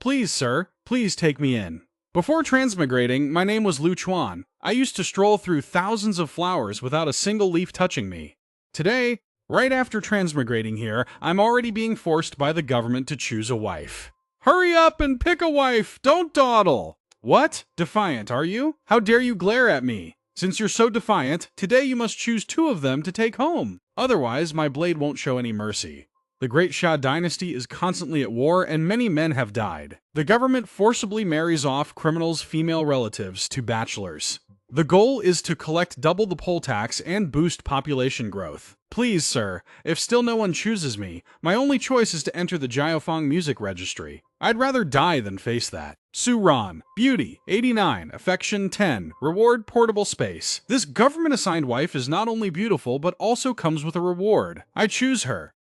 Please, sir, please take me in. Before transmigrating, my name was Lu Chuan. I used to stroll through thousands of flowers without a single leaf touching me. Today, right after transmigrating here, I'm already being forced by the government to choose a wife. Hurry up and pick a wife! Don't dawdle! What? Defiant, are you? How dare you glare at me? Since you're so defiant, today you must choose 2 of them to take home. Otherwise, my blade won't show any mercy. The Great Xia dynasty is constantly at war and many men have died. The government forcibly marries off criminals' female relatives to bachelors. The goal is to collect double the poll tax and boost population growth. Please, sir, if still no one chooses me, my only choice is to enter the Jiaofeng music registry. I'd rather die than face that. Su Ran, beauty, 89, affection 10, reward portable space. This government-assigned wife is not only beautiful, but also comes with a reward. I choose her.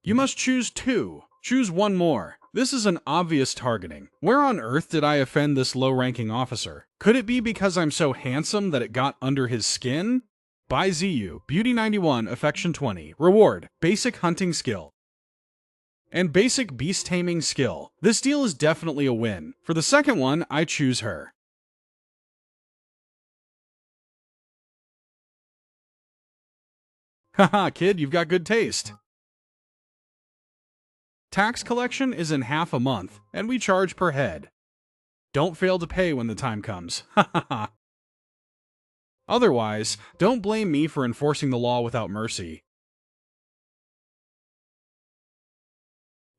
You must choose 2. Choose 1 more. This is an obvious targeting. Where on earth did I offend this low-ranking officer? Could it be because I'm so handsome that it got under his skin? Bai Ziyu, beauty 91, affection 20, reward, basic hunting skill, and basic beast taming skill. This deal is definitely a win. For the second one, I choose her. Haha, kid, you've got good taste. Tax collection is in half a month, and we charge per head. Don't fail to pay when the time comes. Hahaha. Otherwise, don't blame me for enforcing the law without mercy.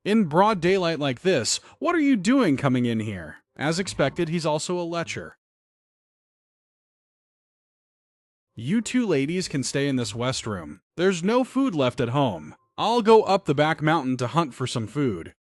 In broad daylight like this, what are you doing coming in here? As expected, he's also a lecher. You 2 ladies can stay in this west room. There's no food left at home. I'll go up the back mountain to hunt for some food.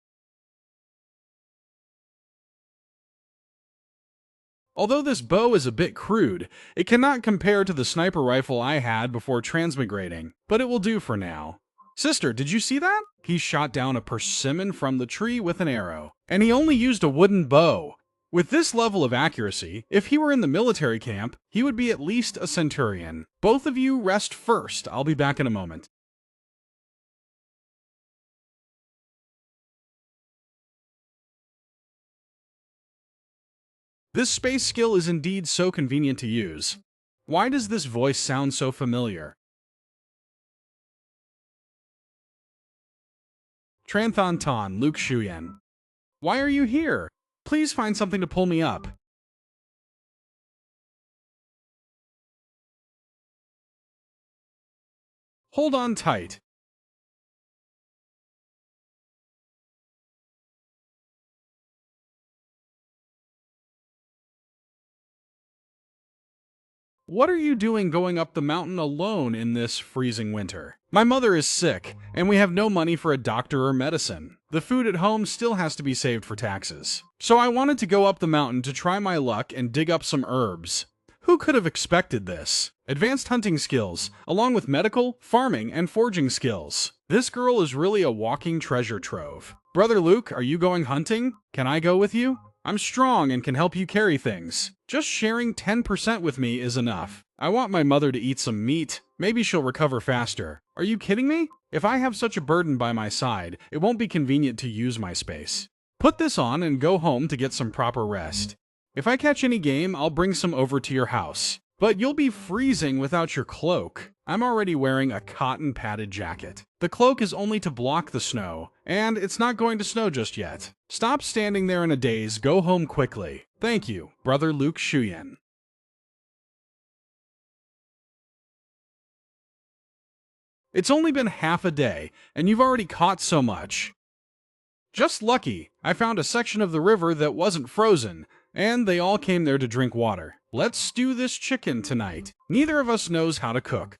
Although this bow is a bit crude, it cannot compare to the sniper rifle I had before transmigrating, but it will do for now. Sister, did you see that? He shot down a persimmon from the tree with an arrow, and he only used a wooden bow. With this level of accuracy, if he were in the military camp, he would be at least a centurion. Both of you rest first. I'll be back in a moment. This space skill is indeed so convenient to use. Why does this voice sound so familiar? Tranthan Tan, Luke Shuyan. Why are you here? Please find something to pull me up. Hold on tight. What are you doing going up the mountain alone in this freezing winter? My mother is sick, and we have no money for a doctor or medicine. The food at home still has to be saved for taxes. So I wanted to go up the mountain to try my luck and dig up some herbs. Who could have expected this? Advanced hunting skills, along with medical, farming, and forging skills. This girl is really a walking treasure trove. Brother Luke, are you going hunting? Can I go with you? I'm strong and can help you carry things. Just sharing 10% with me is enough. I want my mother to eat some meat. Maybe she'll recover faster. Are you kidding me? If I have such a burden by my side, it won't be convenient to use my space. Put this on and go home to get some proper rest. If I catch any game, I'll bring some over to your house. But you'll be freezing without your cloak. I'm already wearing a cotton padded jacket. The cloak is only to block the snow, and it's not going to snow just yet. Stop standing there in a daze, go home quickly. Thank you, Brother Luke Shuyan. It's only been half a day, and you've already caught so much. Just lucky, I found a section of the river that wasn't frozen, and they all came there to drink water. Let's stew this chicken tonight. Neither of us knows how to cook.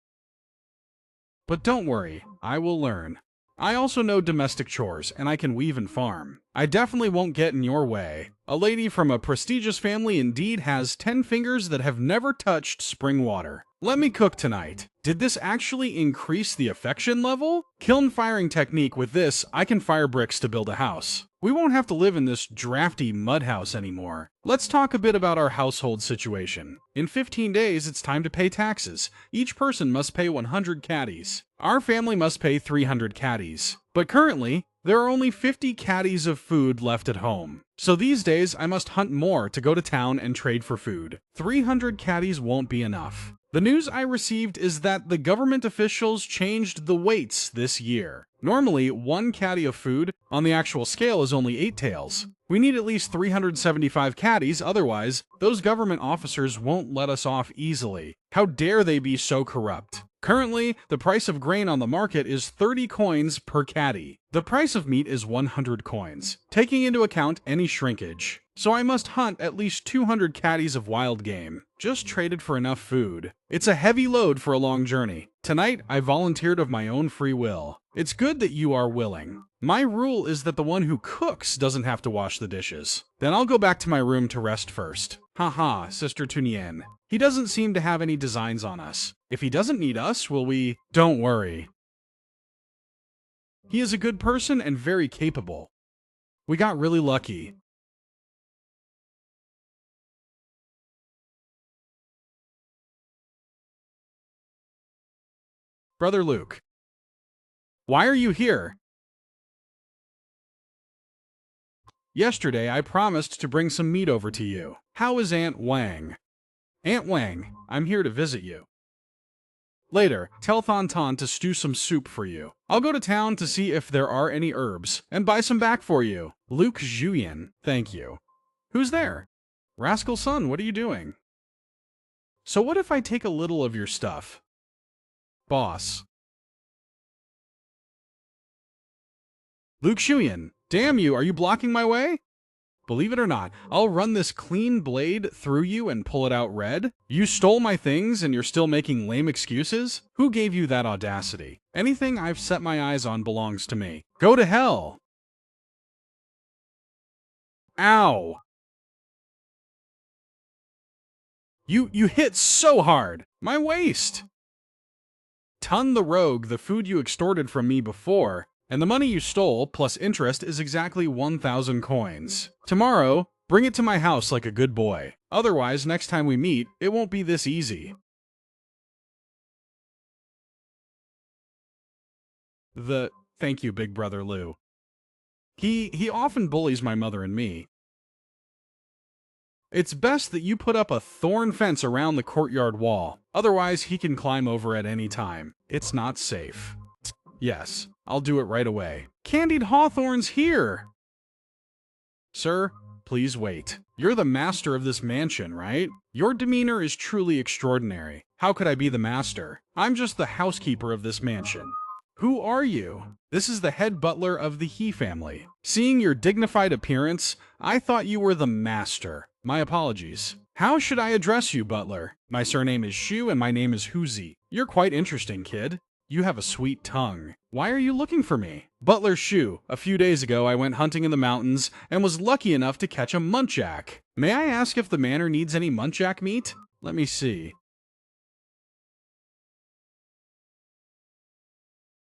But don't worry, I will learn. I also know domestic chores, and I can weave and farm. I definitely won't get in your way. A lady from a prestigious family indeed has 10 fingers that have never touched spring water. Let me cook tonight. Did this actually increase the affection level? Kiln firing technique. With this, I can fire bricks to build a house. We won't have to live in this drafty mud house anymore. Let's talk a bit about our household situation. In 15 days, it's time to pay taxes. Each person must pay 100 caddies. Our family must pay 300 caddies. But currently, There are only 50 caddies of food left at home. So these days, I must hunt more to go to town and trade for food. 300 caddies won't be enough. The news I received is that the government officials changed the weights this year. Normally, 1 caddy of food on the actual scale is only 8 taels. We need at least 375 caddies, otherwise, those government officers won't let us off easily. How dare they be so corrupt? Currently, the price of grain on the market is 30 coins per caddy. The price of meat is 100 coins, taking into account any shrinkage. So I must hunt at least 200 caddies of wild game. Just traded for enough food. It's a heavy load for a long journey. Tonight, I volunteered of my own free will. It's good that you are willing. My rule is that the one who cooks doesn't have to wash the dishes. Then I'll go back to my room to rest first. Haha, Sister Tunien. He doesn't seem to have any designs on us. If he doesn't need us, will we? Don't worry. He is a good person and very capable. We got really lucky. Brother Luke. Why are you here? Yesterday, I promised to bring some meat over to you. How is Aunt Wang? Aunt Wang, I'm here to visit you. Later, tell Thon Ton to stew some soup for you. I'll go to town to see if there are any herbs, and buy some back for you. Luke Zhuyan, thank you. Who's there? Rascal son, what are you doing? So what if I take a little of your stuff? Boss. Luke Zhuyan, damn you, are you blocking my way? Believe it or not, I'll run this clean blade through you and pull it out red. You stole my things and you're still making lame excuses? Who gave you that audacity? Anything I've set my eyes on belongs to me. Go to hell! Ow! You hit so hard! My waist! Ton the rogue, the food you extorted from me before, and the money you stole, plus interest, is exactly 1,000 coins. Tomorrow, bring it to my house like a good boy. Otherwise, next time we meet, it won't be this easy. Thank you, Big Brother Lou. He often bullies my mother and me. It's best that you put up a thorn fence around the courtyard wall. Otherwise, he can climb over at any time. It's not safe. Yes, I'll do it right away. Candied Hawthorne's here! Sir, please wait. You're the master of this mansion, right? Your demeanor is truly extraordinary. How could I be the master? I'm just the housekeeper of this mansion. Who are you? This is the head butler of the He family. Seeing your dignified appearance, I thought you were the master. My apologies. How should I address you, butler? My surname is Shu and my name is Huzi. You're quite interesting, kid. You have a sweet tongue. Why are you looking for me? Butler Shu, a few days ago I went hunting in the mountains and was lucky enough to catch a muntjac. May I ask if the manor needs any muntjac meat? Let me see.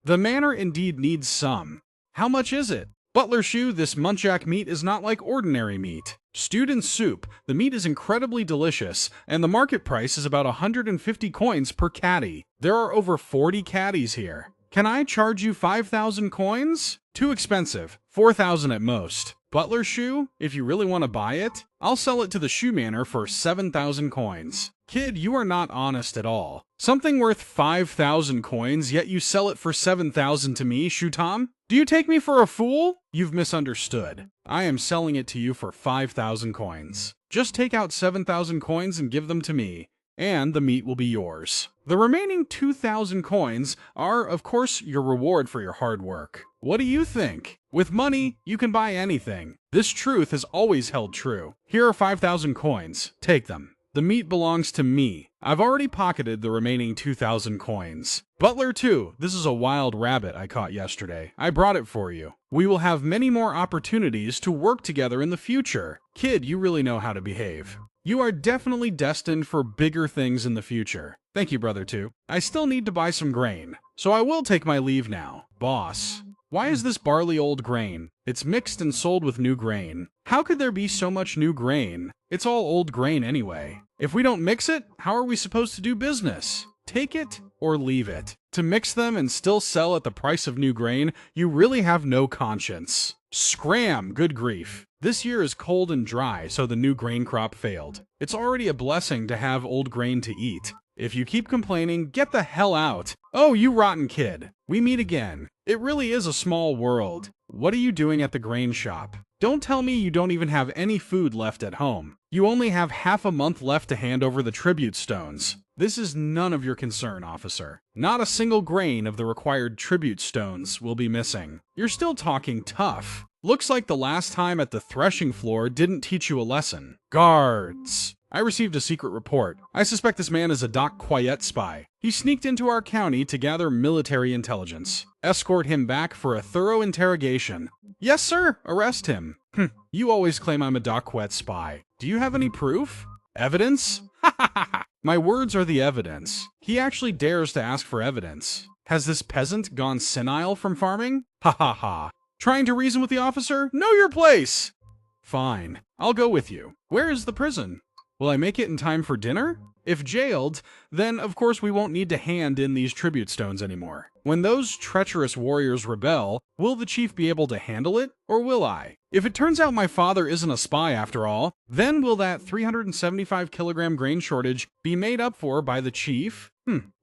The manor indeed needs some. How much is it? Butler Shu, this muntjac meat is not like ordinary meat. Stewed in soup, the meat is incredibly delicious, and the market price is about 150 coins per caddy. There are over 40 caddies here. Can I charge you 5,000 coins? Too expensive. 4,000 at most. Butler Shu, if you really want to buy it, I'll sell it to the Shu Manor for 7,000 coins. Kid, you are not honest at all. Something worth 5,000 coins, yet you sell it for 7,000 to me, Shu Tom? Do you take me for a fool? You've misunderstood. I am selling it to you for 5,000 coins. Just take out 7,000 coins and give them to me, and the meat will be yours. The remaining 2,000 coins are, of course, your reward for your hard work. What do you think? With money, you can buy anything. This truth has always held true. Here are 5,000 coins. Take them. The meat belongs to me. I've already pocketed the remaining 2,000 coins. Butler 2, this is a wild rabbit I caught yesterday. I brought it for you. We will have many more opportunities to work together in the future. Kid, you really know how to behave. You are definitely destined for bigger things in the future. Thank you, Brother 2. I still need to buy some grain, so I will take my leave now. Boss, why is this barley old grain? It's mixed and sold with new grain. How could there be so much new grain? It's all old grain anyway. If we don't mix it, how are we supposed to do business? Take it or leave it. To mix them and still sell at the price of new grain, you really have no conscience. Scram, good grief. This year is cold and dry, so the new grain crop failed. It's already a blessing to have old grain to eat. If you keep complaining, get the hell out. Oh, you rotten kid. We meet again. It really is a small world. What are you doing at the grain shop? Don't tell me you don't even have any food left at home. You only have half a month left to hand over the tribute stones. This is none of your concern, officer. Not a single grain of the required tribute stones will be missing. You're still talking tough. Looks like the last time at the threshing floor didn't teach you a lesson. Guards. I received a secret report. I suspect this man is a Doc Quiet spy. He sneaked into our county to gather military intelligence. Escort him back for a thorough interrogation. Yes, sir. Arrest him. You always claim I'm a Doc Quiet spy. Do you have any proof? Evidence? Ha ha ha ha. My words are the evidence. He actually dares to ask for evidence. Has this peasant gone senile from farming? Ha ha ha. Trying to reason with the officer? Know your place! Fine. I'll go with you. Where is the prison? Will I make it in time for dinner? If jailed, then of course we won't need to hand in these tribute stones anymore. When those treacherous warriors rebel, will the chief be able to handle it, or will I? If it turns out my father isn't a spy after all, then will that 375 kilogram grain shortage be made up for by the chief?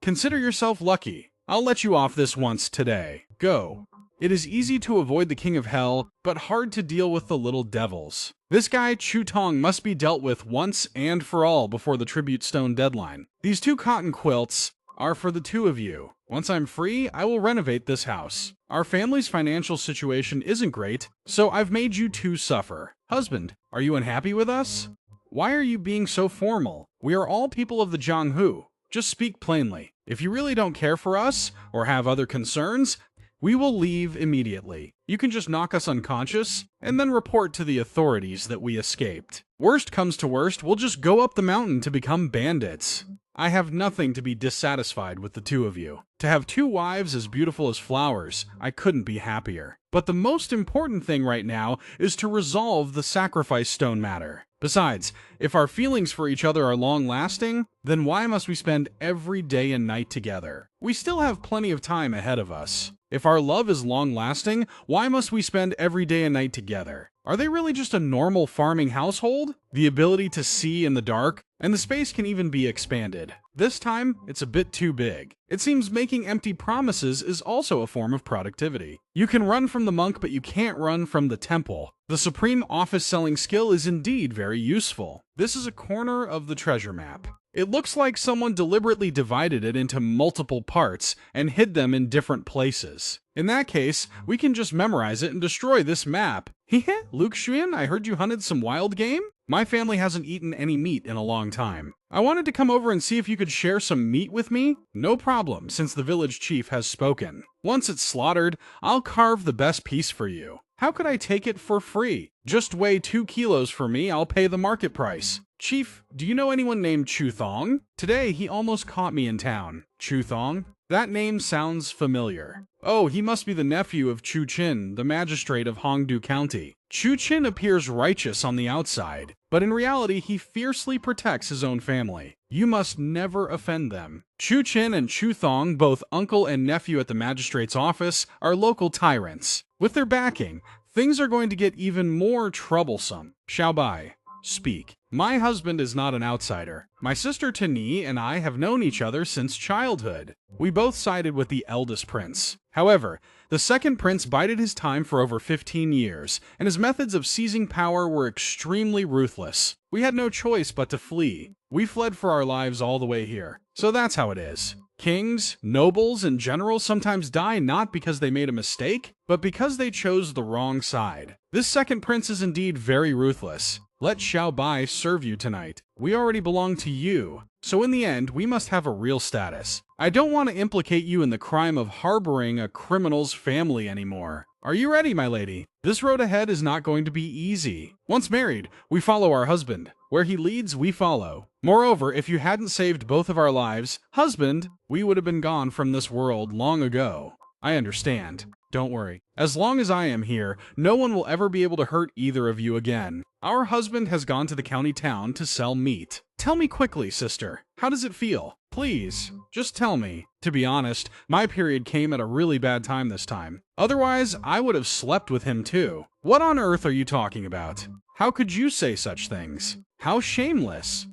Consider yourself lucky. I'll let you off this once today. Go. It is easy to avoid the king of hell, but hard to deal with the little devils. This guy, Chu Tong, must be dealt with once and for all before the tribute stone deadline. These 2 cotton quilts are for the 2 of you. Once I'm free, I will renovate this house. Our family's financial situation isn't great, so I've made you 2 suffer. Husband, are you unhappy with us? Why are you being so formal? We are all people of the Jianghu. Just speak plainly. If you really don't care for us, or have other concerns, we will leave immediately. You can just knock us unconscious, and then report to the authorities that we escaped. Worst comes to worst, we'll just go up the mountain to become bandits. I have nothing to be dissatisfied with the 2 of you. To have 2 wives as beautiful as flowers, I couldn't be happier. But the most important thing right now is to resolve the sacrifice stone matter. Besides, if our feelings for each other are long-lasting, then why must we spend every day and night together? We still have plenty of time ahead of us. If our love is long-lasting, why must we spend every day and night together? Are they really just a normal farming household? The ability to see in the dark, and the space can even be expanded. This time, it's a bit too big. It seems making empty promises is also a form of productivity. You can run from the monk, but you can't run from the temple. The supreme office selling skill is indeed very useful. This is a corner of the treasure map. It looks like someone deliberately divided it into multiple parts and hid them in different places. In that case, we can just memorize it and destroy this map. Heh, Luke Xuan, I heard you hunted some wild game? My family hasn't eaten any meat in a long time. I wanted to come over and see if you could share some meat with me. No problem, since the village chief has spoken. Once it's slaughtered, I'll carve the best piece for you. How could I take it for free? Just weigh 2 kilos for me, I'll pay the market price. Chief, do you know anyone named Chu Thong? Today, he almost caught me in town. Chu Thong? That name sounds familiar. Oh, he must be the nephew of Chu Qin, the magistrate of Hongdu County. Chu Qin appears righteous on the outside, but in reality, he fiercely protects his own family. You must never offend them. Chu Qin and Chu Thong, both uncle and nephew at the magistrate's office, are local tyrants. With their backing, things are going to get even more troublesome. Xiao Bai, speak. My husband is not an outsider. My sister Tani and I have known each other since childhood. We both sided with the eldest prince. However, the second prince bided his time for over 15 years, and his methods of seizing power were extremely ruthless. We had no choice but to flee. We fled for our lives all the way here. So that's how it is. Kings, nobles, and generals sometimes die not because they made a mistake, but because they chose the wrong side. This second prince is indeed very ruthless. Let Xiao Bai serve you tonight. We already belong to you, so in the end, we must have a real status. I don't want to implicate you in the crime of harboring a criminal's family anymore. Are you ready, my lady? This road ahead is not going to be easy. Once married, we follow our husband. Where he leads, we follow. Moreover, if you hadn't saved both of our lives, husband, we would have been gone from this world long ago. I understand. Don't worry. As long as I am here, no one will ever be able to hurt either of you again. Our husband has gone to the county town to sell meat. Tell me quickly, sister, how does it feel? Please, Just tell me. To be honest, my period came at a really bad time this time. Otherwise, I would have slept with him too. What on earth are you talking about? How could you say such things? How shameless.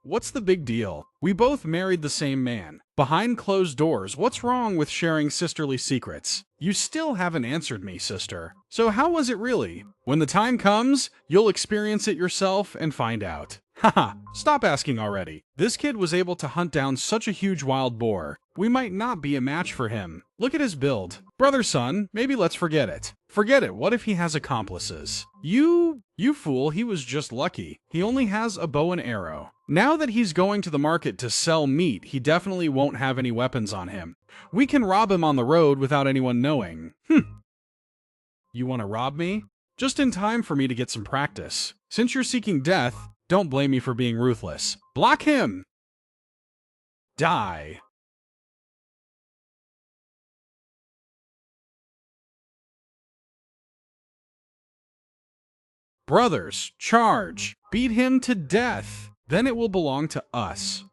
What's the big deal? We both married the same man. Behind closed doors, what's wrong with sharing sisterly secrets? You still haven't answered me, sister. So how was it really? When the time comes, you'll experience it yourself and find out. Haha, stop asking already. This kid was able to hunt down such a huge wild boar. We might not be a match for him. Look at his build. Brother son, maybe let's forget it. Forget it, what if he has accomplices? You fool, he was just lucky. He only has a bow and arrow. Now that he's going to the market to sell meat, he definitely won't have any weapons on him. We can rob him on the road without anyone knowing. You want to rob me? Just in time for me to get some practice. Since you're seeking death, don't blame me for being ruthless. Block him! Die. Brothers, charge! Beat him to death! Then it will belong to us.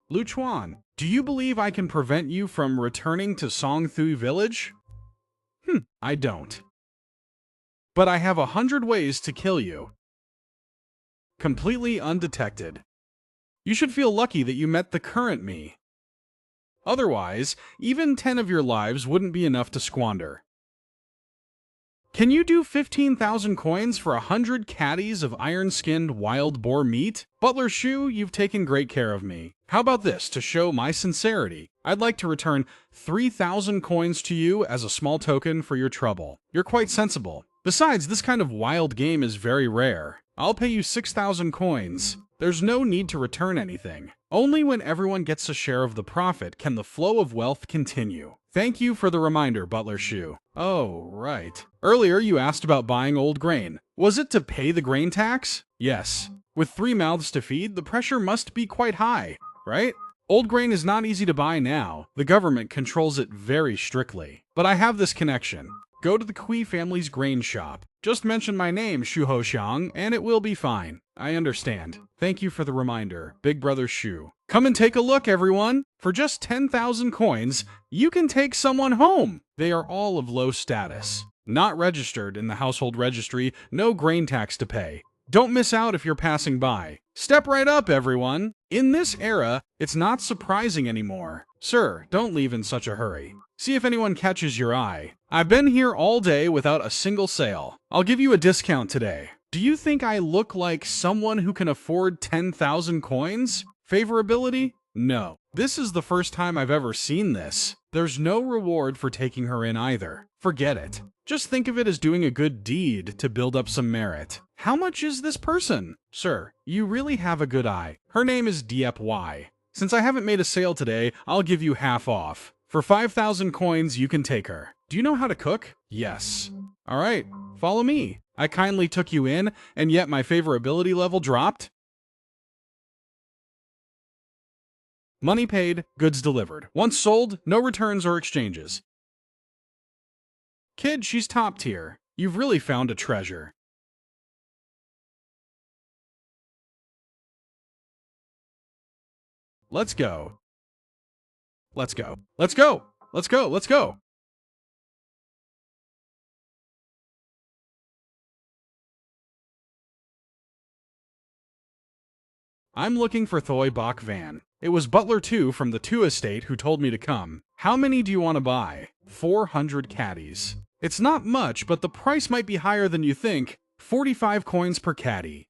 Lu Chuan, do you believe I can prevent you from returning to Songthui village? I don't. But I have 100 ways to kill you. Completely undetected. You should feel lucky that you met the current me. Otherwise, even 10 of your lives wouldn't be enough to squander. Can you do 15,000 coins for 100 caddies of iron-skinned wild boar meat? Butler Shu, you've taken great care of me. How about this, to show my sincerity? I'd like to return 3,000 coins to you as a small token for your trouble. You're quite sensible. Besides, this kind of wild game is very rare. I'll pay you 6,000 coins. There's no need to return anything. Only when everyone gets a share of the profit can the flow of wealth continue. Thank you for the reminder, Butler Shu. Oh, right. Earlier you asked about buying old grain. Was it to pay the grain tax? Yes. With 3 mouths to feed, the pressure must be quite high, right? Old grain is not easy to buy now. The government controls it very strictly. But I have this connection. Go to the Kui family's grain shop. Just mention my name, Shu Ho Xiang, and it will be fine. I understand. Thank you for the reminder, Big Brother Shu. Come and take a look, everyone. For just 10,000 coins, you can take someone home. They are all of low status. Not registered in the household registry, no grain tax to pay. Don't miss out if you're passing by. Step right up, everyone. In this era, it's not surprising anymore. Sir, don't leave in such a hurry. See if anyone catches your eye. I've been here all day without a single sale. I'll give you a discount today. Do you think I look like someone who can afford 10,000 coins? Favorability? No. This is the first time I've ever seen this. There's no reward for taking her in either. Forget it. Just think of it as doing a good deed to build up some merit. How much is this person? Sir, you really have a good eye. Her name is Diep Y. Since I haven't made a sale today, I'll give you half off. For 5,000 coins, you can take her. Do you know how to cook? Yes. All right, follow me. I kindly took you in, and yet my favorability level dropped? Money paid, goods delivered. Once sold, no returns or exchanges. Kid, she's top tier. You've really found a treasure. Let's go. Let's go. Let's go. Let's go. Let's go. I'm looking for Thoy Bok Van. It was Butler 2 from the 2 estate who told me to come. How many do you want to buy? 400 caddies. It's not much, but the price might be higher than you think. 45 coins per caddy.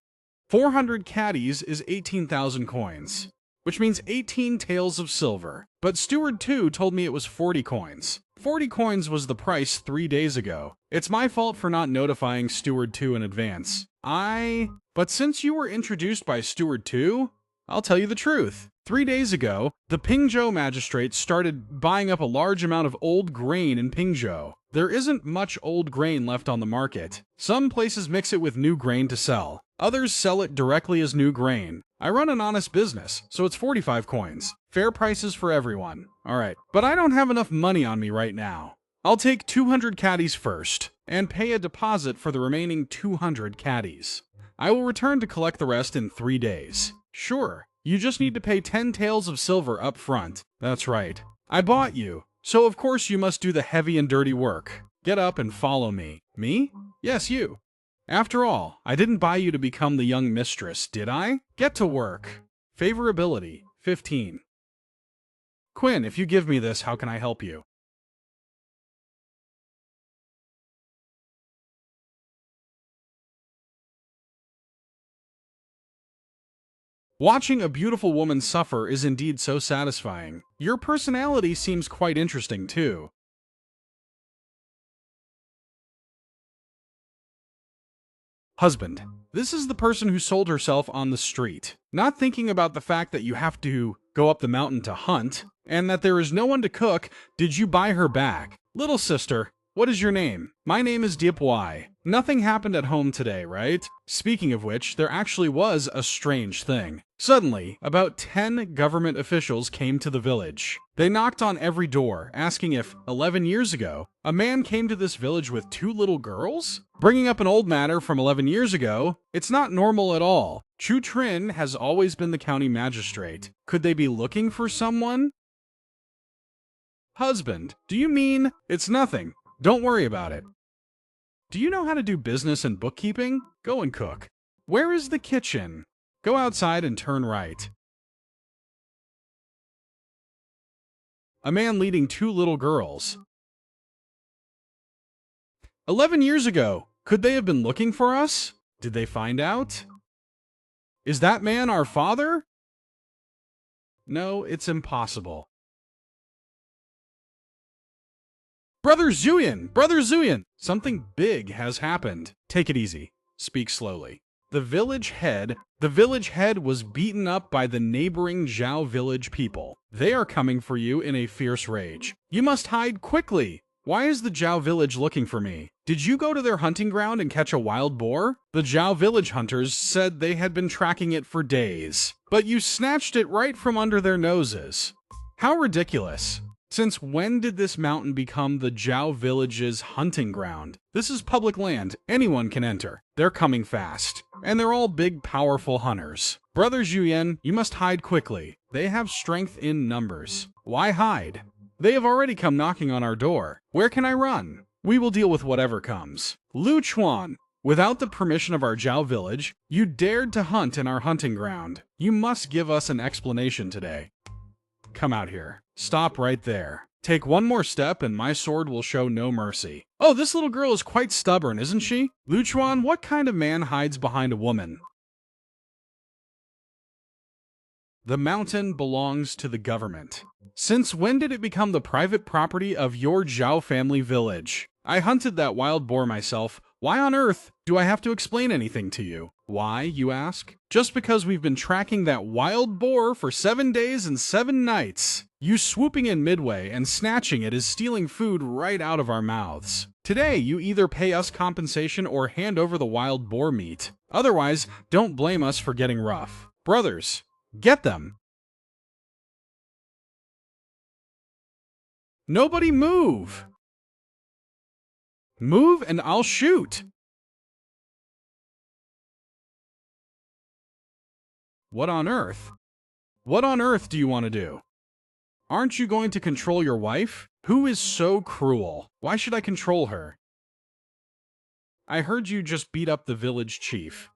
400 caddies is 18,000 coins, which means 18 taels of silver. But Steward 2 told me it was 40 coins. 40 coins was the price 3 days ago. It's my fault for not notifying Steward 2 in advance. But since you were introduced by Steward 2, I'll tell you the truth. 3 days ago, the Pingzhou magistrates started buying up a large amount of old grain in Pingzhou. There isn't much old grain left on the market. Some places mix it with new grain to sell. Others sell it directly as new grain. I run an honest business, so it's 45 coins. Fair prices for everyone. Alright, but I don't have enough money on me right now. I'll take 200 caddies first, and pay a deposit for the remaining 200 caddies. I will return to collect the rest in 3 days. Sure, you just need to pay 10 taels of silver up front. That's right. I bought you, so of course you must do the heavy and dirty work. Get up and follow me. Me? Yes, you. After all, I didn't buy you to become the young mistress, did I? Get to work. Favorability, 15. Quinn, if you give me this, how can I help you? Watching a beautiful woman suffer is indeed so satisfying. Your personality seems quite interesting, too. Husband. This is the person who sold herself on the street, not thinking about the fact that you have to go up the mountain to hunt, and that there is no one to cook. Did you buy her back? Little sister, what is your name? My name is Diepwai. Nothing happened at home today, right? Speaking of which, there actually was a strange thing. Suddenly, about 10 government officials came to the village. They knocked on every door, asking if, 11 years ago, a man came to this village with 2 little girls? Bringing up an old matter from 11 years ago, it's not normal at all. Chu Trin has always been the county magistrate. Could they be looking for someone? Husband, do you mean? It's nothing. Don't worry about it. Do you know how to do business and bookkeeping? Go and cook. Where is the kitchen? Go outside and turn right. A man leading 2 little girls. 11 years ago. Could they have been looking for us? Did they find out? Is that man our father? No, it's impossible. Brother Zuyan! Brother Zuyan! Something big has happened. Take it easy. Speak slowly. The village head was beaten up by the neighboring Zhao village people. They are coming for you in a fierce rage. You must hide quickly. Why is the Zhao village looking for me? Did you go to their hunting ground and catch a wild boar? The Zhao village hunters said they had been tracking it for days, but you snatched it right from under their noses. How ridiculous. Since when did this mountain become the Zhao village's hunting ground? This is public land. Anyone can enter. They're coming fast. And they're all big, powerful hunters. Brother Zhuyan, you must hide quickly. They have strength in numbers. Why hide? They have already come knocking on our door. Where can I run? We will deal with whatever comes. Lu Chuan, without the permission of our Zhao village, you dared to hunt in our hunting ground. You must give us an explanation today. Come out here. Stop right there. Take one more step and my sword will show no mercy. Oh, this little girl is quite stubborn, isn't she? Lu Chuan, what kind of man hides behind a woman? The mountain belongs to the government. Since when did it become the private property of your Zhao family village? I hunted that wild boar myself. Why on earth do I have to explain anything to you? Why, you ask? Just because we've been tracking that wild boar for 7 days and 7 nights. You swooping in midway and snatching it is stealing food right out of our mouths. Today, you either pay us compensation or hand over the wild boar meat. Otherwise, don't blame us for getting rough. Brothers, get them! Nobody move! Move and I'll shoot! What on earth? What on earth do you want to do? Aren't you going to control your wife? Who is so cruel? Why should I control her? I heard you just beat up the village chief.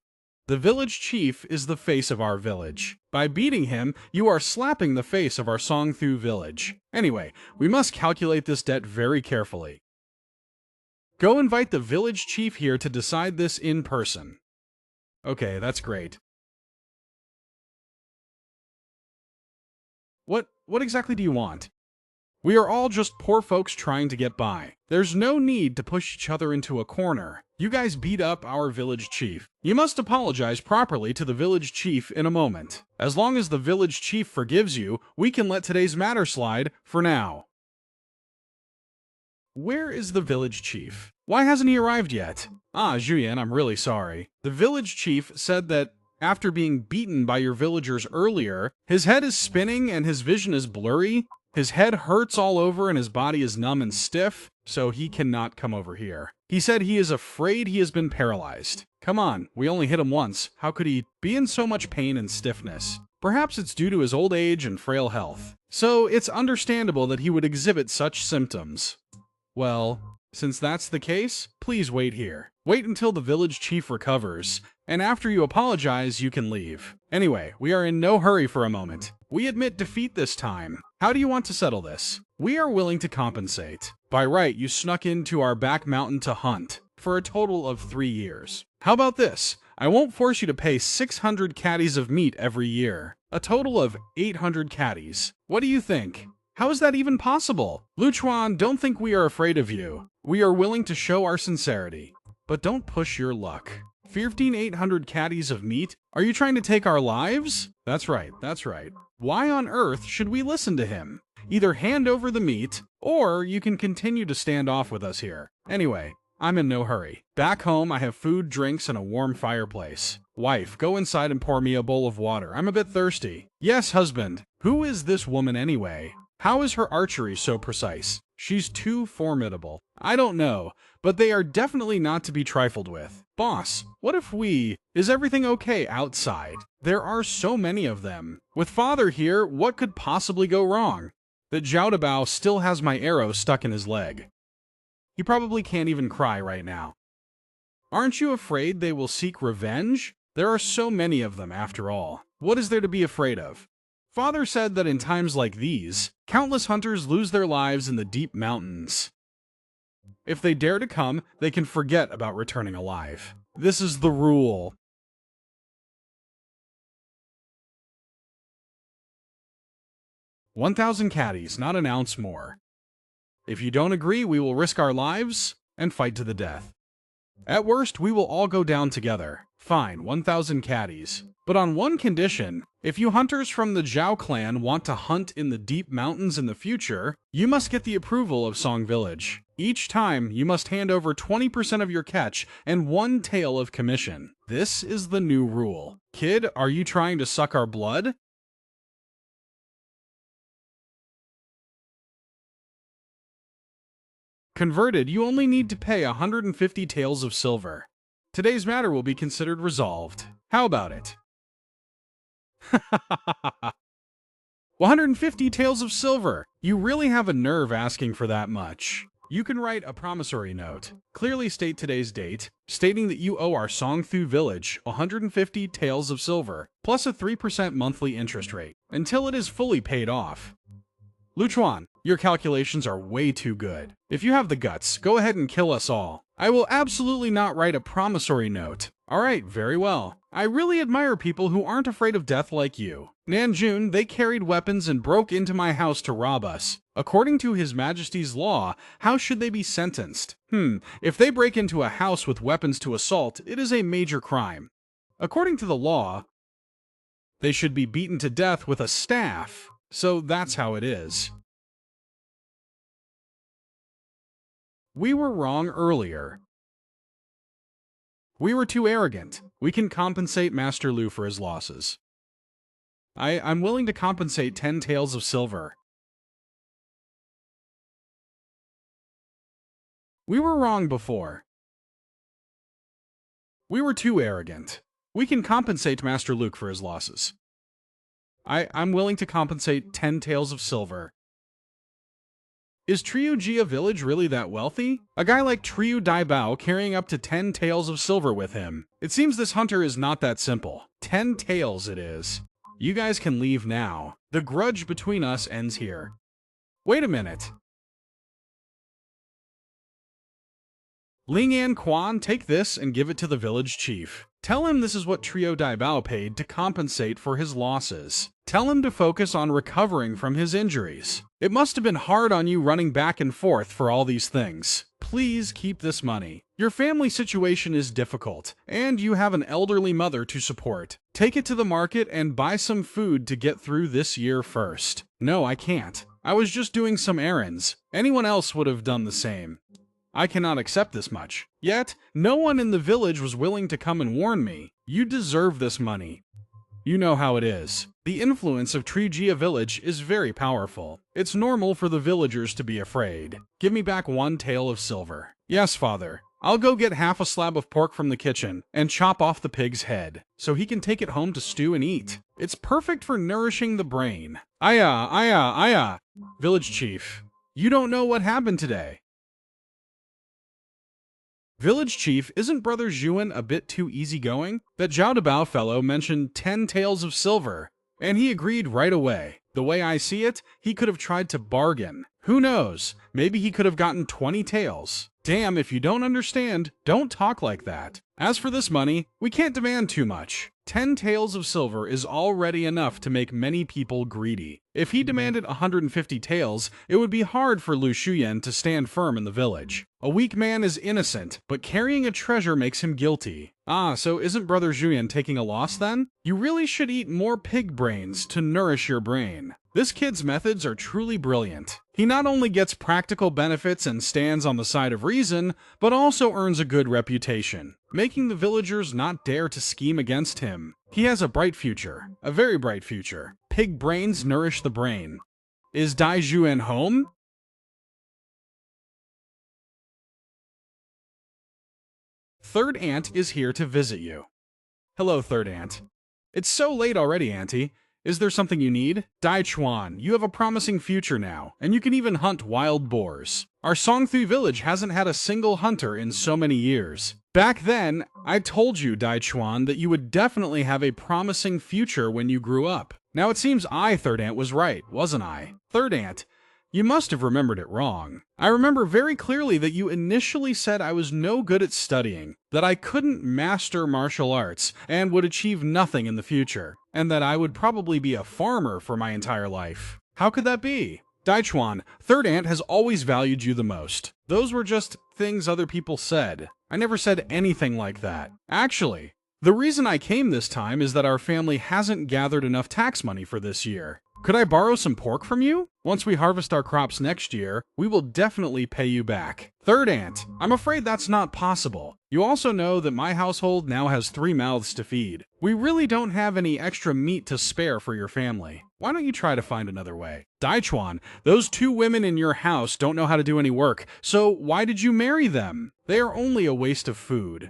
The village chief is the face of our village. By beating him, you are slapping the face of our Songthu village. Anyway, we must calculate this debt very carefully. Go invite the village chief here to decide this in person. Okay, that's great. What exactly do you want? We are all just poor folks trying to get by. There's no need to push each other into a corner. You guys beat up our village chief. You must apologize properly to the village chief in a moment. As long as the village chief forgives you, we can let today's matter slide for now. Where is the village chief? Why hasn't he arrived yet? Ah, Zhuyan, I'm really sorry. The village chief said that after being beaten by your villagers earlier, his head is spinning and his vision is blurry. His head hurts all over and his body is numb and stiff, so he cannot come over here. He said he is afraid he has been paralyzed. Come on, we only hit him once. How could he be in so much pain and stiffness? Perhaps it's due to his old age and frail health. So it's understandable that he would exhibit such symptoms. Well, since that's the case, please wait here. Wait until the village chief recovers, and after you apologize, you can leave. Anyway, we are in no hurry for a moment. We admit defeat this time. How do you want to settle this? We are willing to compensate. By right, you snuck into our back mountain to hunt for a total of 3 years. How about this? I won't force you to pay 600 caddies of meat every year. A total of 800 caddies. What do you think? How is that even possible? Luchuan, don't think we are afraid of you. We are willing to show our sincerity. But don't push your luck. 1,800 caddies of meat? Are you trying to take our lives? That's right, that's right. Why on earth should we listen to him? Either hand over the meat, or you can continue to stand off with us here. Anyway, I'm in no hurry. Back home, I have food, drinks, and a warm fireplace. Wife, go inside and pour me a bowl of water. I'm a bit thirsty. Yes, husband. Who is this woman anyway? How is her archery so precise? She's too formidable. I don't know, but they are definitely not to be trifled with. Boss, what if is everything okay outside? There are so many of them. With father here, what could possibly go wrong? That Zhao Dabao still has my arrow stuck in his leg. He probably can't even cry right now. Aren't you afraid they will seek revenge? There are so many of them after all. What is there to be afraid of? Father said that in times like these, countless hunters lose their lives in the deep mountains. If they dare to come, they can forget about returning alive. This is the rule. "1,000 caddies, not an ounce more. If you don't agree, we will risk our lives and fight to the death. At worst, we will all go down together. Fine, 1,000 caddies. But on one condition, if you hunters from the Zhao clan want to hunt in the deep mountains in the future, you must get the approval of Song Village. Each time, you must hand over 20% of your catch and 1 tael of commission. This is the new rule. Kid, are you trying to suck our blood? Converted, you only need to pay 150 taels of silver. Today's matter will be considered resolved. How about it? 150 taels of silver! You really have a nerve asking for that much. You can write a promissory note. Clearly state today's date, stating that you owe our Songthu village 150 taels of silver, plus a 3% monthly interest rate, until it is fully paid off. Luchuan, your calculations are way too good. If you have the guts, go ahead and kill us all. I will absolutely not write a promissory note. Alright, very well. I really admire people who aren't afraid of death like you. Nanjun, they carried weapons and broke into my house to rob us. According to His Majesty's law, how should they be sentenced? If they break into a house with weapons to assault, it is a major crime. According to the law, they should be beaten to death with a staff. So that's how it is. We were wrong earlier. We were too arrogant. We can compensate Master Lu for his losses. I'm willing to compensate 10 taels of silver. We were wrong before. We were too arrogant. We can compensate Master Luke for his losses. I'm willing to compensate 10 taels of silver. Is Triujia village really that wealthy? A guy like Triu Daibao carrying up to 10 taels of silver with him. It seems this hunter is not that simple. 10 taels it is. You guys can leave now. The grudge between us ends here. Wait a minute. Lingan Quan, take this and give it to the village chief. Tell him this is what Trio Daibao paid to compensate for his losses. Tell him to focus on recovering from his injuries. It must have been hard on you running back and forth for all these things. Please keep this money. Your family situation is difficult, and you have an elderly mother to support. Take it to the market and buy some food to get through this year first. No, I can't. I was just doing some errands. Anyone else would have done the same. I cannot accept this much. Yet, no one in the village was willing to come and warn me. You deserve this money. You know how it is. The influence of Trigia village is very powerful. It's normal for the villagers to be afraid. Give me back 1 tael of silver. Yes, father. I'll go get half a slab of pork from the kitchen and chop off the pig's head, so he can take it home to stew and eat. It's perfect for nourishing the brain. Aya, aya, aya. Village chief, you don't know what happened today. Village chief, isn't Brother Zhuan a bit too easygoing? That Zhao Dabao fellow mentioned 10 taels of silver, and he agreed right away. The way I see it, he could have tried to bargain. Who knows? Maybe he could have gotten 20 taels. Damn, if you don't understand, don't talk like that. As for this money, we can't demand too much. 10 taels of silver is already enough to make many people greedy. If he demanded 150 taels, it would be hard for Lu Shuyan to stand firm in the village. A weak man is innocent, but carrying a treasure makes him guilty. Ah, so isn't Brother Zhuyan taking a loss then? You really should eat more pig brains to nourish your brain. This kid's methods are truly brilliant. He not only gets practical benefits and stands on the side of reason, but also earns a good reputation, making the villagers not dare to scheme against him. He has a bright future, a very bright future. Pig brains nourish the brain. Is Dai Zhuan home? Third Aunt is here to visit you. Hello, Third Aunt. It's so late already, Auntie. Is there something you need? Dai Chuan, you have a promising future now, and you can even hunt wild boars. Our Songthui village hasn't had a single hunter in so many years. Back then, I told you, Dai Chuan, that you would definitely have a promising future when you grew up. Now it seems I, Third Aunt, was right, wasn't I? Third Aunt, you must have remembered it wrong. I remember very clearly that you initially said I was no good at studying, that I couldn't master martial arts, and would achieve nothing in the future, and that I would probably be a farmer for my entire life. How could that be? Daichuan, Third Aunt has always valued you the most. Those were just things other people said. I never said anything like that. Actually, the reason I came this time is that our family hasn't gathered enough tax money for this year. Could I borrow some pork from you? Once we harvest our crops next year, we will definitely pay you back. Third Aunt, I'm afraid that's not possible. You also know that my household now has 3 mouths to feed. We really don't have any extra meat to spare for your family. Why don't you try to find another way? Daichuan, those 2 women in your house don't know how to do any work, so why did you marry them? They are only a waste of food.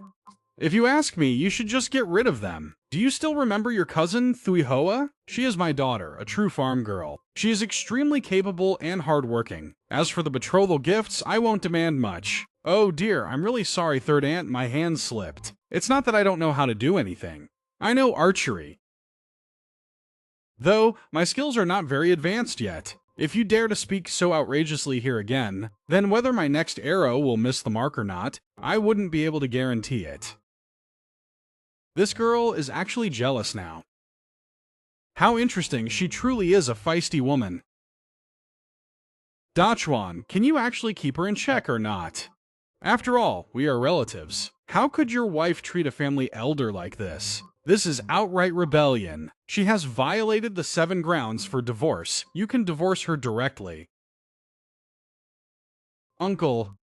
If you ask me, you should just get rid of them. Do you still remember your cousin, Thui Hoa? She is my daughter, a true farm girl. She is extremely capable and hardworking. As for the betrothal gifts, I won't demand much. Oh dear, I'm really sorry, Third Aunt, my hand slipped. It's not that I don't know how to do anything. I know archery, though my skills are not very advanced yet. If you dare to speak so outrageously here again, then whether my next arrow will miss the mark or not, I wouldn't be able to guarantee it. This girl is actually jealous now. How interesting, she truly is a feisty woman. Dachuan, can you actually keep her in check or not? After all, we are relatives. How could your wife treat a family elder like this? This is outright rebellion. She has violated the 7 grounds for divorce. You can divorce her directly. Uncle,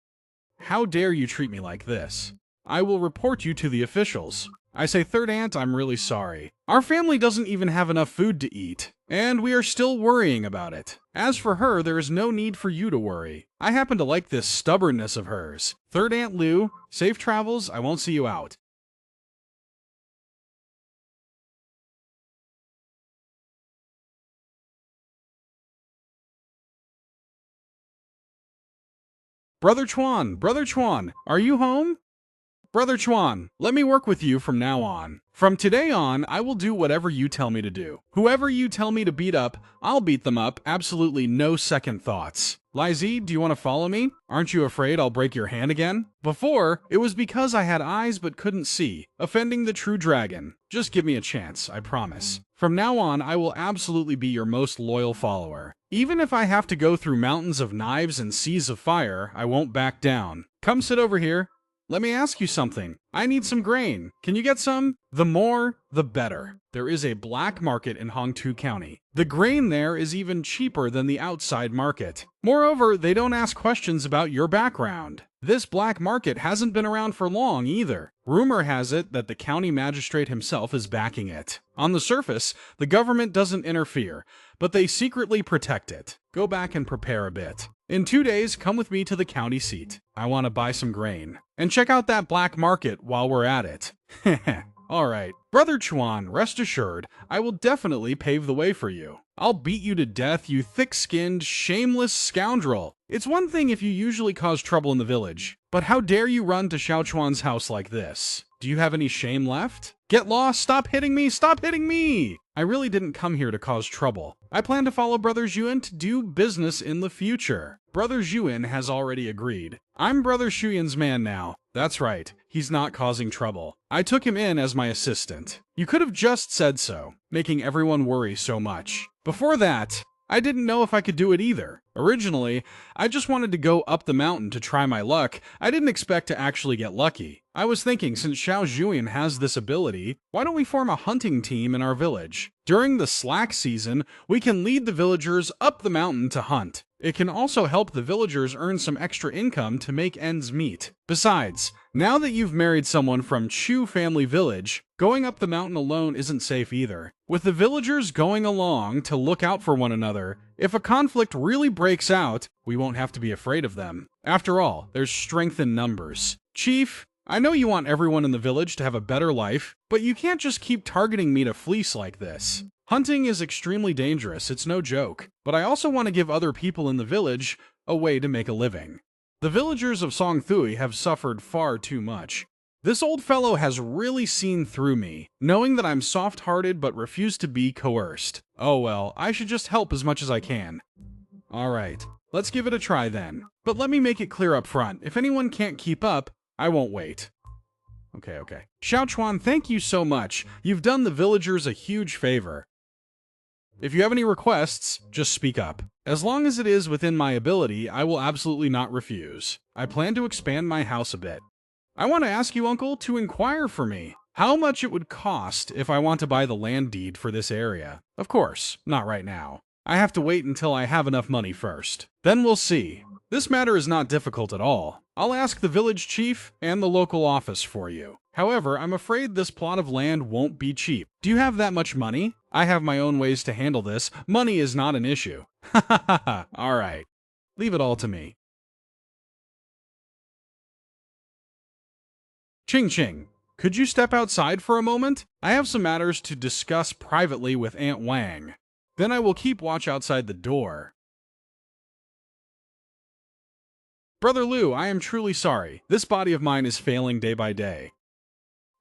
how dare you treat me like this? I will report you to the officials. I say, Third Aunt, I'm really sorry. Our family doesn't even have enough food to eat, and we are still worrying about it. As for her, there is no need for you to worry. I happen to like this stubbornness of hers. Third Aunt Lu, safe travels, I won't see you out. Brother Chuan, are you home? Brother Chuan, let me work with you from now on. From today on, I will do whatever you tell me to do. Whoever you tell me to beat up, I'll beat them up, absolutely no second thoughts. Lizy, do you want to follow me? Aren't you afraid I'll break your hand again? Before, it was because I had eyes but couldn't see, offending the true dragon. Just give me a chance, I promise. From now on, I will absolutely be your most loyal follower. Even if I have to go through mountains of knives and seas of fire, I won't back down. Come sit over here. Let me ask you something. I need some grain. Can you get some? The more, the better. There is a black market in Hongtu County. The grain there is even cheaper than the outside market. Moreover, they don't ask questions about your background. This black market hasn't been around for long either. Rumor has it that the county magistrate himself is backing it. On the surface, the government doesn't interfere, but they secretly protect it. Go back and prepare a bit. In 2 days, come with me to the county seat. I want to buy some grain. And check out that black market while we're at it. Alright, Brother Chuan, rest assured, I will definitely pave the way for you. I'll beat you to death, you thick-skinned, shameless scoundrel. It's one thing if you usually cause trouble in the village, but how dare you run to Xiao Chuan's house like this? Do you have any shame left? Get lost, stop hitting me, stop hitting me! I really didn't come here to cause trouble. I plan to follow Brother Zhuyin to do business in the future. Brother Zhuyin has already agreed. I'm Brother Shuyin's man now. That's right, he's not causing trouble. I took him in as my assistant. You could have just said so, making everyone worry so much. Before that, I didn't know if I could do it either. Originally, I just wanted to go up the mountain to try my luck. I didn't expect to actually get lucky. I was thinking, since Xiao Zhuyin has this ability, why don't we form a hunting team in our village? During the slack season, we can lead the villagers up the mountain to hunt. It can also help the villagers earn some extra income to make ends meet. Besides, now that you've married someone from Chu family village, going up the mountain alone isn't safe either. With the villagers going along to look out for one another, if a conflict really breaks out, we won't have to be afraid of them. After all, there's strength in numbers. Chief, I know you want everyone in the village to have a better life, but you can't just keep targeting me to fleece like this. Hunting is extremely dangerous, it's no joke, but I also want to give other people in the village a way to make a living. The villagers of Song Thui have suffered far too much. This old fellow has really seen through me, knowing that I'm soft-hearted but refuse to be coerced. Oh well, I should just help as much as I can. Alright, let's give it a try then. But let me make it clear up front, if anyone can't keep up, I won't wait. Okay. Xiao Chuan, thank you so much. You've done the villagers a huge favor. If you have any requests, just speak up. As long as it is within my ability, I will absolutely not refuse. I plan to expand my house a bit. I want to ask you, Uncle, to inquire for me how much it would cost if I want to buy the land deed for this area. Of course, not right now. I have to wait until I have enough money first. Then we'll see. This matter is not difficult at all. I'll ask the village chief and the local office for you. However, I'm afraid this plot of land won't be cheap. Do you have that much money? I have my own ways to handle this. Money is not an issue. Ha ha ha ha. Alright. Leave it all to me. Ching, could you step outside for a moment? I have some matters to discuss privately with Aunt Wang. Then I will keep watch outside the door. Brother Liu, I am truly sorry. This body of mine is failing day by day.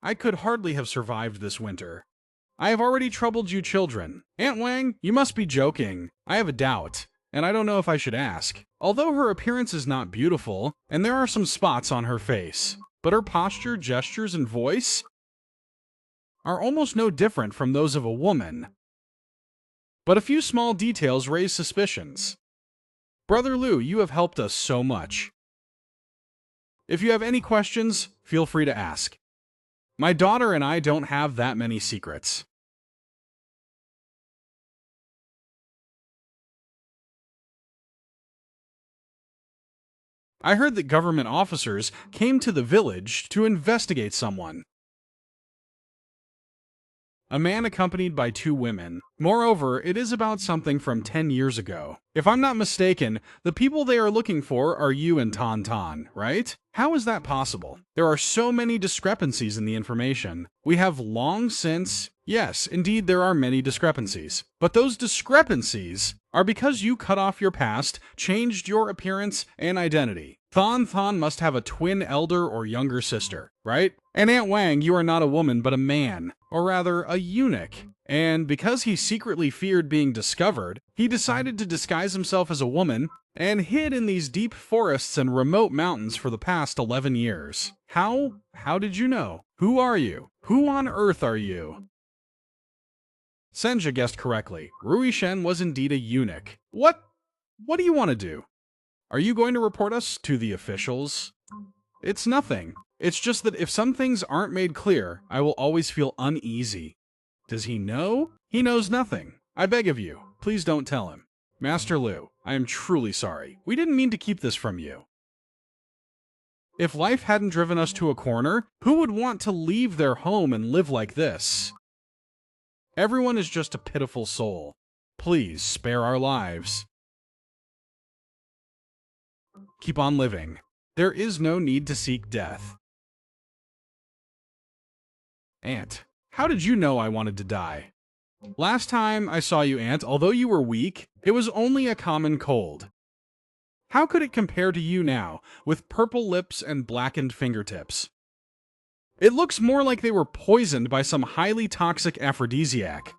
I could hardly have survived this winter. I have already troubled you children. Aunt Wang, you must be joking. I have a doubt, and I don't know if I should ask. Although her appearance is not beautiful, and there are some spots on her face, but her posture, gestures, and voice are almost no different from those of a woman. But a few small details raise suspicions. Brother Liu, you have helped us so much. If you have any questions, feel free to ask. My daughter and I don't have that many secrets. I heard that government officers came to the village to investigate someone. A man accompanied by 2 women. Moreover, it is about something from 10 years ago. If I'm not mistaken, the people they are looking for are you and Tan, right? How is that possible? There are so many discrepancies in the information. We have long since... Yes, indeed there are many discrepancies. But those discrepancies are because you cut off your past, changed your appearance and identity. Tan must have a twin elder or younger sister, right? And Aunt Wang, you are not a woman but a man, or rather a eunuch. And because he secretly feared being discovered, he decided to disguise himself as a woman and hid in these deep forests and remote mountains for the past 11 years. How? How did you know? Who are you? Who on earth are you? Senja guessed correctly. Rui Shen was indeed a eunuch. What do you want to do? Are you going to report us to the officials? It's nothing. It's just that if some things aren't made clear, I will always feel uneasy. Does he know? He knows nothing. I beg of you, please don't tell him. Master Liu, I am truly sorry. We didn't mean to keep this from you. If life hadn't driven us to a corner, who would want to leave their home and live like this? Everyone is just a pitiful soul. Please spare our lives. Keep on living. There is no need to seek death. Ant, how did you know I wanted to die? Last time I saw you, Ant, although you were weak, it was only a common cold. How could it compare to you now, with purple lips and blackened fingertips? It looks more like they were poisoned by some highly toxic aphrodisiac.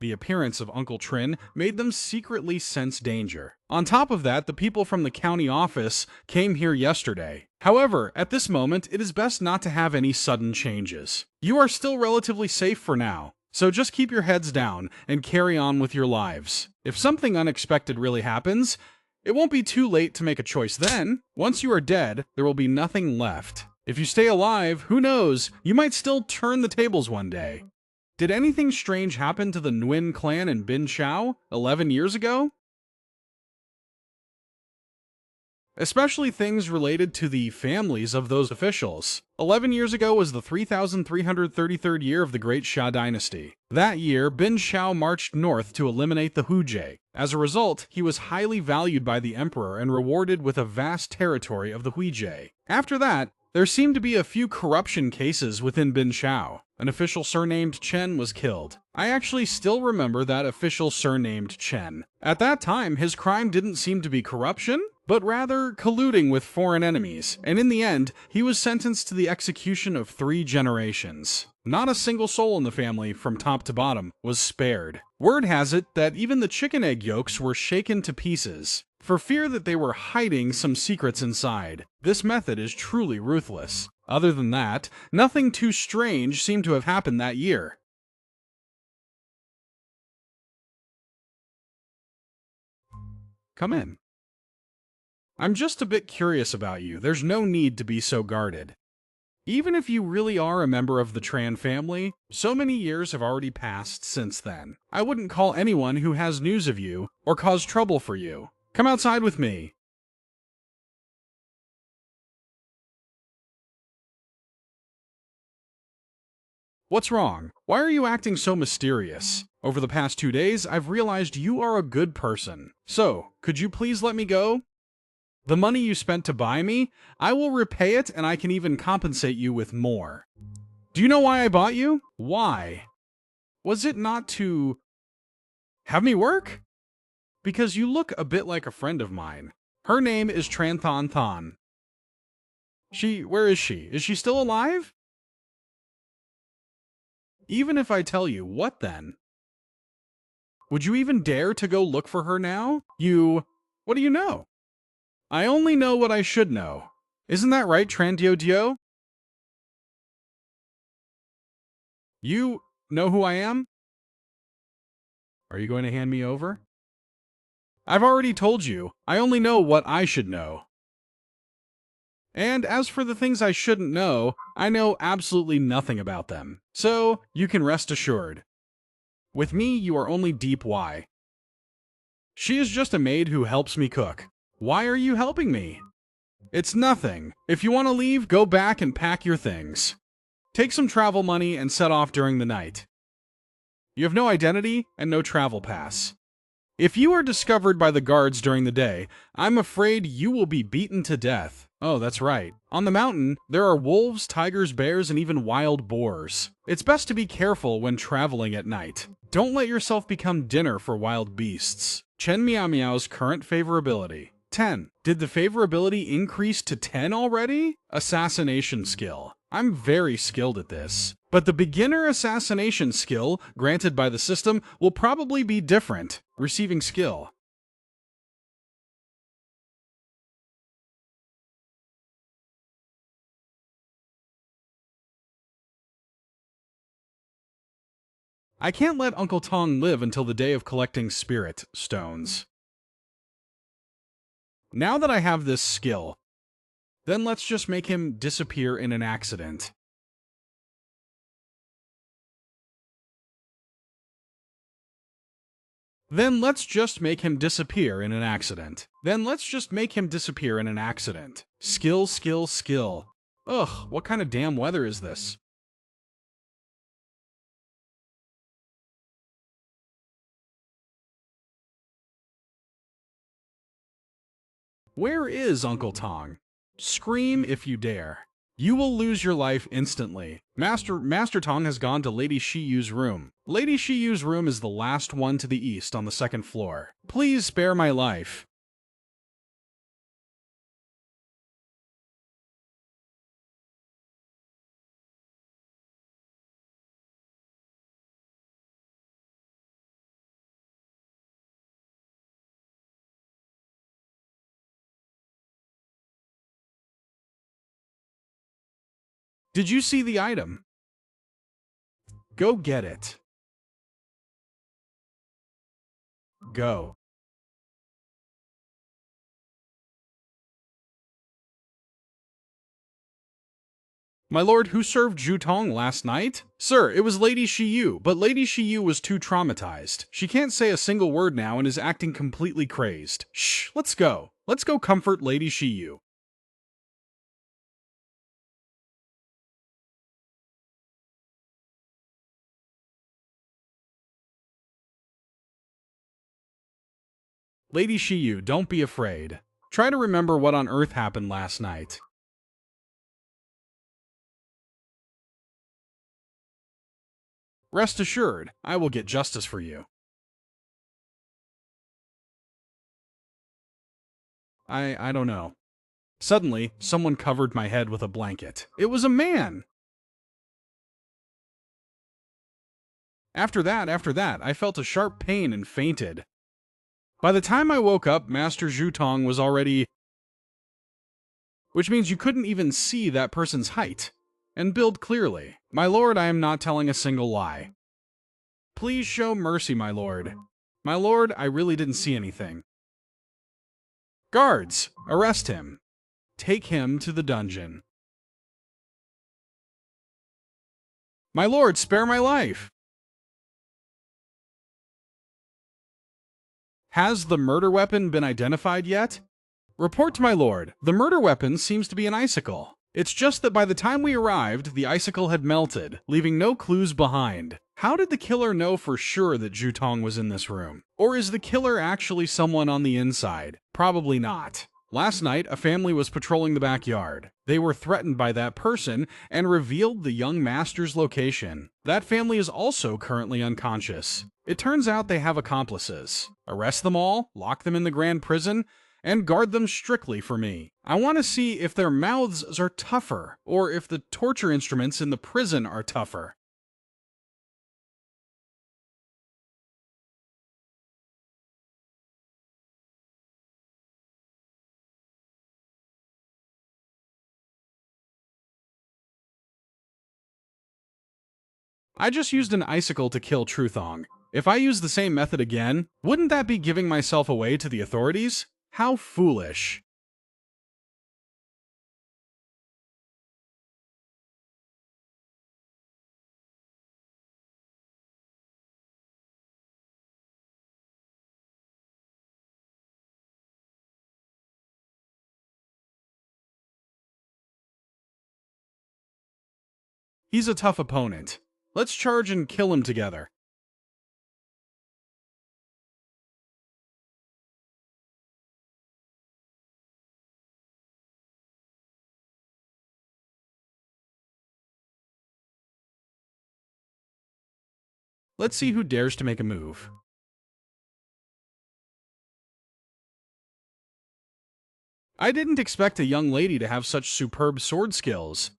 The appearance of Uncle Trin made them secretly sense danger. On top of that, the people from the county office came here yesterday. However, at this moment, it is best not to have any sudden changes. You are still relatively safe for now, so just keep your heads down and carry on with your lives. If something unexpected really happens, it won't be too late to make a choice then. Once you are dead, there will be nothing left. If you stay alive, who knows, you might still turn the tables one day. Did anything strange happen to the Nguyen clan in Bin Chao 11 years ago? Especially things related to the families of those officials. 11 years ago was the 3,333rd year of the Great Xia Dynasty. That year, Bin Chao marched north to eliminate the Hujie. As a result, he was highly valued by the emperor and rewarded with a vast territory of the Huijie. After that, there seemed to be a few corruption cases within Bin Chao. An official surnamed Chen was killed. I actually still remember that official surnamed Chen. At that time, his crime didn't seem to be corruption, but rather colluding with foreign enemies, and in the end, he was sentenced to the execution of 3 generations. Not a single soul in the family, from top to bottom, was spared. Word has it that even the chicken egg yolks were shaken to pieces, for fear that they were hiding some secrets inside. This method is truly ruthless. Other than that, nothing too strange seemed to have happened that year. Come in. I'm just a bit curious about you. There's no need to be so guarded. Even if you really are a member of the Tran family, so many years have already passed since then. I wouldn't call anyone who has news of you or cause trouble for you. Come outside with me. What's wrong? Why are you acting so mysterious? Over the past 2 days, I've realized you are a good person. So, could you please let me go? The money you spent to buy me, I will repay it, and I can even compensate you with more. Do you know why I bought you? Why? Was it not to have me work? Because you look a bit like a friend of mine. Her name is Tranthon Thon. Where is she? Is she still alive? Even if I tell you, what then? Would you even dare to go look for her now? What do you know? I only know what I should know. Isn't that right, Trandio Dio? You know who I am? Are you going to hand me over? I've already told you, I only know what I should know. And as for the things I shouldn't know, I know absolutely nothing about them. So, you can rest assured. With me, you are only deep why. She is just a maid who helps me cook. Why are you helping me? It's nothing. If you want to leave, go back and pack your things. Take some travel money and set off during the night. You have no identity and no travel pass. If you are discovered by the guards during the day, I'm afraid you will be beaten to death. Oh, that's right. On the mountain, there are wolves, tigers, bears, and even wild boars. It's best to be careful when traveling at night. Don't let yourself become dinner for wild beasts. Chen Miao Miao's current favorability. 10. Did the favorability increase to 10 already? Assassination skill. I'm very skilled at this. But the beginner assassination skill, granted by the system, will probably be different. Receiving skill. I can't let Uncle Tong live until the day of collecting spirit stones. Now that I have this skill, then let's just make him disappear in an accident. Then let's just make him disappear in an accident. Then let's just make him disappear in an accident. Skill, skill, skill. Ugh, what kind of damn weather is this? Where is Uncle Tong? Scream if you dare. You will lose your life instantly. Master Tong has gone to Lady Shiyu's room. Lady Shiyu's room is the last one to the east on the second floor. Please spare my life. Did you see the item? Go get it. Go. My lord, who served Zhu Tong last night? Sir, it was Lady Shiyu, but Lady Shiyu was too traumatized. She can't say a single word now and is acting completely crazed. Shh, let's go. Let's go comfort Lady Shiyu. Lady Shiyu, don't be afraid. Try to remember what on earth happened last night. Rest assured, I will get justice for you. I don't know. Suddenly, someone covered my head with a blanket. It was a man! After that, I felt a sharp pain and fainted. By the time I woke up, Master Zhu Tong was already... Which means you couldn't even see that person's height and build clearly. My lord, I am not telling a single lie. Please show mercy, my lord. My lord, I really didn't see anything. Guards, arrest him. Take him to the dungeon. My lord, spare my life. Has the murder weapon been identified yet? Report to my lord. The murder weapon seems to be an icicle. It's just that by the time we arrived, the icicle had melted, leaving no clues behind. How did the killer know for sure that Zhu Tong was in this room? Or is the killer actually someone on the inside? Probably not. Last night, a family was patrolling the backyard. They were threatened by that person and revealed the young master's location. That family is also currently unconscious. It turns out they have accomplices. Arrest them all, lock them in the grand prison, and guard them strictly for me. I want to see if their mouths are tougher, or if the torture instruments in the prison are tougher. I just used an icicle to kill Truthong. If I use the same method again, wouldn't that be giving myself away to the authorities? How foolish. He's a tough opponent. Let's charge and kill him together. Let's see who dares to make a move. I didn't expect a young lady to have such superb sword skills.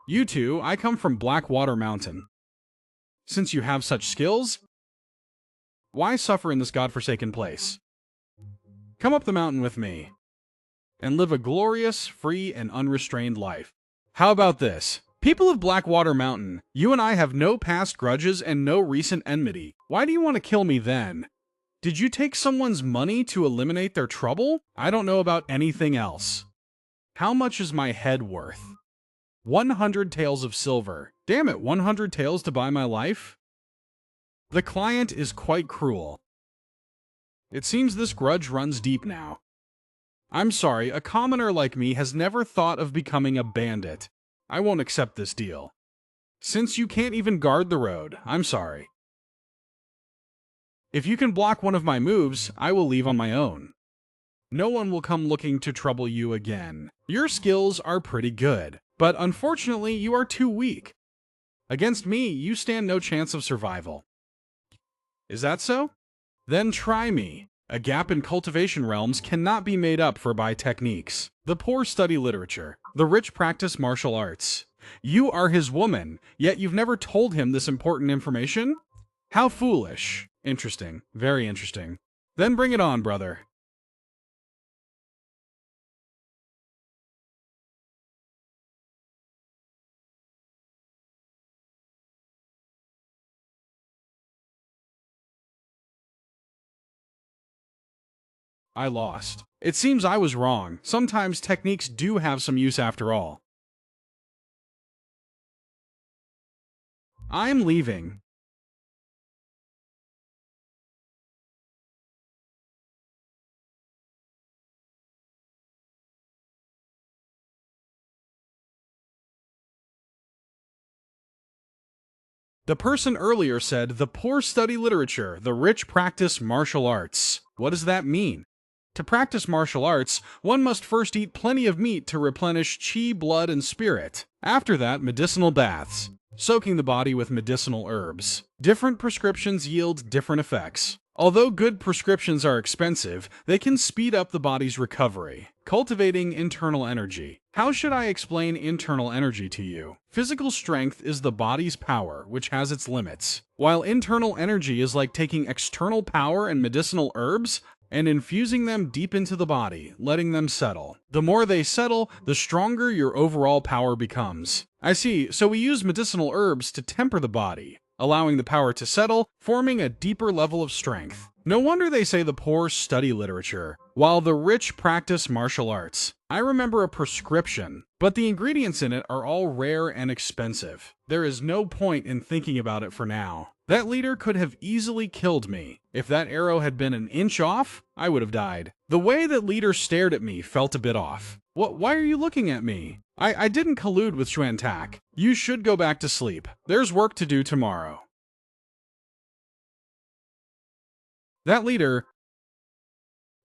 You two, I come from Blackwater Mountain. Since you have such skills, why suffer in this godforsaken place? Come up the mountain with me, and live a glorious, free, and unrestrained life. How about this? People of Blackwater Mountain, you and I have no past grudges and no recent enmity. Why do you want to kill me then? Did you take someone's money to eliminate their trouble? I don't know about anything else. How much is my head worth? 100 taels of silver. Damn it, 100 taels to buy my life? The client is quite cruel. It seems this grudge runs deep now. I'm sorry, a commoner like me has never thought of becoming a bandit. I won't accept this deal. Since you can't even guard the road, I'm sorry. If you can block one of my moves, I will leave on my own. No one will come looking to trouble you again. Your skills are pretty good, but unfortunately you are too weak. Against me, you stand no chance of survival. Is that so? Then try me. A gap in cultivation realms cannot be made up for by techniques. The poor study literature. The rich practice martial arts. You are his woman, yet you've never told him this important information? How foolish. Interesting. Very interesting. Then bring it on, brother. I lost. It seems I was wrong. Sometimes techniques do have some use after all. I'm leaving. The person earlier said, the poor study literature, the rich practice martial arts. What does that mean? To practice martial arts, one must first eat plenty of meat to replenish chi, blood, and spirit. After that, medicinal baths, soaking the body with medicinal herbs. Different prescriptions yield different effects. Although good prescriptions are expensive, they can speed up the body's recovery. Cultivating internal energy. How should I explain internal energy to you? Physical strength is the body's power, which has its limits. While internal energy is like taking external power and medicinal herbs and infusing them deep into the body, letting them settle. The more they settle, the stronger your overall power becomes. I see, so we use medicinal herbs to temper the body, allowing the power to settle, forming a deeper level of strength. No wonder they say the poor study literature, while the rich practice martial arts. I remember a prescription, but the ingredients in it are all rare and expensive. There is no point in thinking about it for now. That leader could have easily killed me. If that arrow had been an inch off, I would have died. The way that leader stared at me felt a bit off. Why are you looking at me? I didn't collude with Xuan Tak. You should go back to sleep. There's work to do tomorrow. That leader...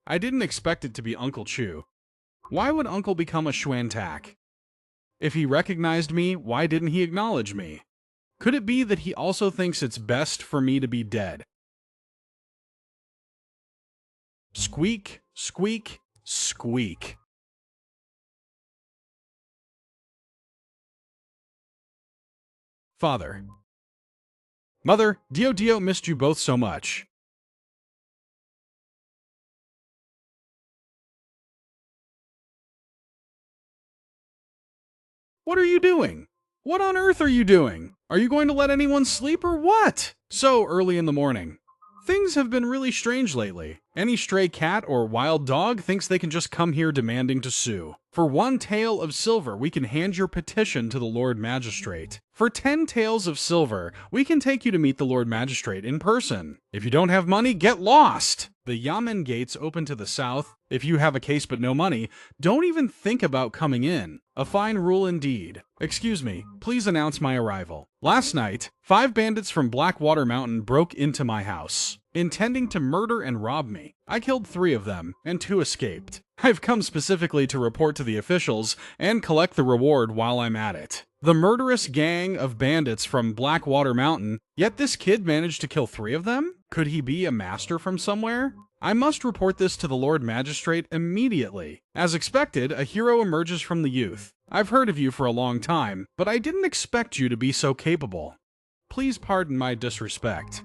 I didn't expect it to be Uncle Chu. Why would Uncle become a Xuan Tak? If he recognized me, why didn't he acknowledge me? Could it be that he also thinks it's best for me to be dead? Squeak, squeak, squeak. Father. Mother, Dio missed you both so much. What are you doing? What on earth are you doing? Are you going to let anyone sleep or what? So early in the morning. Things have been really strange lately. Any stray cat or wild dog thinks they can just come here demanding to sue. For 1 tael of silver, we can hand your petition to the Lord Magistrate. For 10 taels of silver, we can take you to meet the Lord Magistrate in person. If you don't have money, get lost! The Yamen gates open to the south. If you have a case but no money, don't even think about coming in. A fine rule indeed. Excuse me, please announce my arrival. Last night, 5 bandits from Blackwater Mountain broke into my house, intending to murder and rob me. I killed 3 of them, and 2 escaped. I've come specifically to report to the officials and collect the reward while I'm at it. The murderous gang of bandits from Blackwater Mountain, yet this kid managed to kill 3 of them? Could he be a master from somewhere? I must report this to the Lord Magistrate immediately. As expected, a hero emerges from the youth. I've heard of you for a long time, but I didn't expect you to be so capable. Please pardon my disrespect.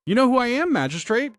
You know who I am, Magistrate?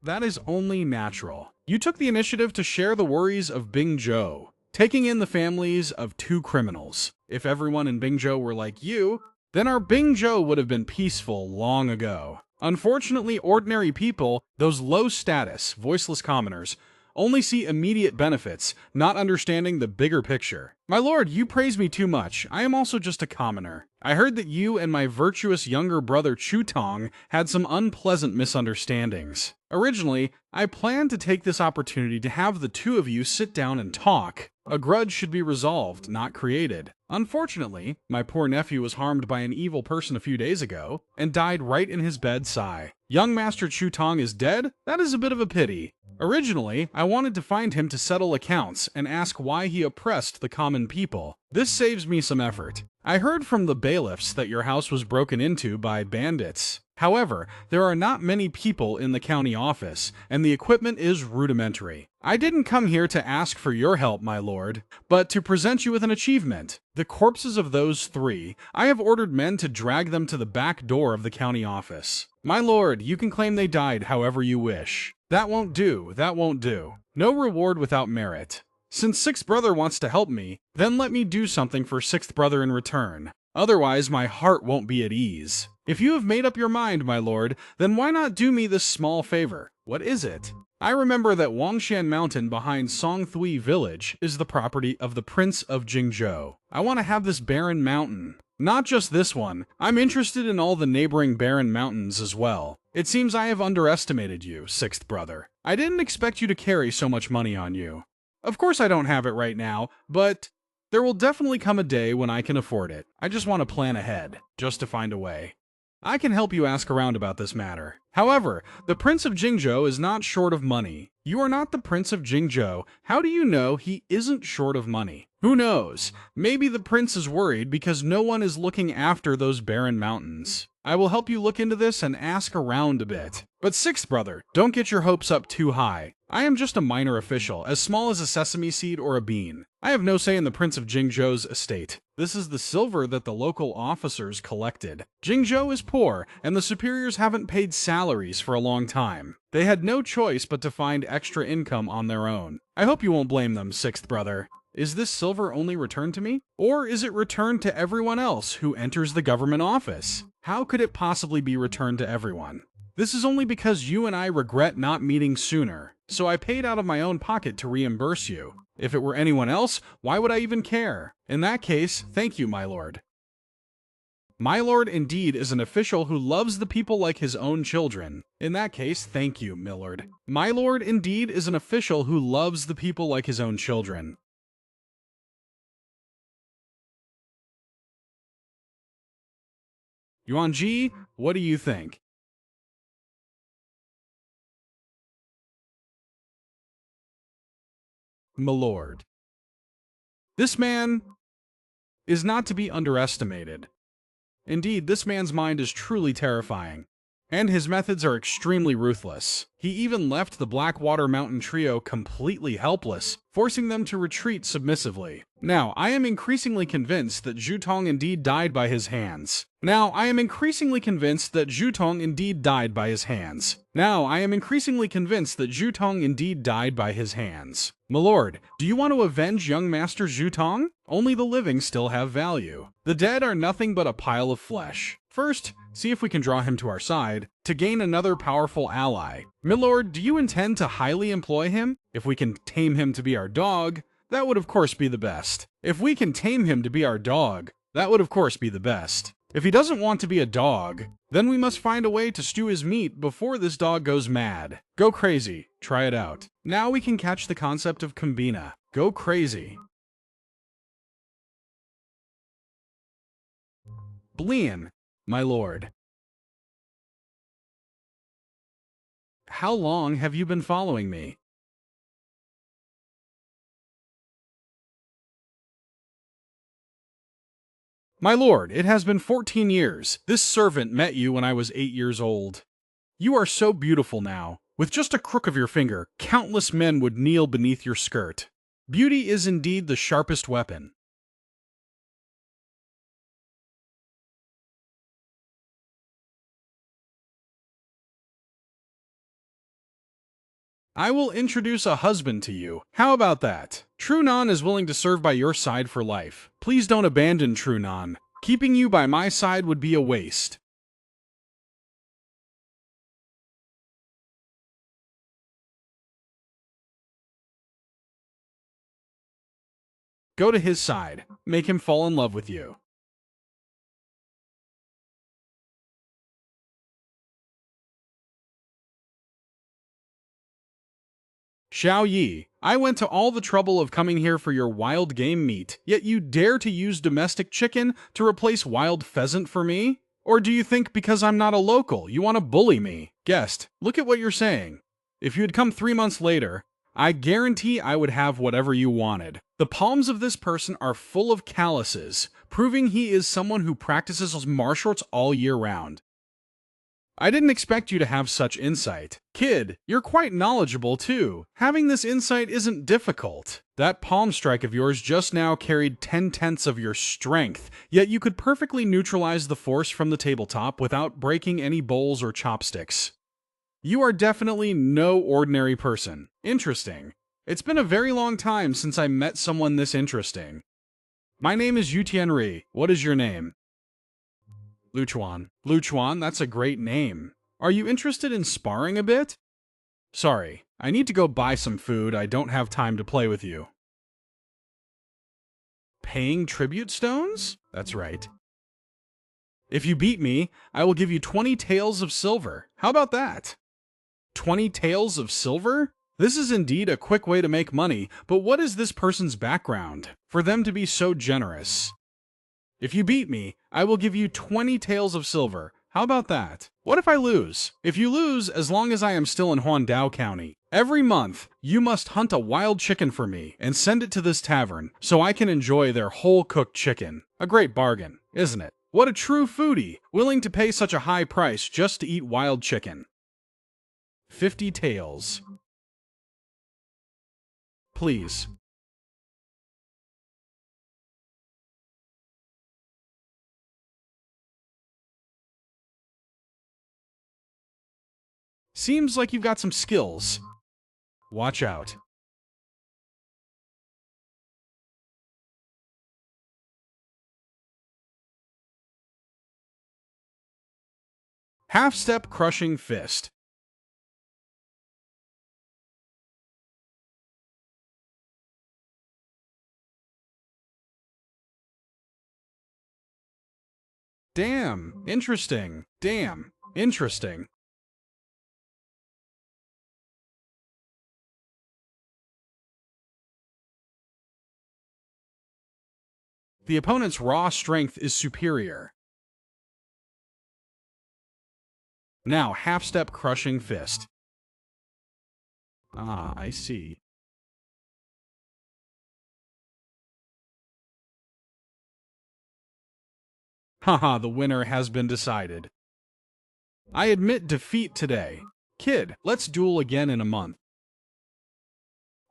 That is only natural. You took the initiative to share the worries of Bingzhou, taking in the families of 2 criminals. If everyone in Bingzhou were like you, then our Bingzhou would have been peaceful long ago. Unfortunately, ordinary people, those low-status, voiceless commoners, only see immediate benefits, not understanding the bigger picture. My lord, you praise me too much. I am also just a commoner. I heard that you and my virtuous younger brother Chu Tong had some unpleasant misunderstandings. Originally, I planned to take this opportunity to have the two of you sit down and talk. A grudge should be resolved, not created. Unfortunately, my poor nephew was harmed by an evil person a few days ago, and died right in his bed sigh. Young Master Chu Tong is dead? That is a bit of a pity. Originally, I wanted to find him to settle accounts and ask why he oppressed the common people. This saves me some effort. I heard from the bailiffs that your house was broken into by bandits. However, there are not many people in the county office, and the equipment is rudimentary. I didn't come here to ask for your help, my lord, but to present you with an achievement. The corpses of those three, I have ordered men to drag them to the back door of the county office. My lord, you can claim they died however you wish. That won't do, that won't do. No reward without merit. Since Sixth Brother wants to help me, then let me do something for Sixth Brother in return. Otherwise, my heart won't be at ease. If you have made up your mind, my lord, then why not do me this small favor? What is it? I remember that Wangshan Mountain behind Songthui Village is the property of the Prince of Jingzhou. I want to have this barren mountain. Not just this one, I'm interested in all the neighboring barren mountains as well. It seems I have underestimated you, Sixth Brother. I didn't expect you to carry so much money on you. Of course I don't have it right now, but there will definitely come a day when I can afford it. I just want to plan ahead, just to find a way. I can help you ask around about this matter. However, the Prince of Jingzhou is not short of money. You are not the Prince of Jingzhou. How do you know he isn't short of money? Who knows? Maybe the prince is worried because no one is looking after those barren mountains. I will help you look into this and ask around a bit. But Sixth Brother, don't get your hopes up too high. I am just a minor official, as small as a sesame seed or a bean. I have no say in the Prince of Jingzhou's estate. This is the silver that the local officers collected. Jingzhou is poor, and the superiors haven't paid salaries for a long time. They had no choice but to find extra income on their own. I hope you won't blame them, Sixth Brother. Is this silver only returned to me? Or is it returned to everyone else who enters the government office? How could it possibly be returned to everyone? This is only because you and I regret not meeting sooner, so I paid out of my own pocket to reimburse you. If it were anyone else, why would I even care? In that case, thank you, my lord. My lord indeed is an official who loves the people like his own children. In that case, thank you, milord. My lord indeed is an official who loves the people like his own children. Yuan Ji, what do you think? My lord. This man is not to be underestimated. Indeed, this man's mind is truly terrifying, and his methods are extremely ruthless. He even left the Blackwater Mountain trio completely helpless, forcing them to retreat submissively. Now, I am increasingly convinced that Zhu Tong indeed died by his hands. Now, I am increasingly convinced that Zhu Tong indeed died by his hands. My lord, do you want to avenge young Master Zhu Tong? Only the living still have value. The dead are nothing but a pile of flesh. First, see if we can draw him to our side, to gain another powerful ally. Milord, do you intend to highly employ him? If we can tame him to be our dog, that would of course be the best. If he doesn't want to be a dog, then we must find a way to stew his meat before this dog goes mad. Go crazy. Try it out. Now we can catch the concept of combina. Go crazy. Blean, my lord. How long have you been following me? My lord, it has been 14 years. This servant met you when I was 8 years old. You are so beautiful now. With just a crook of your finger, countless men would kneel beneath your skirt. Beauty is indeed the sharpest weapon. I will introduce a husband to you. How about that? True Nan is willing to serve by your side for life. Please don't abandon True Nan. Keeping you by my side would be a waste. Go to his side. Make him fall in love with you. Xiao Yi, I went to all the trouble of coming here for your wild game meat, yet you dare to use domestic chicken to replace wild pheasant for me? Or do you think because I'm not a local, you want to bully me? Guest, look at what you're saying. If you had come 3 months later, I guarantee I would have whatever you wanted. The palms of this person are full of calluses, proving he is someone who practices martial arts all year round. I didn't expect you to have such insight. Kid, you're quite knowledgeable too. Having this insight isn't difficult. That palm strike of yours just now carried 10/10ths of your strength, yet you could perfectly neutralize the force from the tabletop without breaking any bowls or chopsticks. You are definitely no ordinary person. Interesting. It's been a very long time since I met someone this interesting. My name is Yu Tianri. What is your name? Luchuan. Luchuan, that's a great name. Are you interested in sparring a bit? Sorry, I need to go buy some food. I don't have time to play with you. Paying tribute stones? That's right. If you beat me, I will give you 20 taels of silver. How about that? 20 taels of silver? This is indeed a quick way to make money, but what is this person's background for them to be so generous? If you beat me, I will give you 20 taels of silver. How about that? What if I lose? If you lose, as long as I am still in Huandao County, every month, you must hunt a wild chicken for me and send it to this tavern so I can enjoy their whole-cooked chicken. A great bargain, isn't it? What a true foodie, willing to pay such a high price just to eat wild chicken. 50 taels. Please. Seems like you've got some skills. Watch out. Half-step crushing fist. Damn, interesting. Damn, interesting. The opponent's raw strength is superior. Now, half-step crushing fist. Ah, I see. Haha, the winner has been decided. I admit defeat today. Kid, let's duel again in a month.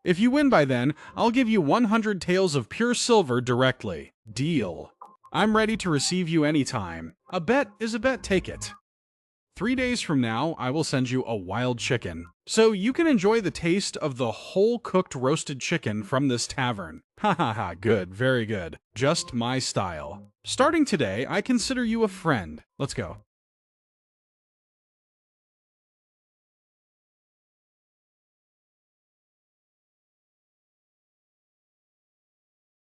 If you win by then, I'll give you 100 taels of pure silver directly. Deal. I'm ready to receive you anytime. A bet is a bet, take it. 3 days from now, I will send you a wild chicken, so you can enjoy the taste of the whole-cooked roasted chicken from this tavern. Ha ha ha, good, very good. Just my style. Starting today, I consider you a friend. Let's go.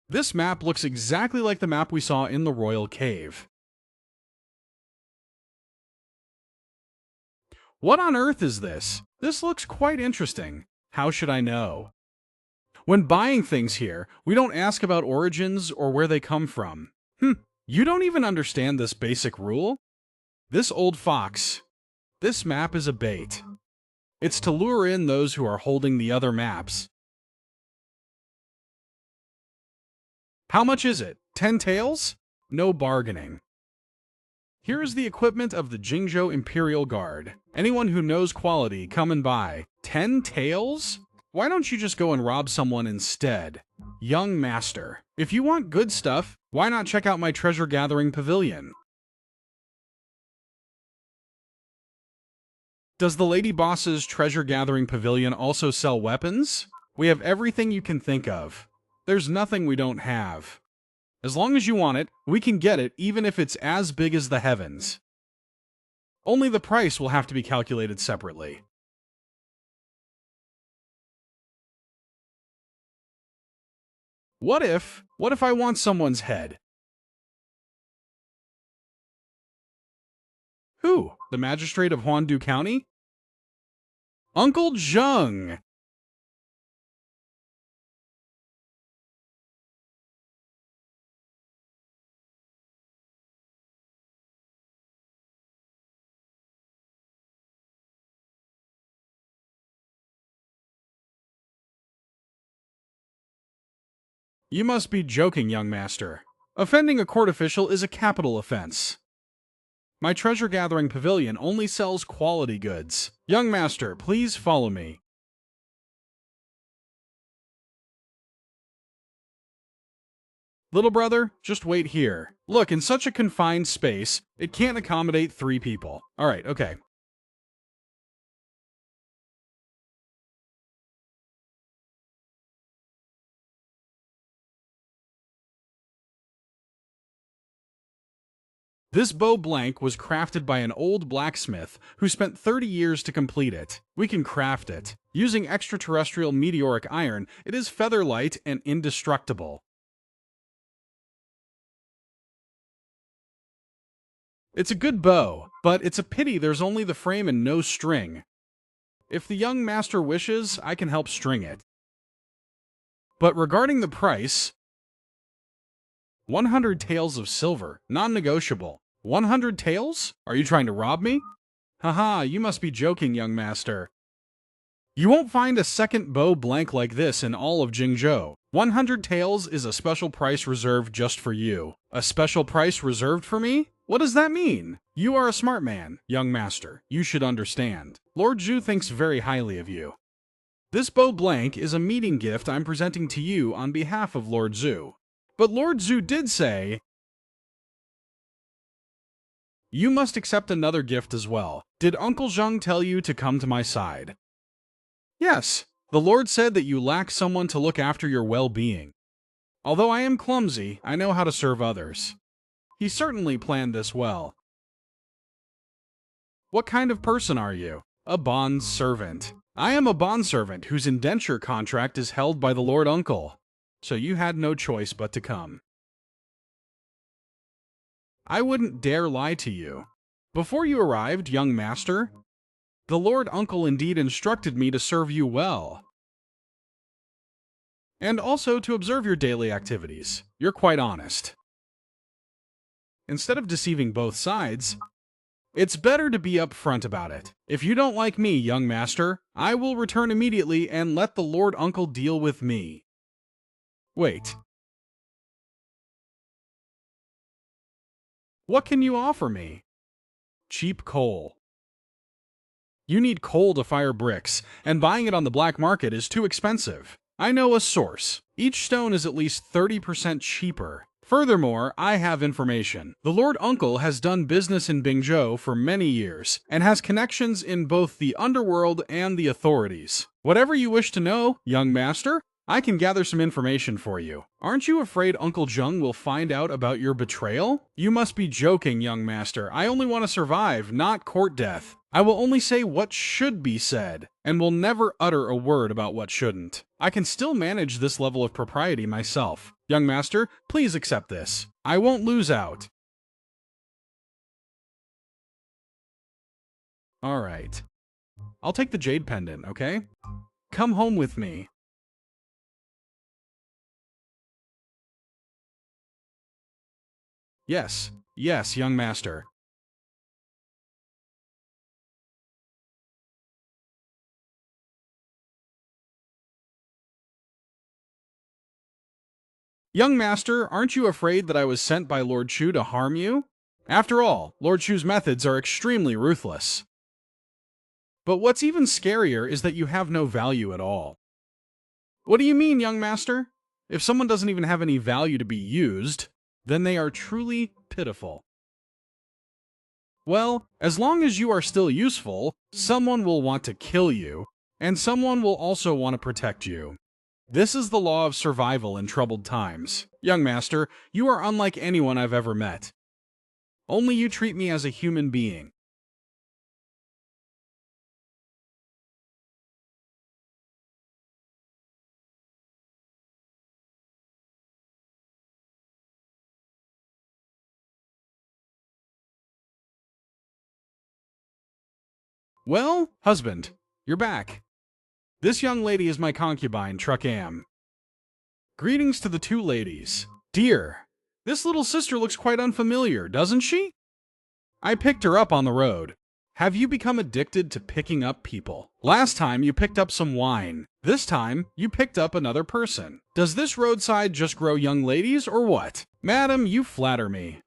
This map looks exactly like the map we saw in the Royal Cave. What on earth is this? This looks quite interesting. How should I know? When buying things here, we don't ask about origins or where they come from. You don't even understand this basic rule? This old fox. This map is a bait. It's to lure in those who are holding the other maps. How much is it? 10 taels? No bargaining. Here is the equipment of the Jingzhou Imperial Guard. Anyone who knows quality, come and buy. 10 taels? Why don't you just go and rob someone instead? Young master. If you want good stuff, why not check out my treasure gathering pavilion? Does the Lady Boss's treasure gathering pavilion also sell weapons? We have everything you can think of. There's nothing we don't have. As long as you want it, we can get it even if it's as big as the heavens. Only the price will have to be calculated separately. What if I want someone's head? Who? The magistrate of Huandu County? Uncle Zheng! You must be joking, young master. Offending a court official is a capital offense. My treasure-gathering pavilion only sells quality goods. Young master, please follow me. Little brother, just wait here. Look, in such a confined space, it can't accommodate 3 people. Alright, okay. This bow blank was crafted by an old blacksmith who spent 30 years to complete it. We can craft it. Using extraterrestrial meteoric iron, it is feather light and indestructible. It's a good bow, but it's a pity there's only the frame and no string. If the young master wishes, I can help string it. But regarding the price, 100 taels of silver, non-negotiable. 100 taels? Are you trying to rob me? Haha, you must be joking, young master. You won't find a second bow blank like this in all of Jingzhou. 100 taels is a special price reserved just for you. A special price reserved for me? What does that mean? You are a smart man, young master. You should understand. Lord Zhu thinks very highly of you. This bow blank is a meeting gift I'm presenting to you on behalf of Lord Zhu. But Lord Zhu did say, you must accept another gift as well. Did Uncle Zheng tell you to come to my side? Yes, the Lord said that you lack someone to look after your well-being. Although I am clumsy, I know how to serve others. He certainly planned this well. What kind of person are you? A bond servant. I am a bond servant whose indenture contract is held by the Lord Uncle. So you had no choice but to come. I wouldn't dare lie to you. Before you arrived, young master, the Lord Uncle indeed instructed me to serve you well. And also to observe your daily activities. You're quite honest. Instead of deceiving both sides, it's better to be upfront about it. If you don't like me, young master, I will return immediately and let the Lord Uncle deal with me. Wait. What can you offer me? Cheap coal. You need coal to fire bricks, and buying it on the black market is too expensive. I know a source. Each stone is at least 30% cheaper. Furthermore, I have information. The Lord Uncle has done business in Bingzhou for many years, and has connections in both the underworld and the authorities. Whatever you wish to know, young master, I can gather some information for you. Aren't you afraid Uncle Zheng will find out about your betrayal? You must be joking, young master. I only want to survive, not court death. I will only say what should be said, and will never utter a word about what shouldn't. I can still manage this level of propriety myself. Young master, please accept this. I won't lose out. Alright. I'll take the jade pendant, okay? Come home with me. Yes, yes, young master. Young master, aren't you afraid that I was sent by Lord Chu to harm you? After all, Lord Chu's methods are extremely ruthless. But what's even scarier is that you have no value at all. What do you mean, young master? If someone doesn't even have any value to be used, then they are truly pitiful. Well, as long as you are still useful, someone will want to kill you, and someone will also want to protect you. This is the law of survival in troubled times. Young master, you are unlike anyone I've ever met. Only you treat me as a human being. Well, husband, you're back. This young lady is my concubine, Truckam. Greetings to the two ladies. Dear, this little sister looks quite unfamiliar, doesn't she? I picked her up on the road. Have you become addicted to picking up people? Last time you picked up some wine. This time you picked up another person. Does this roadside just grow young ladies or what? Madam, you flatter me.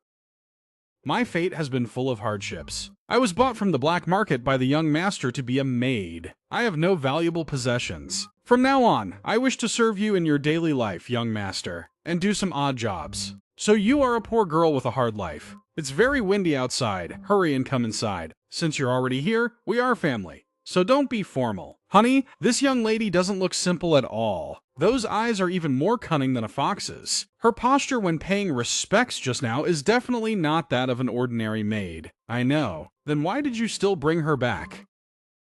My fate has been full of hardships. I was bought from the black market by the young master to be a maid. I have no valuable possessions. From now on, I wish to serve you in your daily life, young master, and do some odd jobs. So you are a poor girl with a hard life. It's very windy outside. Hurry and come inside. Since you're already here, we are family. So don't be formal. Honey, this young lady doesn't look simple at all. Those eyes are even more cunning than a fox's. Her posture when paying respects just now is definitely not that of an ordinary maid. I know. Then why did you still bring her back?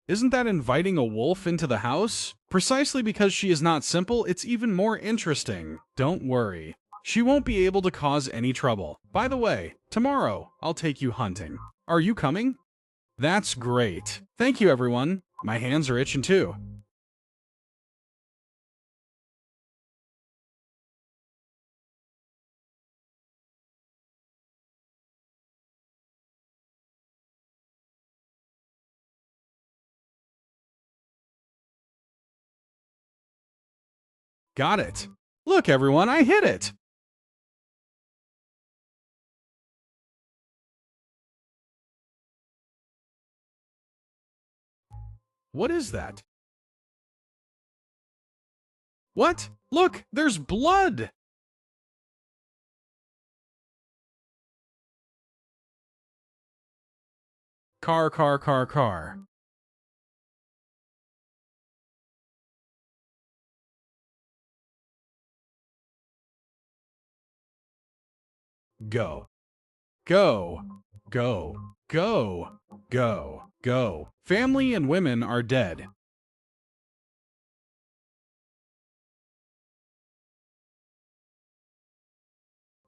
Isn't that inviting a wolf into the house? Precisely because she is not simple, it's even more interesting. Don't worry. She won't be able to cause any trouble. By the way, tomorrow I'll take you hunting. Are you coming? That's great. Thank you, everyone. My hands are itching too. Got it. Look, everyone, I hit it. What is that? What? Look, there's blood! Car, car, car, car. Go. Go. Go. Go. Go. Go. Family and women are dead.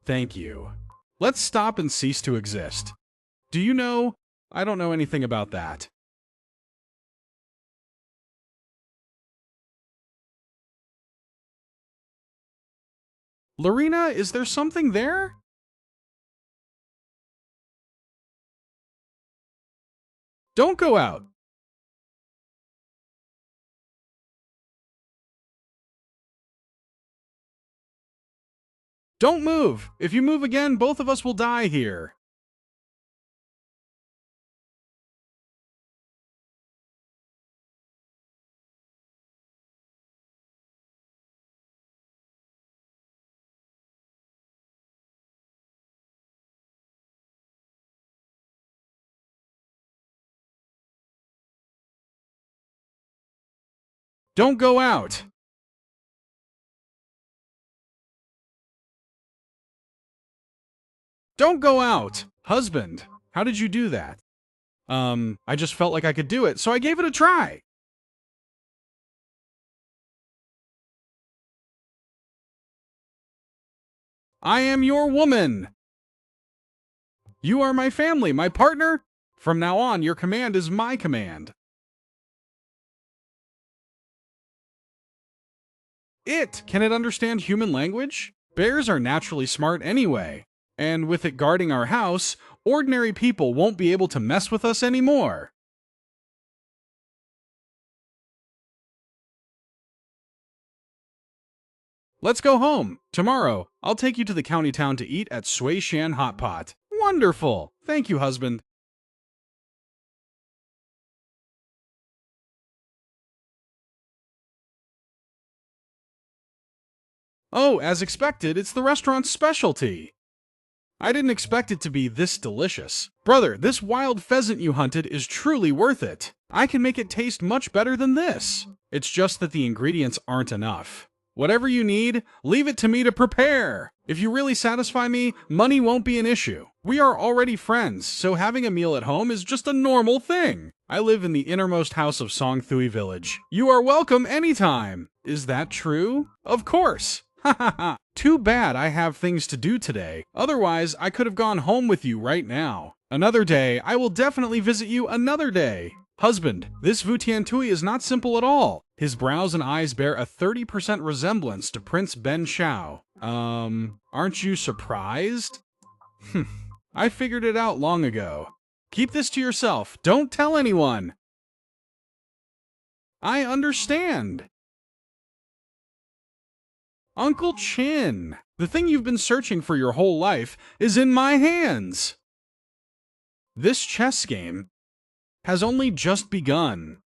Thank you. Let's stop and cease to exist. Do you know? I don't know anything about that. Lorena, is there something there? Don't go out. Don't move. If you move again, both of us will die here. Don't go out. Don't go out. Husband, how did you do that? I just felt like I could do it, so I gave it a try. I am your woman. You are my family, my partner. From now on, your command is my command. Can it understand human language? Bears are naturally smart anyway. And with it guarding our house, ordinary people won't be able to mess with us anymore. Let's go home. Tomorrow, I'll take you to the county town to eat at Sui Shan Hot Pot. Wonderful. Thank you, husband. Oh, as expected, it's the restaurant's specialty. I didn't expect it to be this delicious. Brother, this wild pheasant you hunted is truly worth it. I can make it taste much better than this. It's just that the ingredients aren't enough. Whatever you need, leave it to me to prepare. If you really satisfy me, money won't be an issue. We are already friends, so having a meal at home is just a normal thing. I live in the innermost house of Song Thui Village. You are welcome anytime. Is that true? Of course. Ha ha ha. Too bad I have things to do today. Otherwise, I could have gone home with you right now. Another day, I will definitely visit you another day. Husband, this Vutiantui is not simple at all. His brows and eyes bear a 30% resemblance to Prince Ben Shao. Aren't you surprised? I figured it out long ago. Keep this to yourself. Don't tell anyone. I understand. Uncle Chin, the thing you've been searching for your whole life is in my hands. This chess game has only just begun.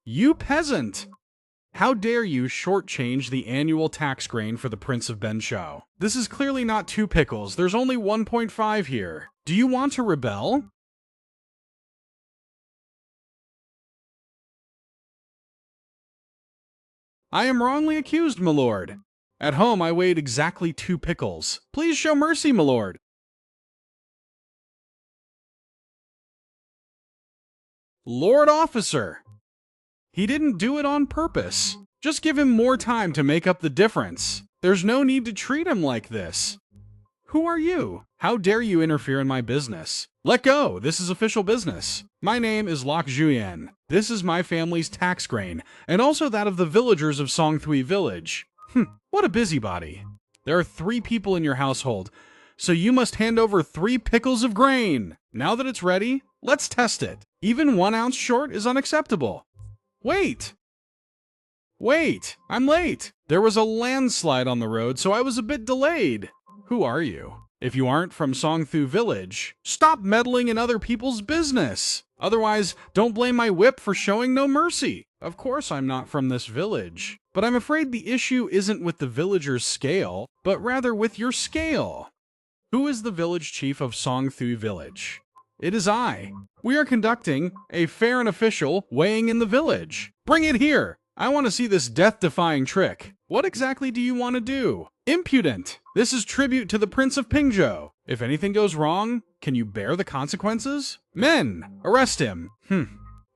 You peasant! How dare you shortchange the annual tax grain for the Prince of Ben Shao? This is clearly not 2 pickles, there's only 1.5 here. Do you want to rebel? I am wrongly accused, my lord. At home I weighed exactly 2 pickles. Please show mercy, my lord. Lord Officer! He didn't do it on purpose. Just give him more time to make up the difference. There's no need to treat him like this. Who are you? How dare you interfere in my business? Let go, this is official business. My name is Lok Zhuyan. This is my family's tax grain, and also that of the villagers of Songthui Village. What a busybody. There are 3 people in your household, so you must hand over 3 pickles of grain. Now that it's ready, let's test it. Even 1 ounce short is unacceptable. Wait! I'm late! There was a landslide on the road, so I was a bit delayed. Who are you? If you aren't from Songthui Village, stop meddling in other people's business! Otherwise, don't blame my whip for showing no mercy. Of course I'm not from this village, but I'm afraid the issue isn't with the villagers' scale, but rather with your scale. Who is the village chief of Songthui Village? It is I. We are conducting a fair and official weighing in the village. Bring it here! I want to see this death-defying trick. What exactly do you want to do? Impudent! This is tribute to the Prince of Pingzhou. If anything goes wrong, can you bear the consequences? Men, arrest him.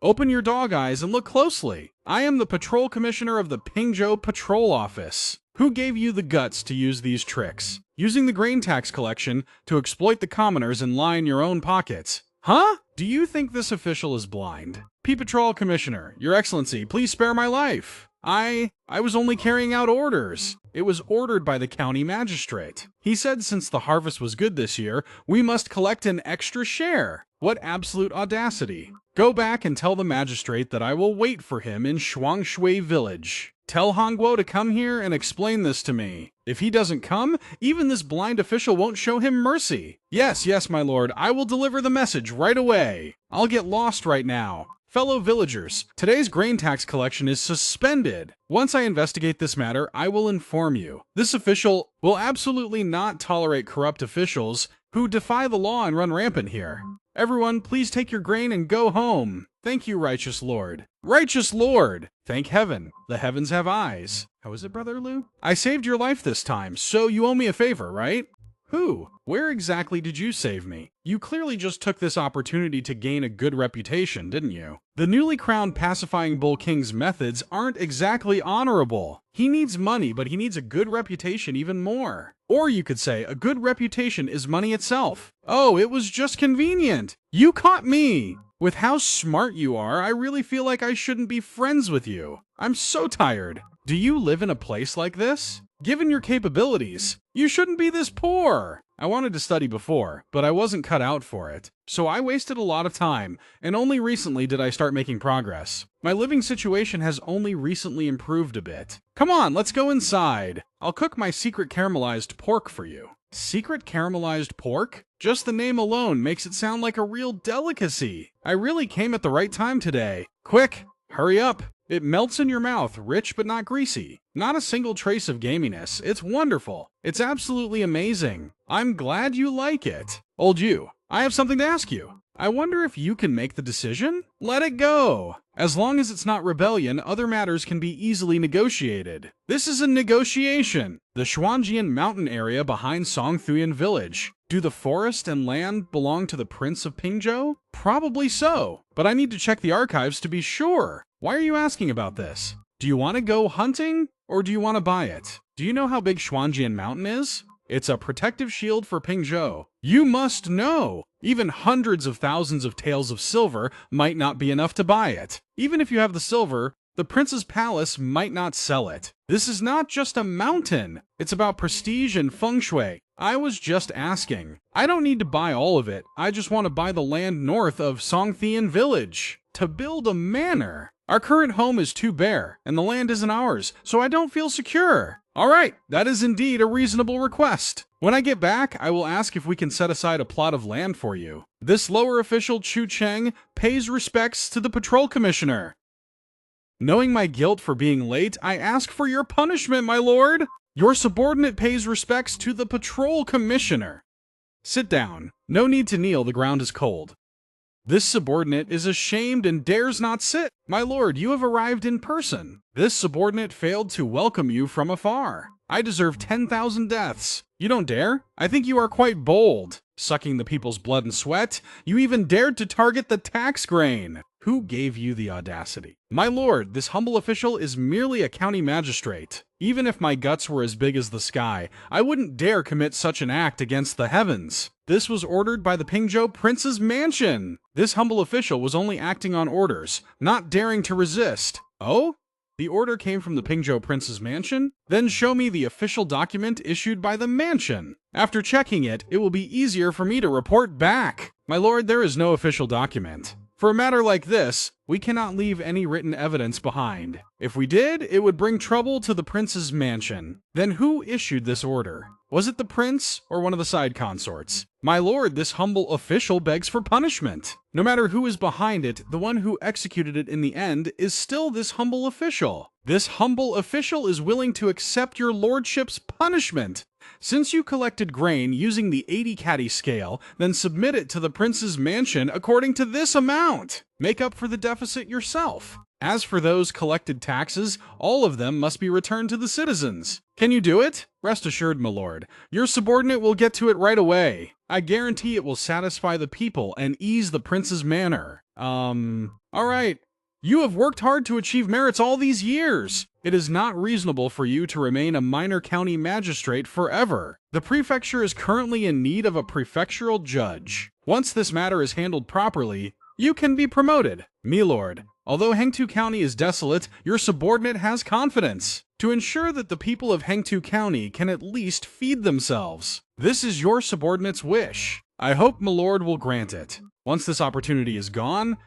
Open your dog eyes and look closely. I am the patrol commissioner of the Pingzhou Patrol Office. Who gave you the guts to use these tricks? Using the grain tax collection to exploit the commoners and line your own pockets. Huh? Do you think this official is blind? P-Patrol Commissioner, Your Excellency, please spare my life. I was only carrying out orders. It was ordered by the county magistrate. He said since the harvest was good this year, we must collect an extra share. What absolute audacity. Go back and tell the magistrate that I will wait for him in Shuangshui Village. Tell Hongguo to come here and explain this to me. If he doesn't come, even this blind official won't show him mercy. Yes, my lord, I will deliver the message right away. I'll get lost right now. Fellow villagers, today's grain tax collection is suspended. Once I investigate this matter, I will inform you. This official will absolutely not tolerate corrupt officials who defy the law and run rampant here. Everyone, please take your grain and go home. Thank you, righteous lord. Righteous lord! Thank heaven. The heavens have eyes. How is it, Brother Liu? I saved your life this time, so you owe me a favor, right? Who? Where exactly did you save me? You clearly just took this opportunity to gain a good reputation, didn't you? The newly crowned pacifying bull king's methods aren't exactly honorable. He needs money, but he needs a good reputation even more. Or you could say, a good reputation is money itself. Oh, it was just convenient. You caught me! With how smart you are, I really feel like I shouldn't be friends with you. I'm so tired. Do you live in a place like this? Given your capabilities, you shouldn't be this poor. I wanted to study before, but I wasn't cut out for it. So I wasted a lot of time, and only recently did I start making progress. My living situation has only recently improved a bit. Come on, let's go inside. I'll cook my secret caramelized pork for you. Secret caramelized pork? Just the name alone makes it sound like a real delicacy. I really came at the right time today. Quick, hurry up. It melts in your mouth, rich but not greasy. Not a single trace of gaminess. It's wonderful. It's absolutely amazing. I'm glad you like it. Old you, I have something to ask you. I wonder if you can make the decision? Let it go. As long as it's not rebellion, other matters can be easily negotiated. This is a negotiation. The Xuanjian mountain area behind Songthuyan Village. Do the forest and land belong to the Prince of Pingzhou? Probably so, but I need to check the archives to be sure. Why are you asking about this? Do you want to go hunting, or do you want to buy it? Do you know how big Xuanjian Mountain is? It's a protective shield for Pingzhou. You must know! Even hundreds of thousands of taels of silver might not be enough to buy it. Even if you have the silver, the prince's palace might not sell it. This is not just a mountain. It's about prestige and feng shui. I was just asking. I don't need to buy all of it. I just want to buy the land north of Songthian Village to build a manor. Our current home is too bare, and the land isn't ours, so I don't feel secure. Alright, that is indeed a reasonable request. When I get back, I will ask if we can set aside a plot of land for you. This lower official, Chu Cheng, pays respects to the patrol commissioner. Knowing my guilt for being late, I ask for your punishment, my lord. Your subordinate pays respects to the patrol commissioner. Sit down. No need to kneel, the ground is cold. This subordinate is ashamed and dares not sit. My lord, you have arrived in person. This subordinate failed to welcome you from afar. I deserve 10,000 deaths. You don't dare? I think you are quite bold. Sucking the people's blood and sweat, you even dared to target the tax grain. Who gave you the audacity? My lord, this humble official is merely a county magistrate. Even if my guts were as big as the sky, I wouldn't dare commit such an act against the heavens. This was ordered by the Pingzhou Prince's mansion. This humble official was only acting on orders, not daring to resist. Oh? The order came from the Pingzhou Prince's mansion? Then show me the official document issued by the mansion. After checking it, it will be easier for me to report back. My lord, there is no official document. For a matter like this, we cannot leave any written evidence behind. If we did, it would bring trouble to the prince's mansion. Then who issued this order? Was it the prince or one of the side consorts? My lord, this humble official begs for punishment. No matter who is behind it, the one who executed it in the end is still this humble official. This humble official is willing to accept your lordship's punishment. Since you collected grain using the 80 caddy scale, then submit it to the prince's mansion according to this amount. Make up for the deficit yourself. As for those collected taxes, all of them must be returned to the citizens. Can you do it? Rest assured, my lord, your subordinate will get to it right away. I guarantee it will satisfy the people and ease the prince's manner. Alright. You have worked hard to achieve merits all these years. It is not reasonable for you to remain a minor county magistrate forever. The prefecture is currently in need of a prefectural judge. Once this matter is handled properly, you can be promoted. Milord, although Hengtu County is desolate, your subordinate has confidence to ensure that the people of Hengtu County can at least feed themselves. This is your subordinate's wish. I hope Milord will grant it. Once this opportunity is gone,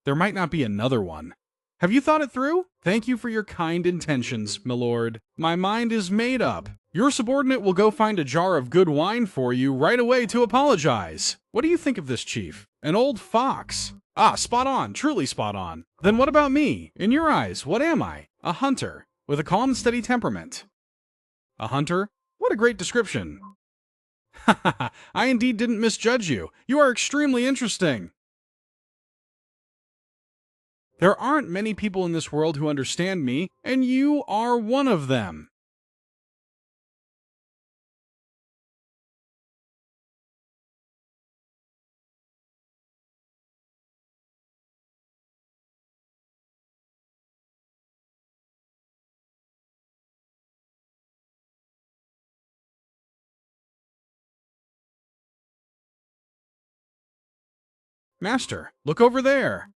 there might not be another one. Have you thought it through? Thank you for your kind intentions, milord. My mind is made up. Your subordinate will go find a jar of good wine for you right away to apologize. What do you think of this chief? An old fox. Ah, spot on, truly spot on. Then what about me? In your eyes, what am I? A hunter, with a calm and steady temperament. A hunter? What a great description. I indeed didn't misjudge you. You are extremely interesting. There aren't many people in this world who understand me, and you are one of them. Master, look over there.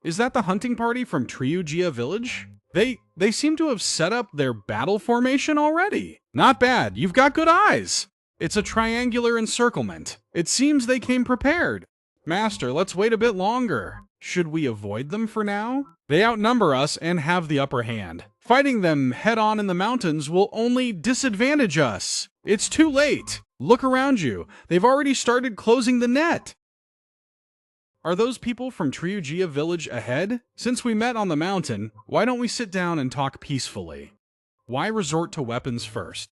Is that the hunting party from Triujia Village? They seem to have set up their battle formation already. Not bad, you've got good eyes. It's a triangular encirclement. It seems they came prepared. Master, let's wait a bit longer. Should we avoid them for now? They outnumber us and have the upper hand. Fighting them head-on in the mountains will only disadvantage us. It's too late. Look around you. They've already started closing the net. Are those people from Triujia Village ahead? Since we met on the mountain, why don't we sit down and talk peacefully? Why resort to weapons first?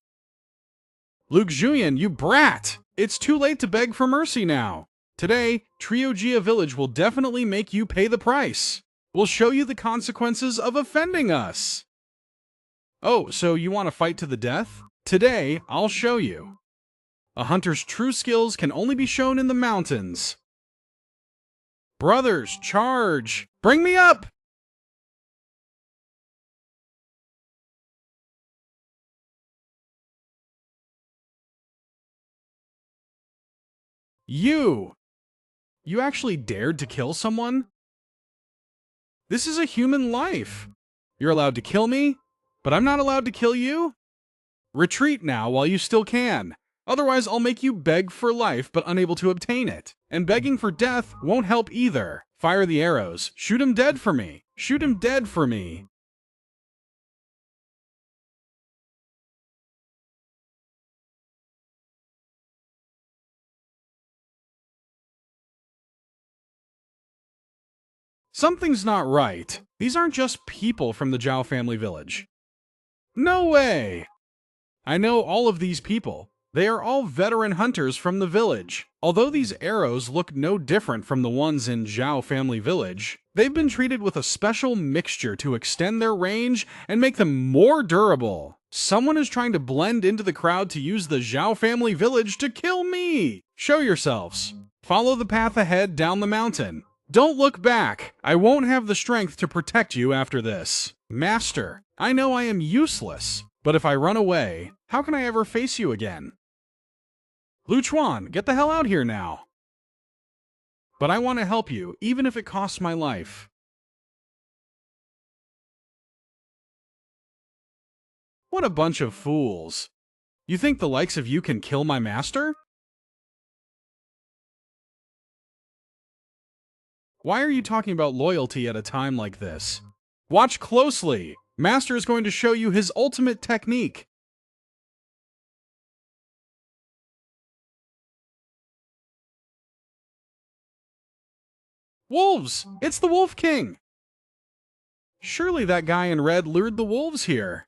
Luke Julian, you brat! It's too late to beg for mercy now. Today, Triujia Village will definitely make you pay the price. We'll show you the consequences of offending us. Oh, so you want to fight to the death? Today, I'll show you. A hunter's true skills can only be shown in the mountains. Brothers, charge! Bring me up! You! You actually dared to kill someone? This is a human life. You're allowed to kill me, but I'm not allowed to kill you? Retreat now while you still can. Otherwise, I'll make you beg for life but unable to obtain it. And begging for death won't help either. Fire the arrows. Shoot him dead for me. Shoot him dead for me. Something's not right. These aren't just people from the Zhao family village. No way! I know all of these people. They are all veteran hunters from the village. Although these arrows look no different from the ones in Zhao family village, they've been treated with a special mixture to extend their range and make them more durable. Someone is trying to blend into the crowd to use the Zhao family village to kill me! Show yourselves. Follow the path ahead down the mountain. Don't look back. I won't have the strength to protect you after this. Master, I know I am useless, but if I run away, how can I ever face you again? Lu Chuan, get the hell out here now. But I want to help you, even if it costs my life. What a bunch of fools. You think the likes of you can kill my master? Why are you talking about loyalty at a time like this? Watch closely. Master is going to show you his ultimate technique. Wolves! It's the Wolf King! Surely that guy in red lured the wolves here.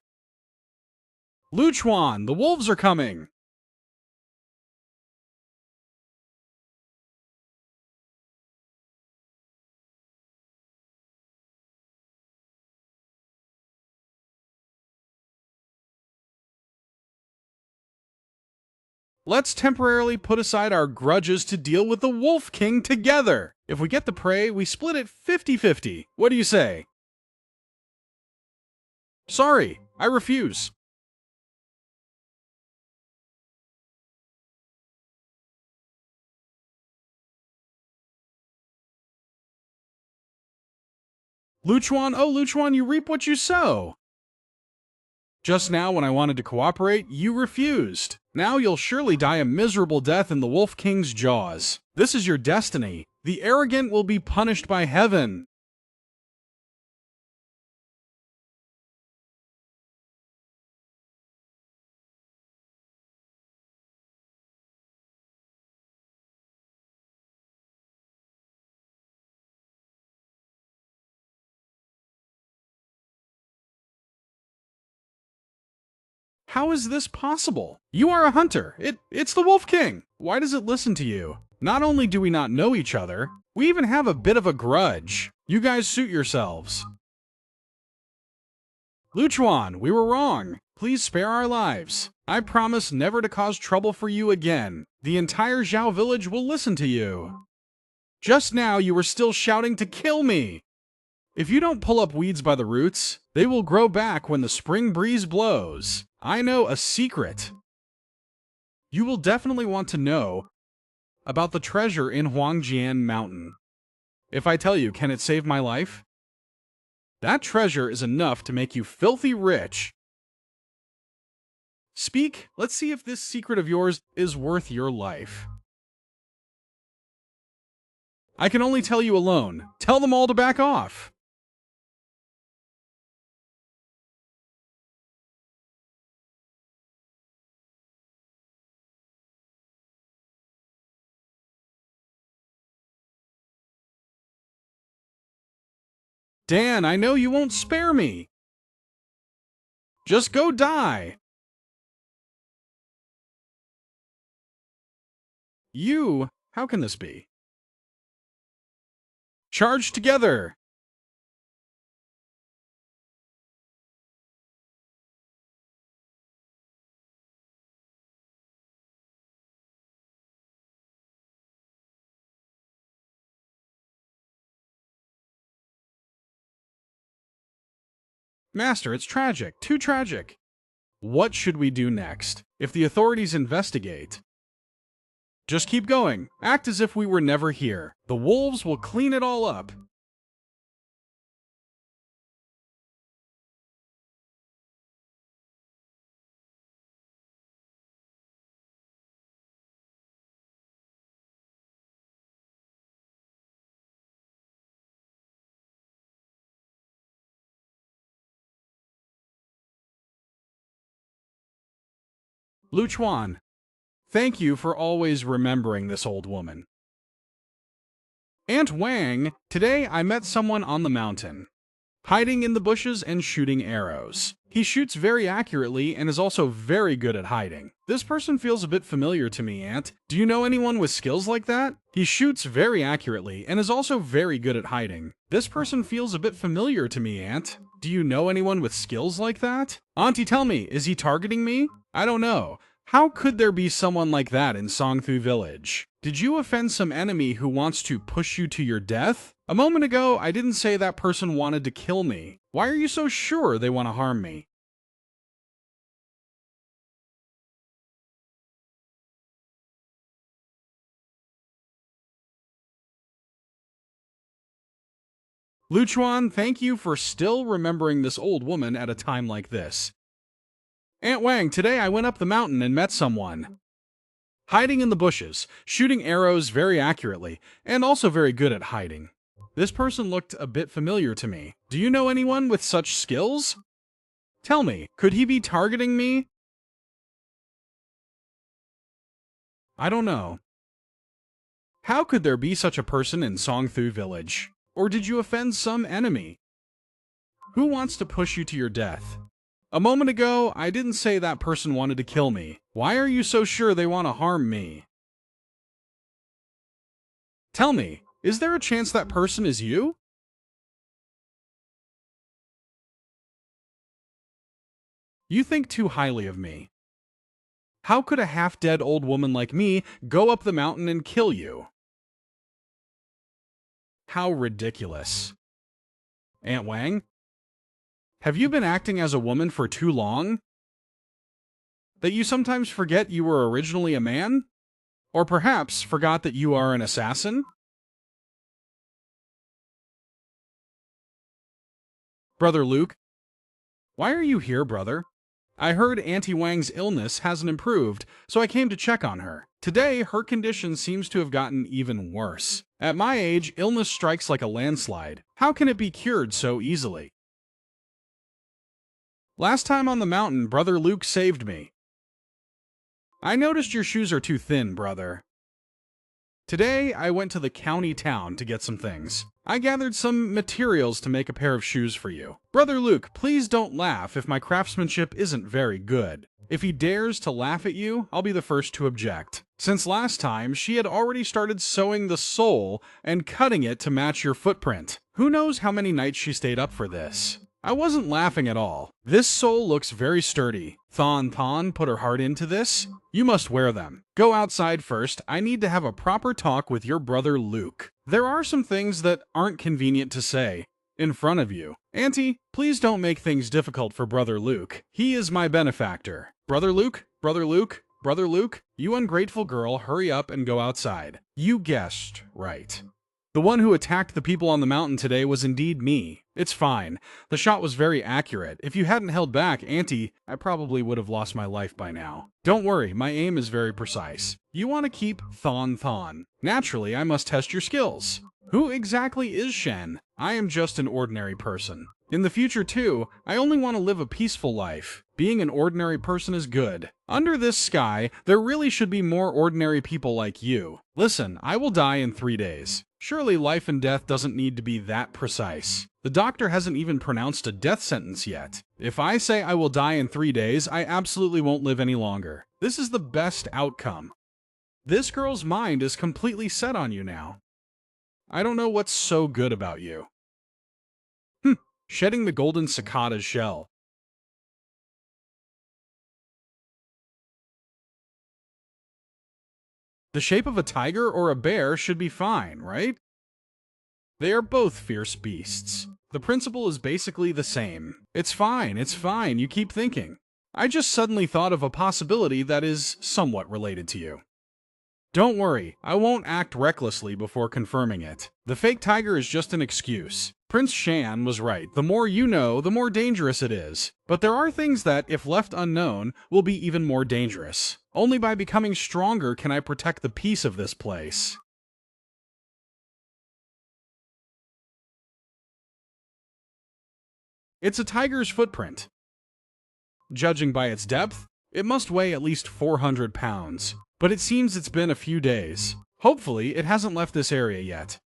Lu Chuan, the wolves are coming! Let's temporarily put aside our grudges to deal with the Wolf King together. If we get the prey, we split it 50-50. What do you say? Sorry, I refuse. Lu Chuan, oh Lu Chuan, you reap what you sow. Just now, when I wanted to cooperate, you refused. Now you'll surely die a miserable death in the Wolf King's jaws. This is your destiny. The arrogant will be punished by heaven. How is this possible? You are a hunter. It's the Wolf King. Why does it listen to you? Not only do we not know each other, we even have a bit of a grudge. You guys suit yourselves. Lu Chuan, we were wrong. Please spare our lives. I promise never to cause trouble for you again. The entire Zhao village will listen to you. Just now you were still shouting to kill me. If you don't pull up weeds by the roots, they will grow back when the spring breeze blows. I know a secret. You will definitely want to know about the treasure in Huangjian Mountain. If I tell you, can it save my life? That treasure is enough to make you filthy rich. Speak, let's see if this secret of yours is worth your life. I can only tell you alone. Tell them all to back off. Dan, I know you won't spare me. Just go die. You? How can this be? Charge together. Master, it's tragic. Too tragic. What should we do next? If the authorities investigate, Just keep going. Act as if we were never here. The wolves will clean it all up. Luchuan, thank you for always remembering this old woman. Aunt Wang, today I met someone on the mountain, hiding in the bushes and shooting arrows. He shoots very accurately and is also very good at hiding. This person feels a bit familiar to me, Aunt. Do you know anyone with skills like that? He shoots very accurately and is also very good at hiding. This person feels a bit familiar to me, Aunt. Do you know anyone with skills like that? Auntie, tell me, is he targeting me? I don't know. How could there be someone like that in Songthu Village? Did you offend some enemy who wants to push you to your death? A moment ago, I didn't say that person wanted to kill me. Why are you so sure they want to harm me? Luchuan, thank you for still remembering this old woman at a time like this. Aunt Wang, today I went up the mountain and met someone, hiding in the bushes, shooting arrows very accurately, and also very good at hiding. This person looked a bit familiar to me. Do you know anyone with such skills? Tell me, could he be targeting me? I don't know. How could there be such a person in Songthu Village? Or did you offend some enemy? Who wants to push you to your death? A moment ago, I didn't say that person wanted to kill me. Why are you so sure they want to harm me? Tell me, is there a chance that person is you? You think too highly of me. How could a half-dead old woman like me go up the mountain and kill you? How ridiculous. Aunt Wang, have you been acting as a woman for too long? That you sometimes forget you were originally a man? Or perhaps forgot that you are an assassin? Brother Luke, why are you here, brother? I heard Auntie Wang's illness hasn't improved, so I came to check on her. Today, her condition seems to have gotten even worse. At my age, illness strikes like a landslide. How can it be cured so easily? Last time on the mountain, Brother Luke saved me. I noticed your shoes are too thin, brother. Today, I went to the county town to get some things. I gathered some materials to make a pair of shoes for you. Brother Luke, please don't laugh if my craftsmanship isn't very good. If he dares to laugh at you, I'll be the first to object. Since last time, she had already started sewing the sole and cutting it to match your footprint. Who knows how many nights she stayed up for this? I wasn't laughing at all. This sole looks very sturdy. Thon put her heart into this. You must wear them. Go outside first. I need to have a proper talk with your brother Luke. There are some things that aren't convenient to say in front of you. Auntie, please don't make things difficult for Brother Luke. He is my benefactor. Brother Luke, Brother Luke, Brother Luke, you ungrateful girl, hurry up and go outside. You guessed right. The one who attacked the people on the mountain today was indeed me. It's fine. The shot was very accurate. If you hadn't held back, Auntie, I probably would have lost my life by now. Don't worry, my aim is very precise. You want to keep Thon. Naturally, I must test your skills. Who exactly is Shen? I am just an ordinary person. In the future, too, I only want to live a peaceful life. Being an ordinary person is good. Under this sky, there really should be more ordinary people like you. Listen, I will die in 3 days. Surely life and death doesn't need to be that precise. The doctor hasn't even pronounced a death sentence yet. If I say I will die in 3 days, I absolutely won't live any longer. This is the best outcome. This girl's mind is completely set on you now. I don't know what's so good about you. Shedding the golden cicada's shell. The shape of a tiger or a bear should be fine, right? They are both fierce beasts. The principle is basically the same. It's fine, you keep thinking. I just suddenly thought of a possibility that is somewhat related to you. Don't worry, I won't act recklessly before confirming it. The fake tiger is just an excuse. Prince Shan was right. The more you know, the more dangerous it is. But there are things that, if left unknown, will be even more dangerous. Only by becoming stronger can I protect the peace of this place. It's a tiger's footprint. Judging by its depth, it must weigh at least 400 pounds. But it seems it's been a few days. Hopefully, it hasn't left this area yet.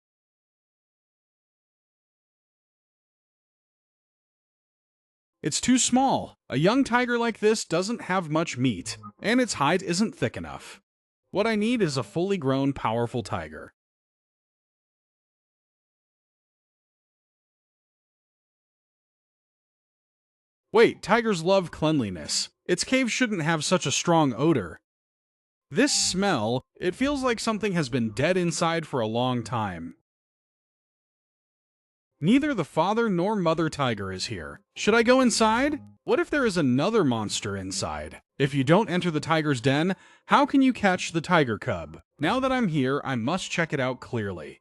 It's too small. A young tiger like this doesn't have much meat, and its hide isn't thick enough. What I need is a fully grown, powerful tiger. Wait, tigers love cleanliness. Its cave shouldn't have such a strong odor. This smell, it feels like something has been dead inside for a long time. Neither the father nor mother tiger is here. Should I go inside? What if there is another monster inside? If you don't enter the tiger's den, how can you catch the tiger cub? Now that I'm here, I must check it out clearly.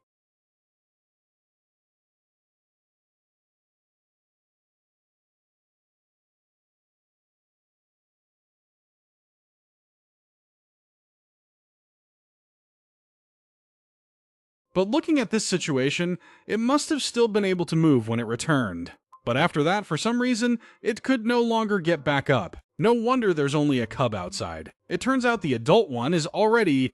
But looking at this situation, it must have still been able to move when it returned. But after that, for some reason, it could no longer get back up. No wonder there's only a cub outside. It turns out the adult one is already...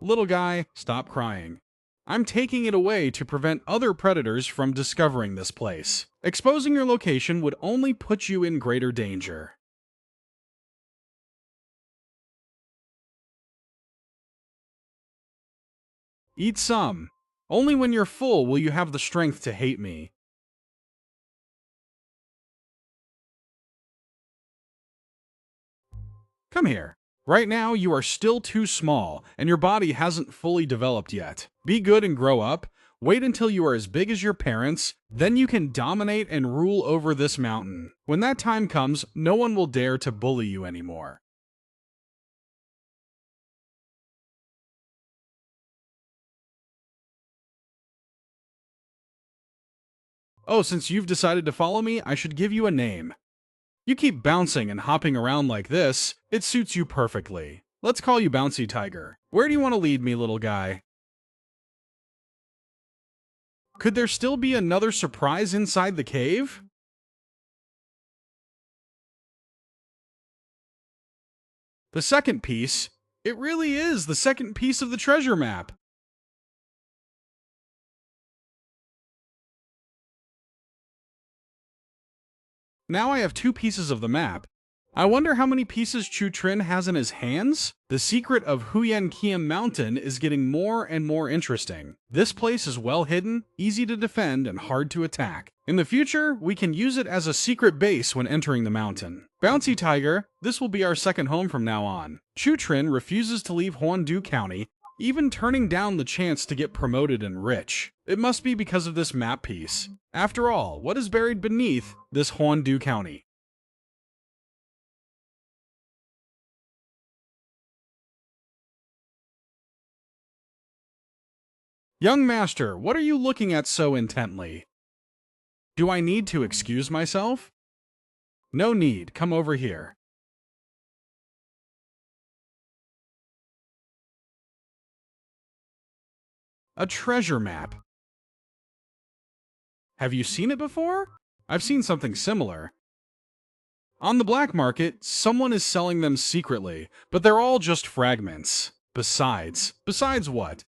Little guy, stop crying. I'm taking it away to prevent other predators from discovering this place. Exposing your location would only put you in greater danger. Eat some. Only when you're full will you have the strength to hate me. Come here. Right now, you are still too small, and your body hasn't fully developed yet. Be good and grow up. Wait until you are as big as your parents, then you can dominate and rule over this mountain. When that time comes, no one will dare to bully you anymore. Oh, since you've decided to follow me, I should give you a name. You keep bouncing and hopping around like this, it suits you perfectly. Let's call you Bouncy Tiger. Where do you want to lead me, little guy? Could there still be another surprise inside the cave? The second piece? It really is the second piece of the treasure map. Now I have two pieces of the map. I wonder how many pieces Chu Trin has in his hands? The secret of Huyen Kiem Mountain is getting more and more interesting. This place is well hidden, easy to defend, and hard to attack. In the future, we can use it as a secret base when entering the mountain. Bouncy Tiger, this will be our second home from now on. Chu Trin refuses to leave Huandu County, even turning down the chance to get promoted and rich. It must be because of this map piece. After all, what is buried beneath this Huandu County? Young master, what are you looking at so intently? Do I need to excuse myself? No need, come over here. A treasure map. Have you seen it before? I've seen something similar. On the black market, someone is selling them secretly, but they're all just fragments. Besides what?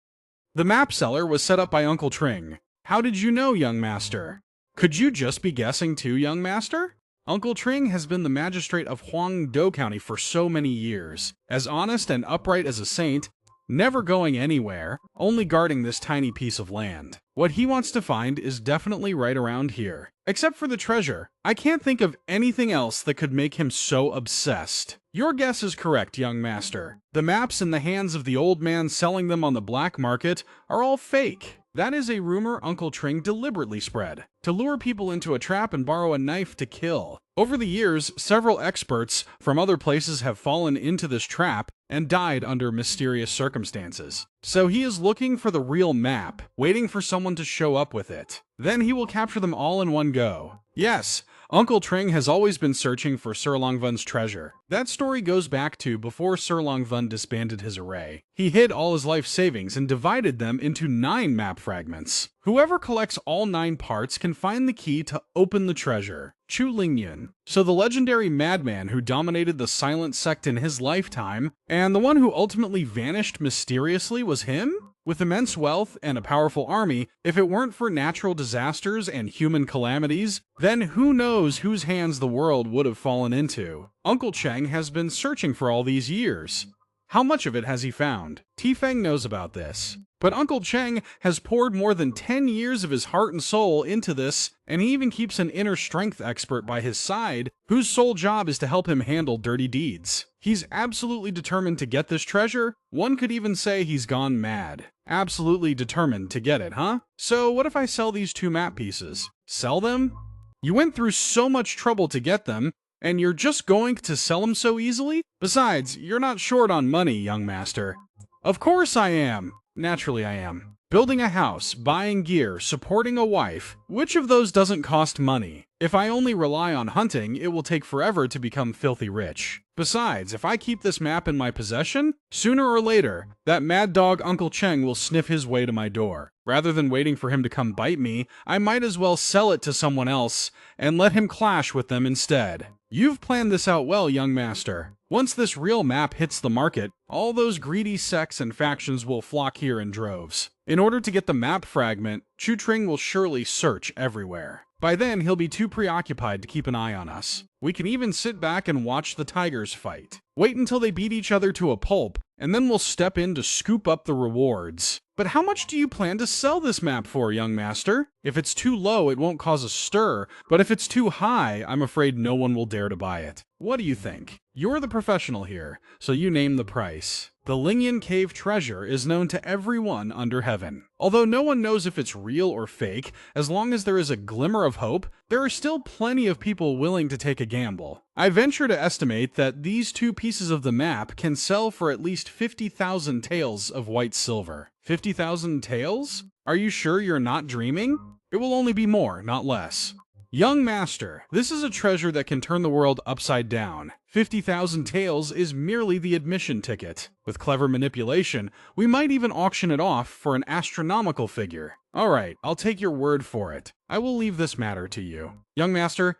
The map seller was set up by Uncle Tring. How did you know, young master? Could you just be guessing too, young master? Uncle Tring has been the magistrate of Huangdo County for so many years. As honest and upright as a saint, never going anywhere, only guarding this tiny piece of land. What he wants to find is definitely right around here. Except for the treasure, I can't think of anything else that could make him so obsessed. Your guess is correct, young master. The maps in the hands of the old man selling them on the black market are all fake. That is a rumor Uncle Tring deliberately spread to lure people into a trap and borrow a knife to kill. Over the years, several experts from other places have fallen into this trap and died under mysterious circumstances. So he is looking for the real map, waiting for someone to show up with it. Then he will capture them all in one go. Yes, Uncle Tring has always been searching for Sir Longvun's treasure. That story goes back to before Sir Longvun disbanded his array. He hid all his life savings and divided them into 9 map fragments. Whoever collects all 9 parts can find the key to open the treasure. Chu Lingyun. So the legendary madman who dominated the silent sect in his lifetime, and the one who ultimately vanished mysteriously was him? With immense wealth and a powerful army, if it weren't for natural disasters and human calamities, then who knows whose hands the world would have fallen into. Uncle Cheng has been searching for all these years. How much of it has he found? Tifeng knows about this. But Uncle Cheng has poured more than 10 years of his heart and soul into this, and he even keeps an inner strength expert by his side, whose sole job is to help him handle dirty deeds. He's absolutely determined to get this treasure. One could even say he's gone mad. Absolutely determined to get it, huh? So what if I sell these 2 map pieces? Sell them? You went through so much trouble to get them, and you're just going to sell them so easily? Besides, you're not short on money, young master. Of course I am. Naturally I am. Building a house, buying gear, supporting a wife, which of those doesn't cost money? If I only rely on hunting, it will take forever to become filthy rich. Besides, if I keep this map in my possession, sooner or later, that mad dog Uncle Cheng will sniff his way to my door. Rather than waiting for him to come bite me, I might as well sell it to someone else and let him clash with them instead. You've planned this out well, young master. Once this real map hits the market, all those greedy sects and factions will flock here in droves. In order to get the map fragment, Chu Tring will surely search everywhere. By then, he'll be too preoccupied to keep an eye on us. We can even sit back and watch the tigers fight. Wait until they beat each other to a pulp, and then we'll step in to scoop up the rewards. But how much do you plan to sell this map for, young master? If it's too low, it won't cause a stir, but if it's too high, I'm afraid no one will dare to buy it. What do you think? You're the professional here, so you name the price. The Lingyan Cave treasure is known to everyone under heaven. Although no one knows if it's real or fake, as long as there is a glimmer of hope, there are still plenty of people willing to take a gamble. I venture to estimate that these 2 pieces of the map can sell for at least 50,000 taels of white silver. 50,000 taels? Are you sure you're not dreaming? It will only be more, not less. Young master, this is a treasure that can turn the world upside down. 50,000 taels is merely the admission ticket. With clever manipulation, we might even auction it off for an astronomical figure. Alright, I'll take your word for it. I will leave this matter to you. Young master,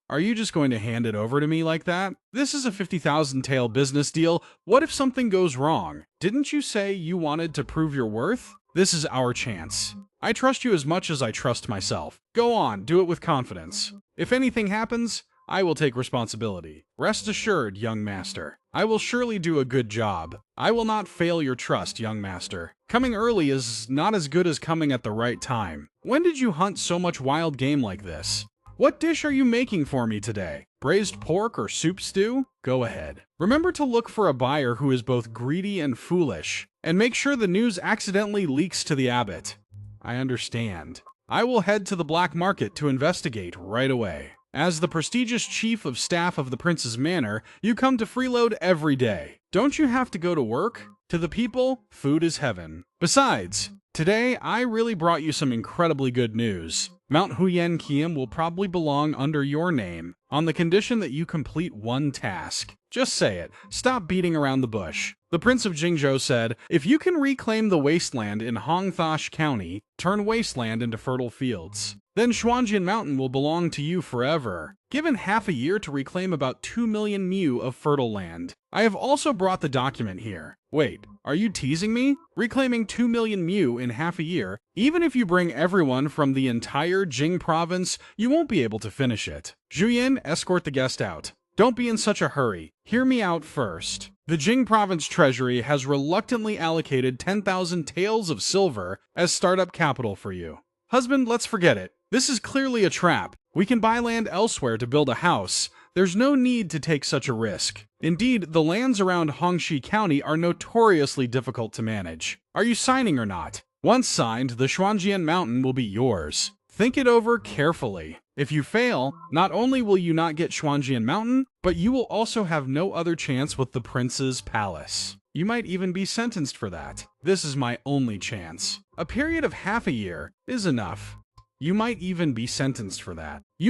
are you just going to hand it over to me like that? This is a 50,000 tael business deal. What if something goes wrong? Didn't you say you wanted to prove your worth? This is our chance. I trust you as much as I trust myself. Go on, do it with confidence. If anything happens, I will take responsibility. Rest assured, young master. I will surely do a good job. I will not fail your trust, young master. Coming early is not as good as coming at the right time. When did you hunt so much wild game like this? What dish are you making for me today? Braised pork or soup stew? Go ahead. Remember to look for a buyer who is both greedy and foolish, and make sure the news accidentally leaks to the abbot. I understand. I will head to the black market to investigate right away. As the prestigious chief of staff of the prince's manor, you come to freeload every day. Don't you have to go to work? To the people, food is heaven. Besides, today I really brought you some incredibly good news. Mount Huyen Kiem will probably belong under your name, on the condition that you complete one task. Just say it. Stop beating around the bush. The Prince of Jingzhou said, if you can reclaim the wasteland in Hongthash County, turn wasteland into fertile fields, then Xuanjian Mountain will belong to you forever. Given half a year to reclaim about 2 million mu of fertile land. I have also brought the document here. Wait, are you teasing me? Reclaiming 2 million mu in half a year, even if you bring everyone from the entire Jing province, you won't be able to finish it. Zhuyin, escort the guest out. Don't be in such a hurry. Hear me out first. The Jing province treasury has reluctantly allocated 10,000 taels of silver as startup capital for you. Husband, let's forget it. This is clearly a trap. We can buy land elsewhere to build a house. There's no need to take such a risk. Indeed, the lands around Hongxi County are notoriously difficult to manage. Are you signing or not? Once signed, the Xuanjian Mountain will be yours. Think it over carefully. If you fail, not only will you not get Xuanjian Mountain, but you will also have no other chance with the prince's palace. You might even be sentenced for that. This is my only chance. A period of half a year is enough. You might even be sentenced for that. Do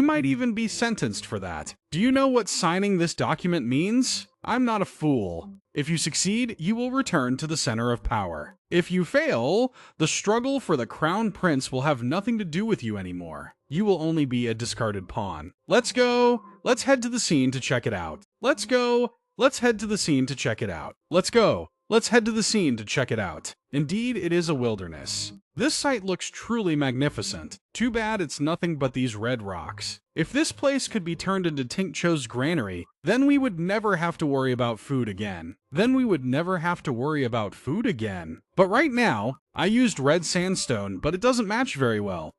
you know what signing this document means? I'm not a fool. If you succeed, you will return to the center of power. If you fail, the struggle for the crown prince will have nothing to do with you anymore. You will only be a discarded pawn. Let's go. Let's head to the scene to check it out. Let's go. Let's head to the scene to check it out. Let's go. Let's head to the scene to check it out. Indeed, it is a wilderness. This site looks truly magnificent. Too bad it's nothing but these red rocks. If this place could be turned into Tinkcho's granary, then we would never have to worry about food again. But right now, I used red sandstone, but it doesn't match very well.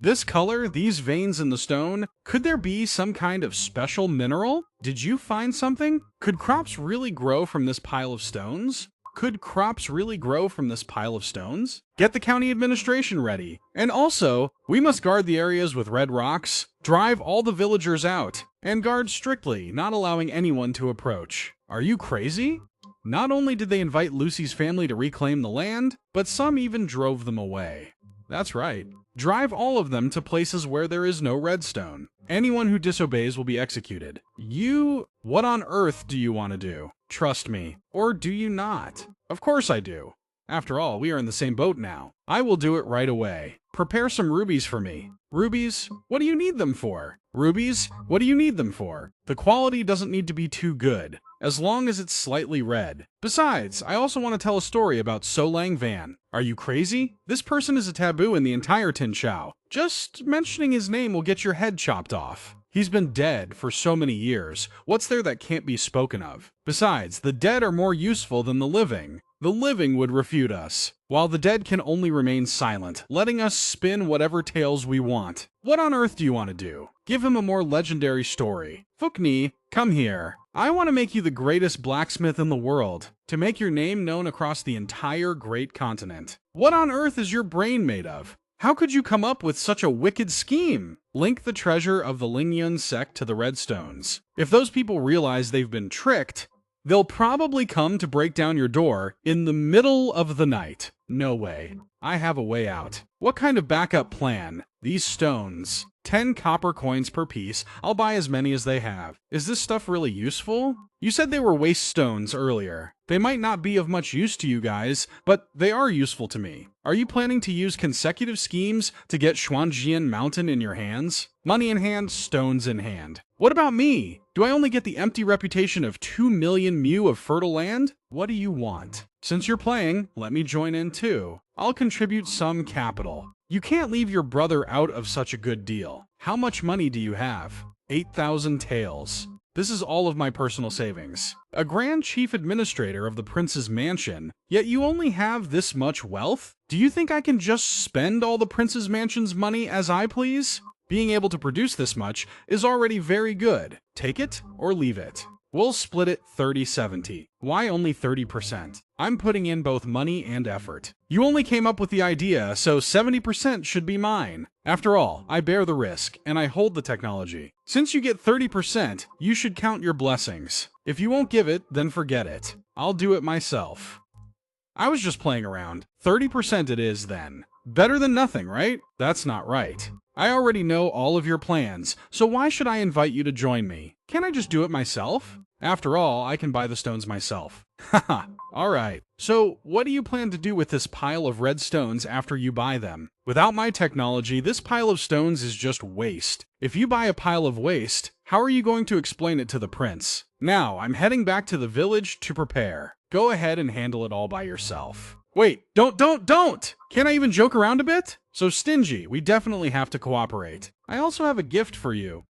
This color, these veins in the stone, could there be some kind of special mineral? Did you find something? Could crops really grow from this pile of stones? Get the county administration ready. And also, we must guard the areas with red rocks, drive all the villagers out, and guard strictly, not allowing anyone to approach. Are you crazy? Not only did they invite Lucy's family to reclaim the land, but some even drove them away. That's right. Drive all of them to places where there is no redstone. Anyone who disobeys will be executed. What on earth do you want to do? Trust me. Or do you not? Of course I do. After all, we are in the same boat now. I will do it right away. Prepare some rubies for me. Rubies? What do you need them for? The quality doesn't need to be too good, as long as it's slightly red. Besides, I also want to tell a story about So Lang Van. Are you crazy? This person is a taboo in the entire Tinchao. Just mentioning his name will get your head chopped off. He's been dead for so many years. What's there that can't be spoken of? Besides, the dead are more useful than the living. The living would refute us, while the dead can only remain silent, letting us spin whatever tales we want. What on earth do you want to do? Give him a more legendary story. Fukni, come here. I want to make you the greatest blacksmith in the world, to make your name known across the entire great continent. What on earth is your brain made of? How could you come up with such a wicked scheme? Link the treasure of the Lingyun sect to the redstones. If those people realize they've been tricked, they'll probably come to break down your door in the middle of the night. No way. I have a way out. What kind of backup plan? These stones. 10 copper coins per piece. I'll buy as many as they have. Is this stuff really useful? You said they were waste stones earlier. They might not be of much use to you guys, but they are useful to me. Are you planning to use consecutive schemes to get Xuanjian Mountain in your hands? Money in hand, stones in hand. What about me? Do I only get the empty reputation of 2 million mu of fertile land? What do you want? Since you're playing, let me join in too. I'll contribute some capital. You can't leave your brother out of such a good deal. How much money do you have? 8,000 taels. This is all of my personal savings. A Grand Chief Administrator of the Prince's Mansion, yet you only have this much wealth? Do you think I can just spend all the Prince's Mansion's money as I please? Being able to produce this much is already very good. Take it or leave it. We'll split it 30-70. Why only 30%? I'm putting in both money and effort. You only came up with the idea, so 70% should be mine. After all, I bear the risk, and I hold the technology. Since you get 30%, you should count your blessings. If you won't give it, then forget it. I'll do it myself. I was just playing around. 30% it is then. Better than nothing, right? That's not right. I already know all of your plans, so why should I invite you to join me? Can't I just do it myself? After all, I can buy the stones myself. Haha, alright. So, what do you plan to do with this pile of red stones after you buy them? Without my technology, this pile of stones is just waste. If you buy a pile of waste, how are you going to explain it to the prince? Now, I'm heading back to the village to prepare. Go ahead and handle it all by yourself. Wait, don't! Can't I even joke around a bit? So stingy, we definitely have to cooperate. I also have a gift for you.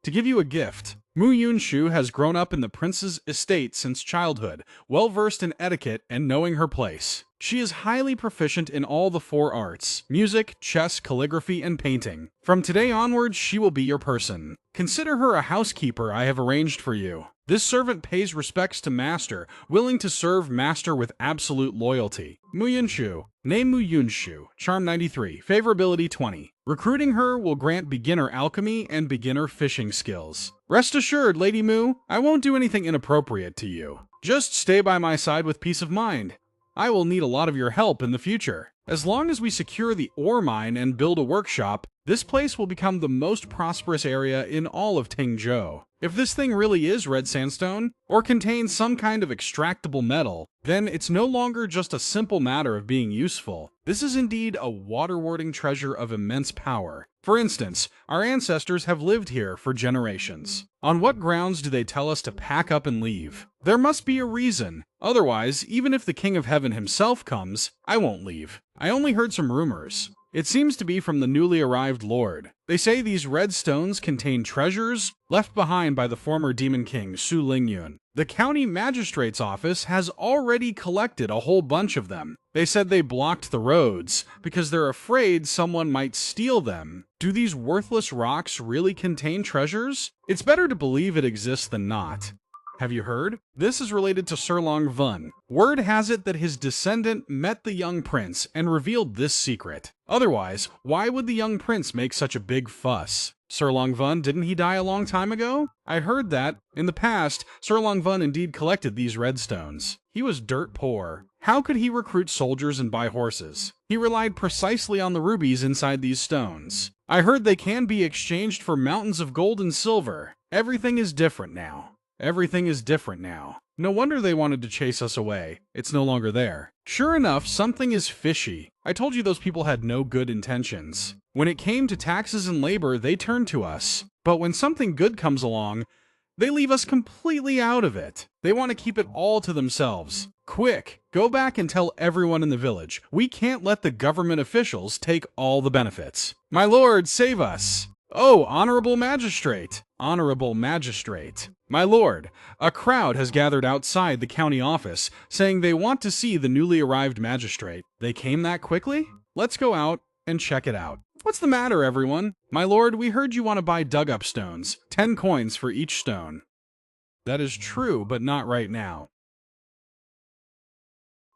To give you a gift, Mu Yunshu has grown up in the prince's estate since childhood, well-versed in etiquette and knowing her place. She is highly proficient in all the 4 arts: music, chess, calligraphy, and painting. From today onwards, she will be your person. Consider her a housekeeper I have arranged for you. This servant pays respects to master, willing to serve master with absolute loyalty. Muyunshu. Name Muyunshu. Charm 93. Favorability 20. Recruiting her will grant beginner alchemy and beginner fishing skills. Rest assured, Lady Mu, I won't do anything inappropriate to you. Just stay by my side with peace of mind. I will need a lot of your help in the future. As long as we secure the ore mine and build a workshop, this place will become the most prosperous area in all of Tingzhou. If this thing really is red sandstone, or contains some kind of extractable metal, then it's no longer just a simple matter of being useful. This is indeed a water-warding treasure of immense power. For instance, our ancestors have lived here for generations. On what grounds do they tell us to pack up and leave? There must be a reason. Otherwise, even if the King of Heaven himself comes, I won't leave. I only heard some rumors. It seems to be from the newly arrived lord. They say these red stones contain treasures left behind by the former Demon King, Su Lingyun. The county magistrate's office has already collected a whole bunch of them. They said they blocked the roads because they're afraid someone might steal them. Do these worthless rocks really contain treasures? It's better to believe it exists than not. Have you heard? This is related to Sir Longvun. Word has it that his descendant met the young prince and revealed this secret. Otherwise, why would the young prince make such a big fuss? Sir Longvun, didn't he die a long time ago? I heard that, in the past, Sir Longvun indeed collected these redstones. He was dirt poor. How could he recruit soldiers and buy horses? He relied precisely on the rubies inside these stones. I heard they can be exchanged for mountains of gold and silver. Everything is different now. Everything is different now. No wonder they wanted to chase us away. It's no longer there. Sure enough, something is fishy. I told you those people had no good intentions. When it came to taxes and labor, they turned to us. But when something good comes along, they leave us completely out of it. They want to keep it all to themselves. Quick, go back and tell everyone in the village. We can't let the government officials take all the benefits. My lord, save us. Oh, honorable magistrate! Honorable magistrate. My lord, a crowd has gathered outside the county office, saying they want to see the newly arrived magistrate. They came that quickly? Let's go out and check it out. What's the matter, everyone? My lord, we heard you want to buy dug-up stones. 10 coins for each stone. That is true, but not right now.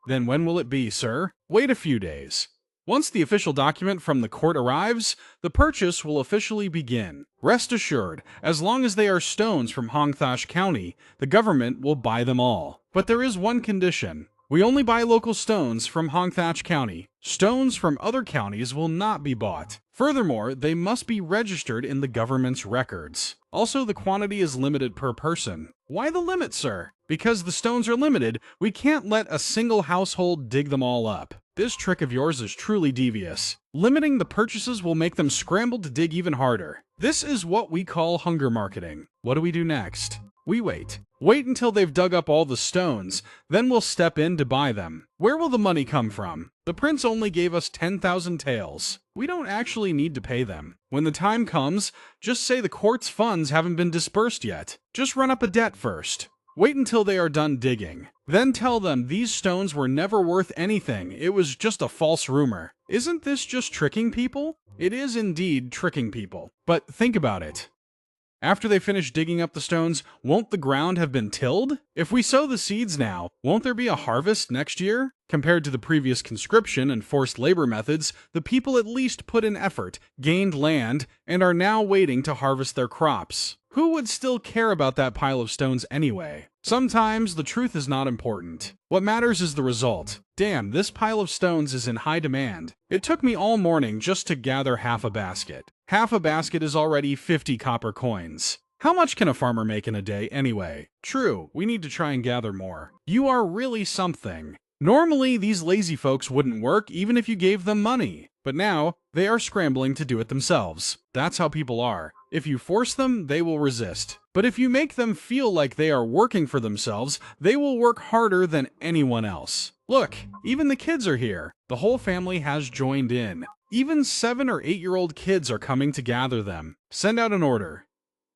Then when will it be, sir? Wait a few days. Once the official document from the court arrives, the purchase will officially begin. Rest assured, as long as they are stones from Hongthash County, the government will buy them all. But there is one condition. We only buy local stones from Hongthash County. Stones from other counties will not be bought. Furthermore, they must be registered in the government's records. Also, the quantity is limited per person. Why the limit, sir? Because the stones are limited, we can't let a single household dig them all up. This trick of yours is truly devious. Limiting the purchases will make them scramble to dig even harder. This is what we call hunger marketing. What do we do next? We wait. Wait until they've dug up all the stones, then we'll step in to buy them. Where will the money come from? The prince only gave us 10,000 taels. We don't actually need to pay them. When the time comes, just say the court's funds haven't been dispersed yet. Just run up a debt first. Wait until they are done digging. Then tell them these stones were never worth anything. It was just a false rumor. Isn't this just tricking people? It is indeed tricking people. But think about it. After they finish digging up the stones, won't the ground have been tilled? If we sow the seeds now, won't there be a harvest next year? Compared to the previous conscription and forced labor methods, the people at least put in effort, gained land, and are now waiting to harvest their crops. Who would still care about that pile of stones anyway? Sometimes the truth is not important. What matters is the result. Damn, this pile of stones is in high demand. It took me all morning just to gather half a basket. Half a basket is already 50 copper coins. How much can a farmer make in a day anyway? True, we need to try and gather more. You are really something. Normally, these lazy folks wouldn't work even if you gave them money. But now, they are scrambling to do it themselves. That's how people are. If you force them, they will resist. But if you make them feel like they are working for themselves, they will work harder than anyone else. Look, even the kids are here. The whole family has joined in. Even 7 or 8-year-old kids are coming to gather them. Send out an order.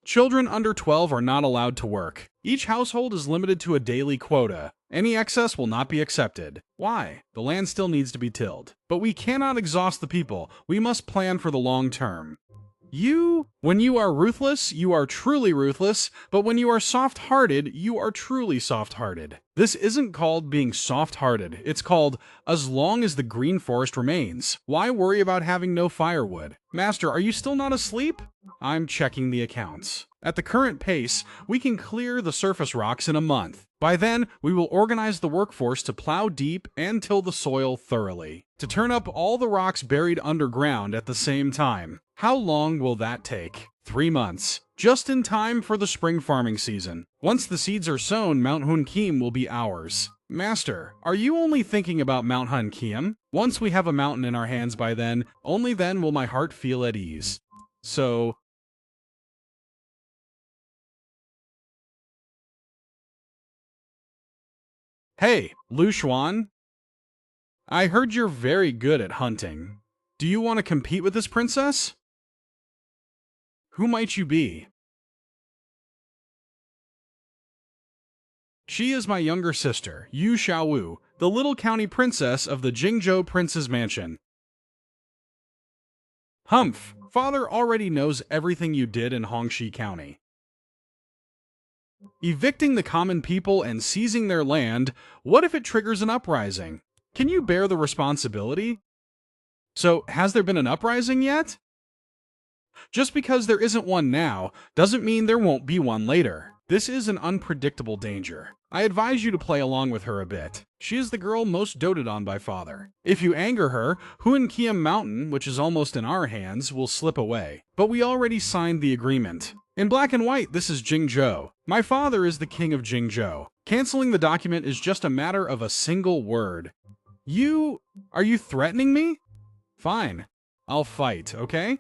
Children under 12 are not allowed to work. Each household is limited to a daily quota. Any excess will not be accepted. Why? The land still needs to be tilled. But we cannot exhaust the people. We must plan for the long term. When you are ruthless, you are truly ruthless, but when you are soft-hearted, you are truly soft-hearted. This isn't called being soft-hearted, it's called as long as the green forest remains. Why worry about having no firewood? Master, are you still not asleep? I'm checking the accounts. At the current pace, we can clear the surface rocks in a month. By then, we will organize the workforce to plow deep and till the soil thoroughly, to turn up all the rocks buried underground at the same time. How long will that take? 3 months. Just in time for the spring farming season. Once the seeds are sown, Mount Hunkim will be ours. Master, are you only thinking about Mount Hunkim? Once we have a mountain in our hands by then, only then will my heart feel at ease. So, hey, Lu Xuan, I heard you're very good at hunting. Do you want to compete with this princess? Who might you be? She is my younger sister, Yu Xiaowu, the little county princess of the Jingzhou Prince's Mansion. Humph, father already knows everything you did in Hongxi County. Evicting the common people and seizing their land, what if it triggers an uprising? Can you bear the responsibility? So, has there been an uprising yet? Just because there isn't one now, doesn't mean there won't be one later. This is an unpredictable danger. I advise you to play along with her a bit. She is the girl most doted on by father. If you anger her, Huanqiam Mountain, which is almost in our hands, will slip away. But we already signed the agreement. In black and white, this is Jingzhou. My father is the king of Jingzhou. Canceling the document is just a matter of a single word. Are you threatening me? Fine. I'll fight, okay?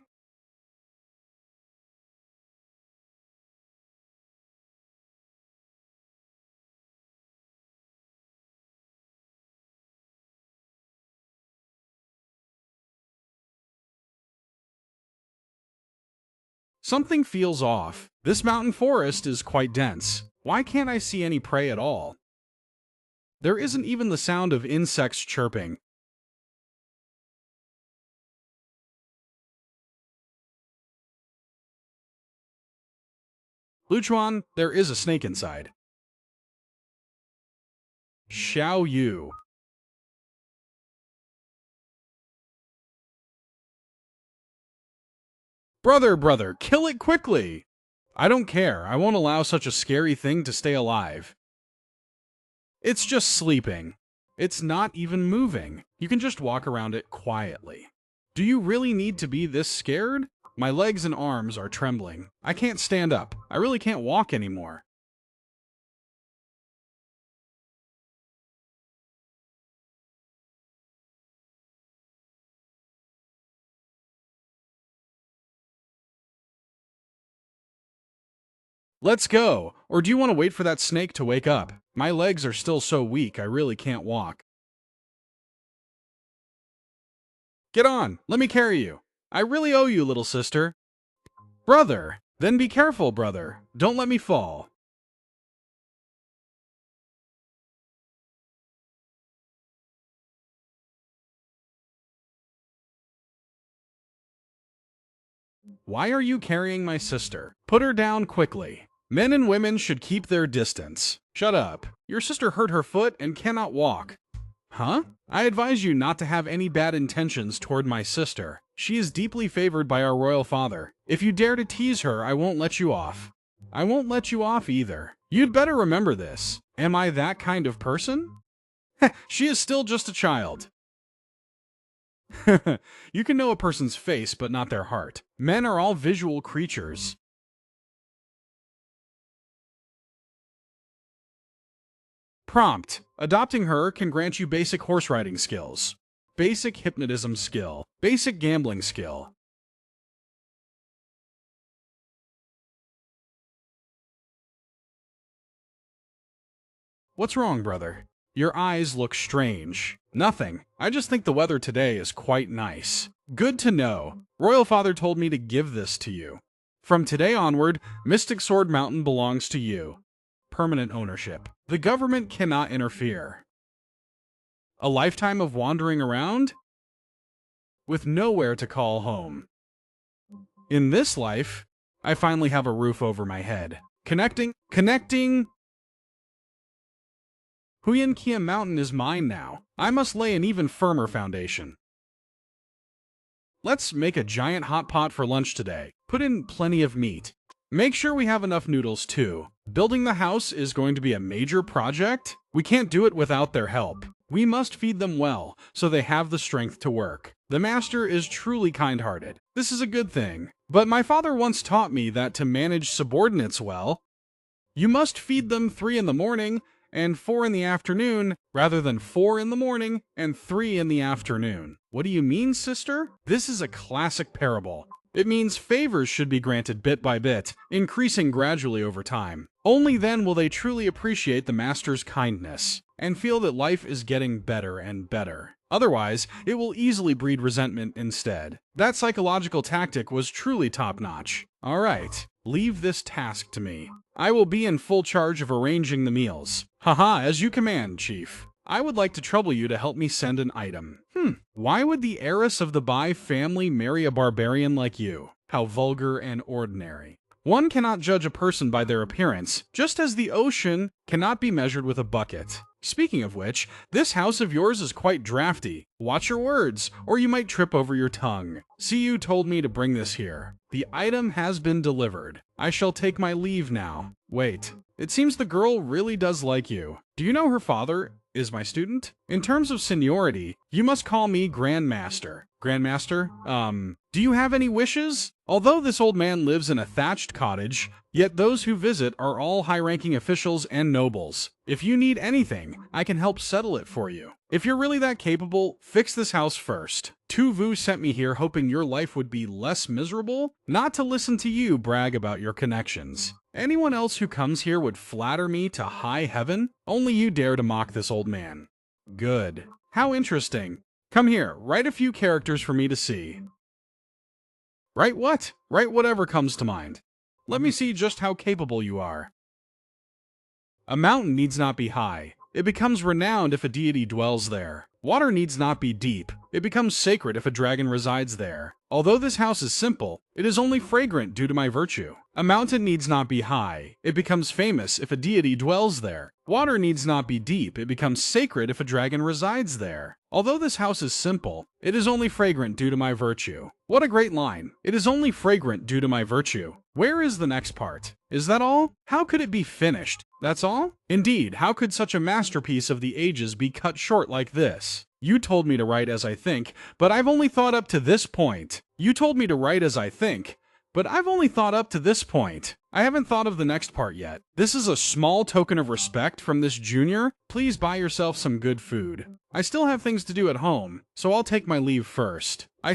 Something feels off. This mountain forest is quite dense. Why can't I see any prey at all? There isn't even the sound of insects chirping. Luchuan, there is a snake inside. Xiao Yu. Brother, kill it quickly! I don't care. I won't allow such a scary thing to stay alive. It's just sleeping. It's not even moving. You can just walk around it quietly. Do you really need to be this scared? My legs and arms are trembling. I can't stand up. I really can't walk anymore. Let's go! Or do you want to wait for that snake to wake up? My legs are still so weak I really can't walk. Get on! Let me carry you! I really owe you, little sister. Brother! Then be careful, brother. Don't let me fall. Why are you carrying my sister? Put her down quickly. Men and women should keep their distance. Shut up. Your sister hurt her foot and cannot walk. Huh? I advise you not to have any bad intentions toward my sister. She is deeply favored by our royal father. If you dare to tease her, I won't let you off. I won't let you off either. You'd better remember this. Am I that kind of person? She is still just a child. You can know a person's face, but not their heart. Men are all visual creatures. Prompt. Adopting her can grant you basic horse riding skills. Basic hypnotism skill. Basic gambling skill. What's wrong, brother? Your eyes look strange. Nothing. I just think the weather today is quite nice. Good to know. Royal Father told me to give this to you. From today onward, Mystic Sword Mountain belongs to you. Permanent ownership. The government cannot interfere. A lifetime of wandering around? With nowhere to call home. In this life, I finally have a roof over my head. Connecting. Huyankia Mountain is mine now. I must lay an even firmer foundation. Let's make a giant hot pot for lunch today. Put in plenty of meat. Make sure we have enough noodles too. Building the house is going to be a major project. We can't do it without their help. We must feed them well, so they have the strength to work. The master is truly kind-hearted. This is a good thing. But my father once taught me that to manage subordinates well, you must feed them 3 in the morning and 4 in the afternoon, rather than 4 in the morning and 3 in the afternoon. What do you mean, sister? This is a classic parable. It means favors should be granted bit by bit, increasing gradually over time. Only then will they truly appreciate the master's kindness and feel that life is getting better and better. Otherwise, it will easily breed resentment instead. That psychological tactic was truly top-notch. All right, leave this task to me. I will be in full charge of arranging the meals. Haha, as you command, Chief. I would like to trouble you to help me send an item. Why would the heiress of the Bai family marry a barbarian like you? How vulgar and ordinary. One cannot judge a person by their appearance, just as the ocean cannot be measured with a bucket. Speaking of which, this house of yours is quite drafty. Watch your words, or you might trip over your tongue. CU told me to bring this here. The item has been delivered. I shall take my leave now. Wait, it seems the girl really does like you. Do you know her father is my student? In terms of seniority, you must call me Grandmaster. Grandmaster? Do you have any wishes? Although this old man lives in a thatched cottage, yet those who visit are all high-ranking officials and nobles. If you need anything, I can help settle it for you. If you're really that capable, fix this house first. Tu Vu sent me here hoping your life would be less miserable, not to listen to you brag about your connections. Anyone else who comes here would flatter me to high heaven? Only you dare to mock this old man. Good. How interesting. Come here, write a few characters for me to see. Write what? Write whatever comes to mind. Let me see just how capable you are. A mountain needs not be high. It becomes renowned if a deity dwells there. Water needs not be deep. It becomes sacred if a dragon resides there. Although this house is simple, it is only fragrant due to my virtue. A mountain needs not be high. It becomes famous if a deity dwells there. Water needs not be deep. It becomes sacred if a dragon resides there. Although this house is simple, it is only fragrant due to my virtue. What a great line. It is only fragrant due to my virtue. Where is the next part? Is that all? How could it be finished? That's all? Indeed, how could such a masterpiece of the ages be cut short like this? You told me to write as I think, but I've only thought up to this point. You told me to write as I think, but I've only thought up to this point. I haven't thought of the next part yet. This is a small token of respect from this junior. Please buy yourself some good food. I still have things to do at home, so I'll take my leave first. Cao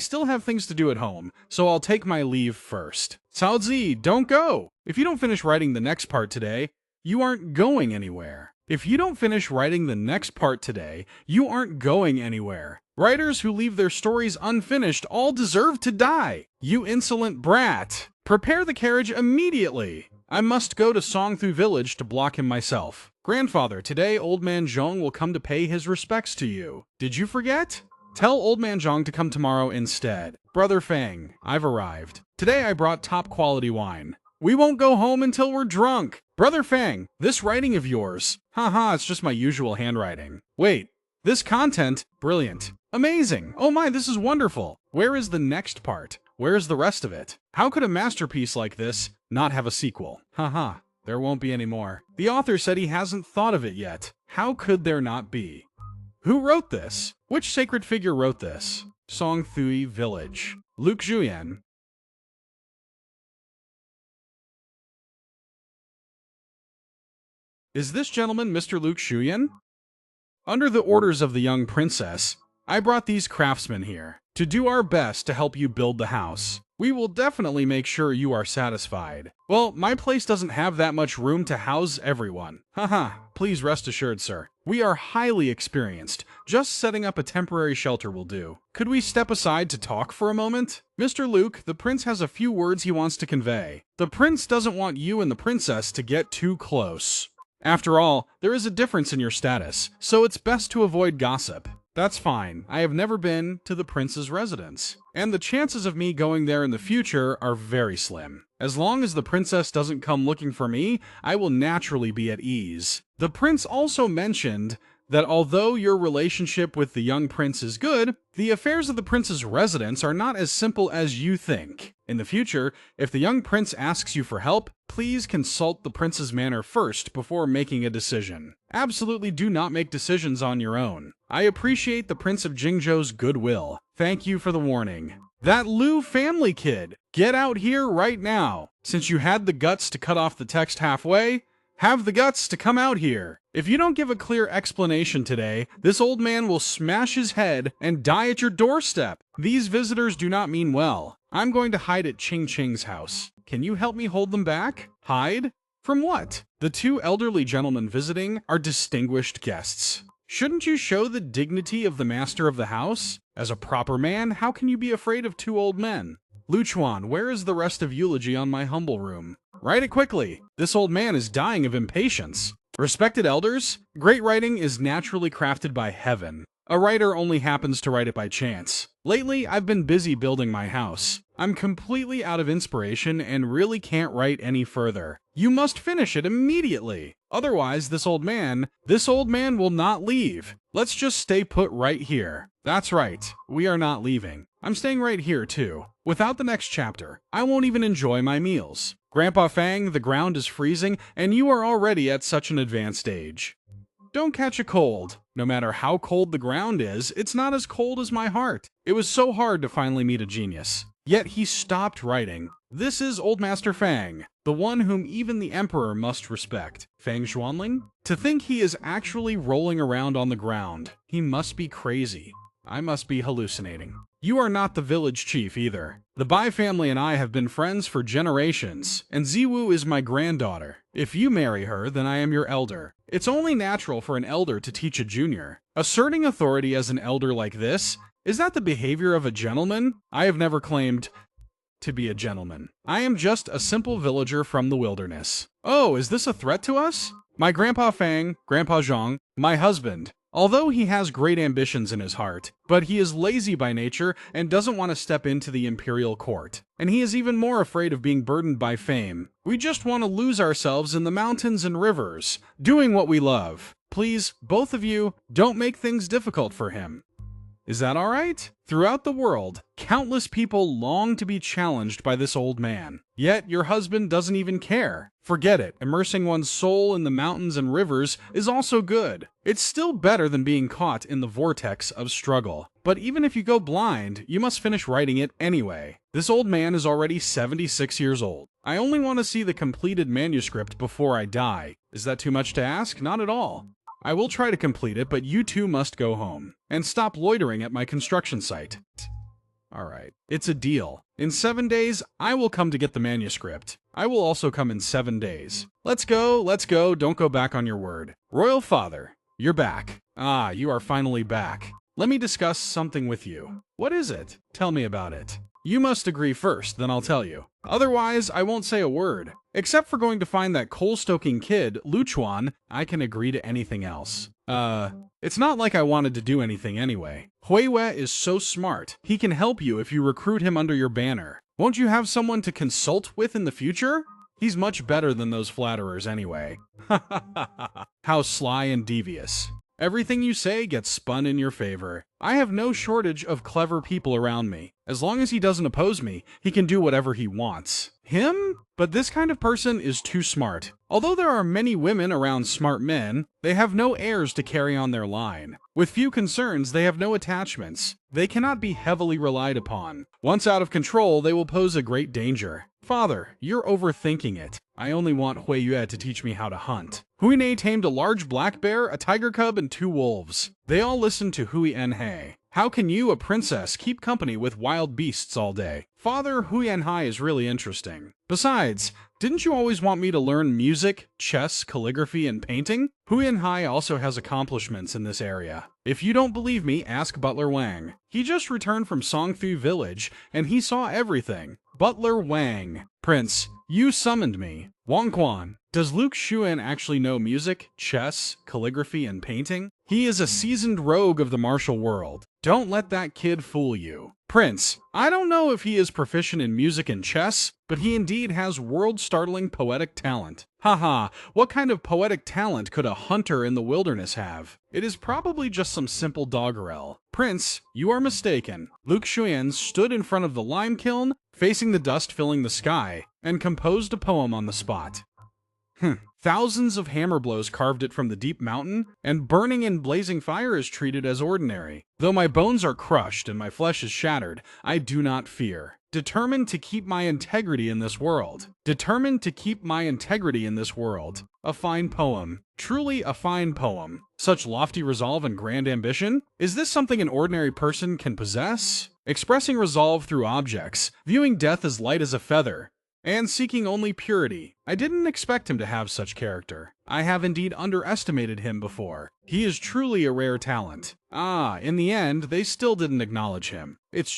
Zi, don't go! If you don't finish writing the next part today, you aren't going anywhere. Writers who leave their stories unfinished all deserve to die. You insolent brat. Prepare the carriage immediately. I must go to Songthu village to block him myself. Grandfather, today Old Man Zhong will come to pay his respects to you. Did you forget? Tell Old Man Zhong to come tomorrow instead. Brother Fang, I've arrived. Today I brought top quality wine. We won't go home until we're drunk. Brother Fang, this writing of yours. Haha, it's just my usual handwriting. Wait, this content? Brilliant. Amazing. Oh my, this is wonderful. Where is the next part? Where's the rest of it? How could a masterpiece like this not have a sequel? Haha, there won't be any more. The author said he hasn't thought of it yet. How could there not be? Who wrote this? Which sacred figure wrote this? Songthui Village. Luke Zhuyan. Is this gentleman Mr. Luke Zhuyan? Under the orders of the young princess, I brought these craftsmen here to do our best to help you build the house. We will definitely make sure you are satisfied. Well, my place doesn't have that much room to house everyone. Haha, please rest assured, sir. We are highly experienced. Just setting up a temporary shelter will do. Could we step aside to talk for a moment? Mr. Luke, the prince has a few words he wants to convey. The prince doesn't want you and the princess to get too close. After all, there is a difference in your status, so it's best to avoid gossip. That's fine. I have never been to the prince's residence, and the chances of me going there in the future are very slim. As long as the princess doesn't come looking for me, I will naturally be at ease. The prince also mentioned that although your relationship with the young prince is good, the affairs of the prince's residence are not as simple as you think. In the future, if the young prince asks you for help, please consult the prince's manor first before making a decision. Absolutely do not make decisions on your own. I appreciate the Prince of Jingzhou's goodwill. Thank you for the warning. That Liu family kid, get out here right now. Since you had the guts to cut off the text halfway, have the guts to come out here. If you don't give a clear explanation today, this old man will smash his head and die at your doorstep. These visitors do not mean well. I'm going to hide at Ching Ching's house. Can you help me hold them back? Hide? From what? The two elderly gentlemen visiting are distinguished guests. Shouldn't you show the dignity of the master of the house? As a proper man, how can you be afraid of two old men? Lu Chuan, where is the rest of eulogy on my humble room? Write it quickly. This old man is dying of impatience. Respected elders, great writing is naturally crafted by heaven. A writer only happens to write it by chance. Lately, I've been busy building my house. I'm completely out of inspiration and really can't write any further. You must finish it immediately. Otherwise, this old man will not leave. Let's just stay put right here. That's right, we are not leaving. I'm staying right here too. Without the next chapter, I won't even enjoy my meals. Grandpa Fang, the ground is freezing, and you are already at such an advanced age. Don't catch a cold. No matter how cold the ground is, it's not as cold as my heart. It was so hard to finally meet a genius. Yet he stopped writing. This is Old Master Fang, the one whom even the Emperor must respect. Fang Xuanling? To think he is actually rolling around on the ground. He must be crazy. I must be hallucinating. You are not the village chief either. The Bai family and I have been friends for generations, and Ziwu is my granddaughter. If you marry her, then I am your elder. It's only natural for an elder to teach a junior. Asserting authority as an elder like this, is that the behavior of a gentleman? I have never claimed to be a gentleman. I am just a simple villager from the wilderness. Oh, is this a threat to us? My Grandpa Fang, Grandpa Zhang, my husband. Although he has great ambitions in his heart, but he is lazy by nature and doesn't want to step into the imperial court. And he is even more afraid of being burdened by fame. We just want to lose ourselves in the mountains and rivers, doing what we love. Please, both of you, don't make things difficult for him. Is that all right? Throughout the world, countless people long to be challenged by this old man. Yet your husband doesn't even care. Forget it. Immersing one's soul in the mountains and rivers is also good. It's still better than being caught in the vortex of struggle. But even if you go blind, you must finish writing it anyway. This old man is already 76 years old. I only want to see the completed manuscript before I die. Is that too much to ask? Not at all. I will try to complete it, but you two must go home and stop loitering at my construction site. Alright, it's a deal. In 7 days, I will come to get the manuscript. I will also come in 7 days. Let's go, don't go back on your word. Royal Father, you're back. Ah, you are finally back. Let me discuss something with you. What is it? Tell me about it. You must agree first, then I'll tell you. Otherwise, I won't say a word. Except for going to find that coal-stoking kid, Lu Chuan, I can agree to anything else. It's not like I wanted to do anything anyway. Hui Wei is so smart. He can help you if you recruit him under your banner. Won't you have someone to consult with in the future? He's much better than those flatterers anyway. How sly and devious. Everything you say gets spun in your favor. I have no shortage of clever people around me. As long as he doesn't oppose me, he can do whatever he wants. Him? But this kind of person is too smart. Although there are many women around smart men, they have no heirs to carry on their line. With few concerns, they have no attachments. They cannot be heavily relied upon. Once out of control, they will pose a great danger. Father, you're overthinking it. I only want Hui Yue to teach me how to hunt. Hui Nei tamed a large black bear, a tiger cub, and 2 wolves. They all listened to Hui En-hei. How can you, a princess, keep company with wild beasts all day? Father, Hui En-hai is really interesting. Besides, didn't you always want me to learn music, chess, calligraphy, and painting? Hui En-hai also has accomplishments in this area. If you don't believe me, ask Butler Wang. He just returned from Songfu Village, and he saw everything. Butler Wang. Prince, you summoned me. Wang Quan. Does Luke Xuan actually know music, chess, calligraphy, and painting? He is a seasoned rogue of the martial world. Don't let that kid fool you. Prince, I don't know if he is proficient in music and chess, but he indeed has world-startling poetic talent. Haha, what kind of poetic talent could a hunter in the wilderness have? It is probably just some simple doggerel. Prince, you are mistaken. Luke Xuan stood in front of the lime kiln, facing the dust filling the sky, and composed a poem on the spot. Thousands of hammer blows carved it from the deep mountain, and burning in blazing fire is treated as ordinary. Though my bones are crushed and my flesh is shattered, I do not fear. Determined to keep my integrity in this world. Determined to keep my integrity in this world. A fine poem. Truly a fine poem. Such lofty resolve and grand ambition? Is this something an ordinary person can possess? Expressing resolve through objects, viewing death as light as a feather, and seeking only purity. I didn't expect him to have such character. I have indeed underestimated him before. He is truly a rare talent. In the end, they still didn't acknowledge him. It's